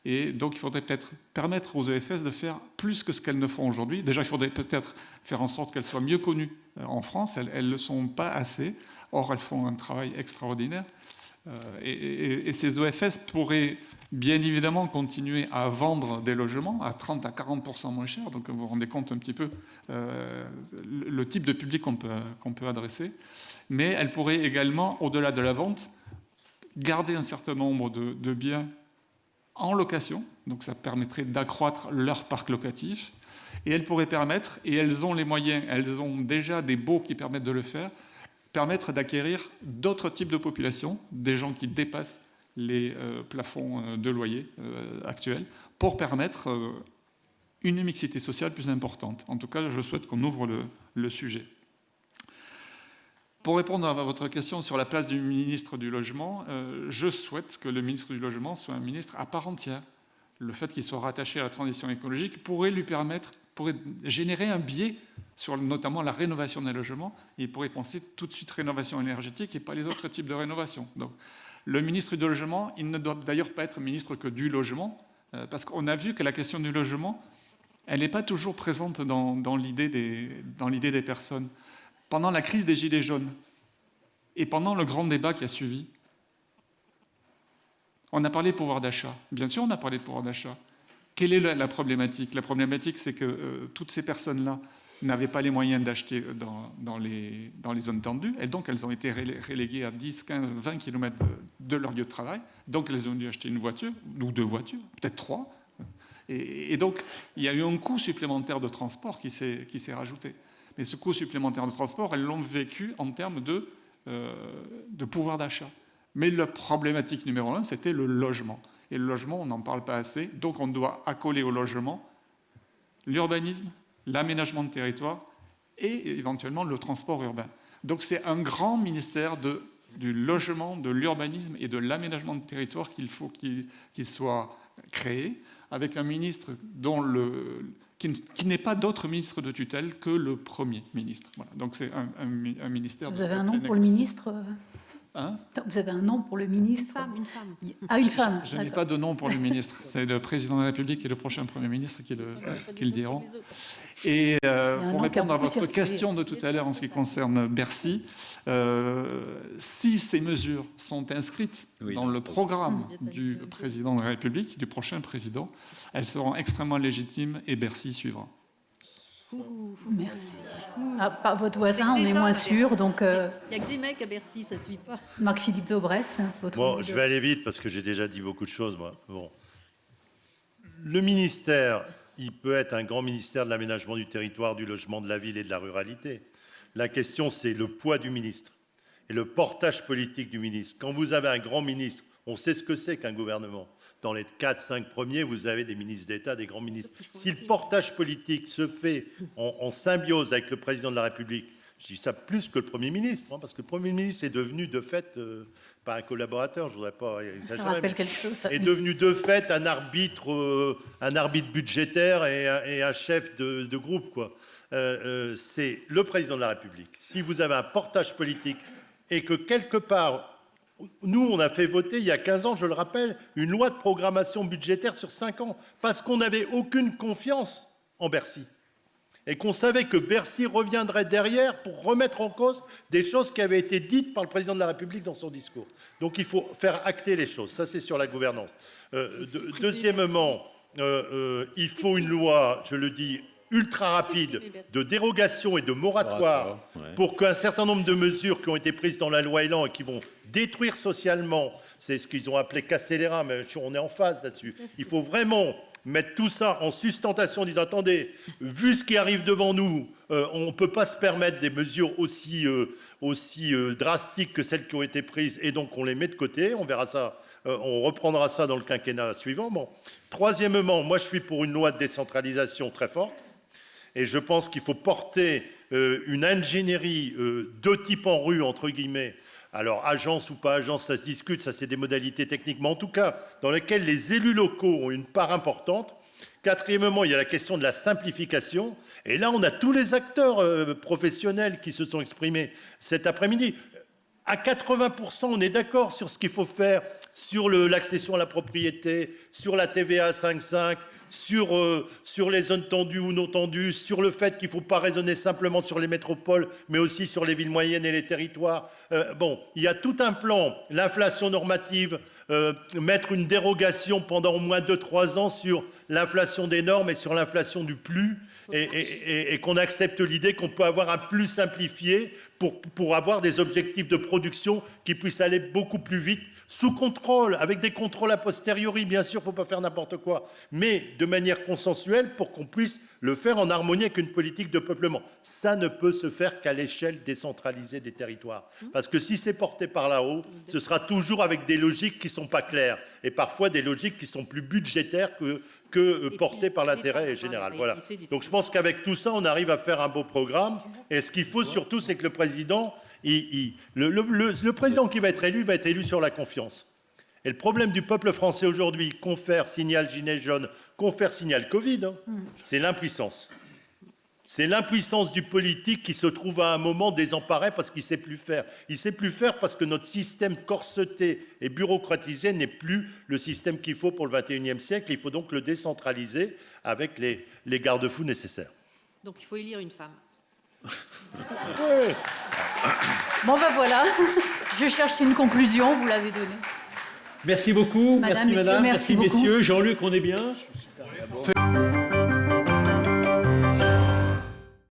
D: Et donc, il faudrait peut-être permettre aux EFS de faire plus que ce qu'elles ne font aujourd'hui. Déjà, il faudrait peut-être faire en sorte qu'elles soient mieux connues en France. Elles ne le sont pas assez. Or, elles font un travail extraordinaire. Et ces OFS pourraient bien évidemment continuer à vendre des logements à 30 à 40% moins cher. Donc, vous vous rendez compte un petit peu le type de public qu'on peut adresser. Mais elles pourraient également, au-delà de la vente, garder un certain nombre de biens en location, donc ça permettrait d'accroître leur parc locatif, et elles pourraient permettre, et elles ont les moyens, elles ont déjà des baux qui permettent de le faire, permettre d'acquérir d'autres types de populations, des gens qui dépassent les plafonds de loyer actuels, pour permettre une mixité sociale plus importante. En tout cas, je souhaite qu'on ouvre le sujet. Pour répondre à votre question sur la place du ministre du Logement, je souhaite que le ministre du Logement soit un ministre à part entière. Le fait qu'il soit rattaché à la transition écologique pourrait générer un biais sur notamment la rénovation des logements. Il pourrait penser tout de suite rénovation énergétique et pas les autres types de rénovation. Donc, le ministre du Logement, il ne doit d'ailleurs pas être ministre que du logement, parce qu'on a vu que la question du logement, elle n'est pas toujours présente dans l'idée des personnes. Pendant la crise des Gilets jaunes et pendant le grand débat qui a suivi, on a parlé de pouvoir d'achat. Bien sûr, on a parlé de pouvoir d'achat. Quelle est la problématique? La problématique, c'est que toutes ces personnes-là n'avaient pas les moyens d'acheter dans les zones tendues, et donc elles ont été reléguées à 10, 15, 20 km de leur lieu de travail. Donc elles ont dû acheter une voiture, ou 2 voitures, peut-être 3. Et donc il y a eu un coût supplémentaire de transport qui s'est rajouté. Mais ce coût supplémentaire de transport, elles l'ont vécu en termes de pouvoir d'achat. Mais la problématique numéro 1, c'était le logement. Et le logement, on n'en parle pas assez, donc on doit accoler au logement l'urbanisme, l'aménagement de territoire et éventuellement le transport urbain. Donc c'est un grand ministère du logement, de l'urbanisme et de l'aménagement de territoire qu'il faut qu'il soit créé, avec un ministre qui n'est pas d'autre ministre de tutelle que le Premier ministre. Voilà. Donc c'est un ministère...
A: Vous avez un nom pour le ministre
D: Hein?
A: Vous avez un nom pour le ministre?
E: Une femme.
A: Ah, une femme.
D: Je n'ai pas de nom pour le ministre. C'est le président de la République et le prochain Premier ministre qui le diront. Et pour répondre à votre question de tout à l'heure en ce qui concerne Bercy, si ces mesures sont inscrites dans le programme du président de la République, du prochain président, elles seront extrêmement légitimes et Bercy suivra.
A: Merci. Ah, pas votre voisin, on est moins sûr. Donc,
E: il n'y a que des mecs à Bercy, ça ne suit pas.
A: Marc-Philippe Daubresse.
C: Bon, je vais aller vite parce que j'ai déjà dit beaucoup de choses, moi. Bon. Le ministère, il peut être un grand ministère de l'aménagement du territoire, du logement, de la ville et de la ruralité. La question, c'est le poids du ministre et le portage politique du ministre. Quand vous avez un grand ministre, on sait ce que c'est qu'un gouvernement. Dans les 4-5 premiers, vous avez des ministres d'État, des grands ministres. Si le portage politique se fait en symbiose avec le président de la République, je dis ça plus que le Premier ministre, hein, parce que le Premier ministre est devenu de fait, pas un collaborateur, je ne voudrais pas exagérer,
A: ça rappelle quelque chose, ça.
C: Est devenu de fait un arbitre budgétaire et un chef de groupe, quoi. C'est le président de la République. Si vous avez un portage politique et que quelque part... Nous, on a fait voter, il y a 15 ans, je le rappelle, une loi de programmation budgétaire sur 5 ans, parce qu'on n'avait aucune confiance en Bercy. Et qu'on savait que Bercy reviendrait derrière pour remettre en cause des choses qui avaient été dites par le président de la République dans son discours. Donc il faut faire acter les choses. Ça, c'est sur la gouvernance. Deuxièmement, il faut une loi, je le dis, ultra rapide de dérogation et de moratoire pour qu'un certain nombre de mesures qui ont été prises dans la loi Elan et qui vont détruire socialement, c'est ce qu'ils ont appelé casser les reins, mais on est en phase là-dessus. Il faut vraiment mettre tout ça en sustentation en disant, attendez, vu ce qui arrive devant nous, on ne peut pas se permettre des mesures aussi drastiques que celles qui ont été prises, et donc on les met de côté, on verra ça. On reprendra ça dans le quinquennat suivant. Bon. Troisièmement, moi je suis pour une loi de décentralisation très forte. Et je pense qu'il faut porter une ingénierie de type en rue, entre guillemets. Alors, agence ou pas agence, ça se discute, ça c'est des modalités techniques, mais en tout cas, dans lesquelles les élus locaux ont une part importante. Quatrièmement, il y a la question de la simplification. Et là, on a tous les acteurs professionnels qui se sont exprimés cet après-midi. À 80%, on est d'accord sur ce qu'il faut faire, sur l'accession à la propriété, sur la TVA 5,5, sur les zones tendues ou non tendues, sur le fait qu'il ne faut pas raisonner simplement sur les métropoles, mais aussi sur les villes moyennes et les territoires. Bon, il y a tout un plan, l'inflation normative, mettre une dérogation pendant au moins 2-3 ans sur l'inflation des normes et sur l'inflation du plus, et qu'on accepte l'idée qu'on peut avoir un plus simplifié pour avoir des objectifs de production qui puissent aller beaucoup plus vite, sous contrôle, avec des contrôles a posteriori, bien sûr, il ne faut pas faire n'importe quoi, mais de manière consensuelle pour qu'on puisse le faire en harmonie avec une politique de peuplement. Ça ne peut se faire qu'à l'échelle décentralisée des territoires. Parce que si c'est porté par là-haut, ce sera toujours avec des logiques qui ne sont pas claires, et parfois des logiques qui sont plus budgétaires que portées par l'intérêt général. Voilà. Donc je pense qu'avec tout ça, on arrive à faire un beau programme, et ce qu'il faut surtout, c'est que le président... Le président qui va être élu sur la confiance. Et le problème du peuple français aujourd'hui, confère signal Gilets jaunes, confère signal Covid, c'est l'impuissance. C'est l'impuissance du politique qui se trouve à un moment désemparé parce qu'il ne sait plus faire. Il ne sait plus faire parce que notre système corseté et bureaucratisé n'est plus le système qu'il faut pour le XXIe siècle. Il faut donc le décentraliser avec les garde-fous nécessaires.
E: Donc il faut élire une femme.
A: Bon ben voilà, je cherche une conclusion, vous l'avez donnée.
B: Merci beaucoup.
A: Madame,
B: merci, madame.
A: merci beaucoup.
B: messieurs. Jean-Luc, on est bien.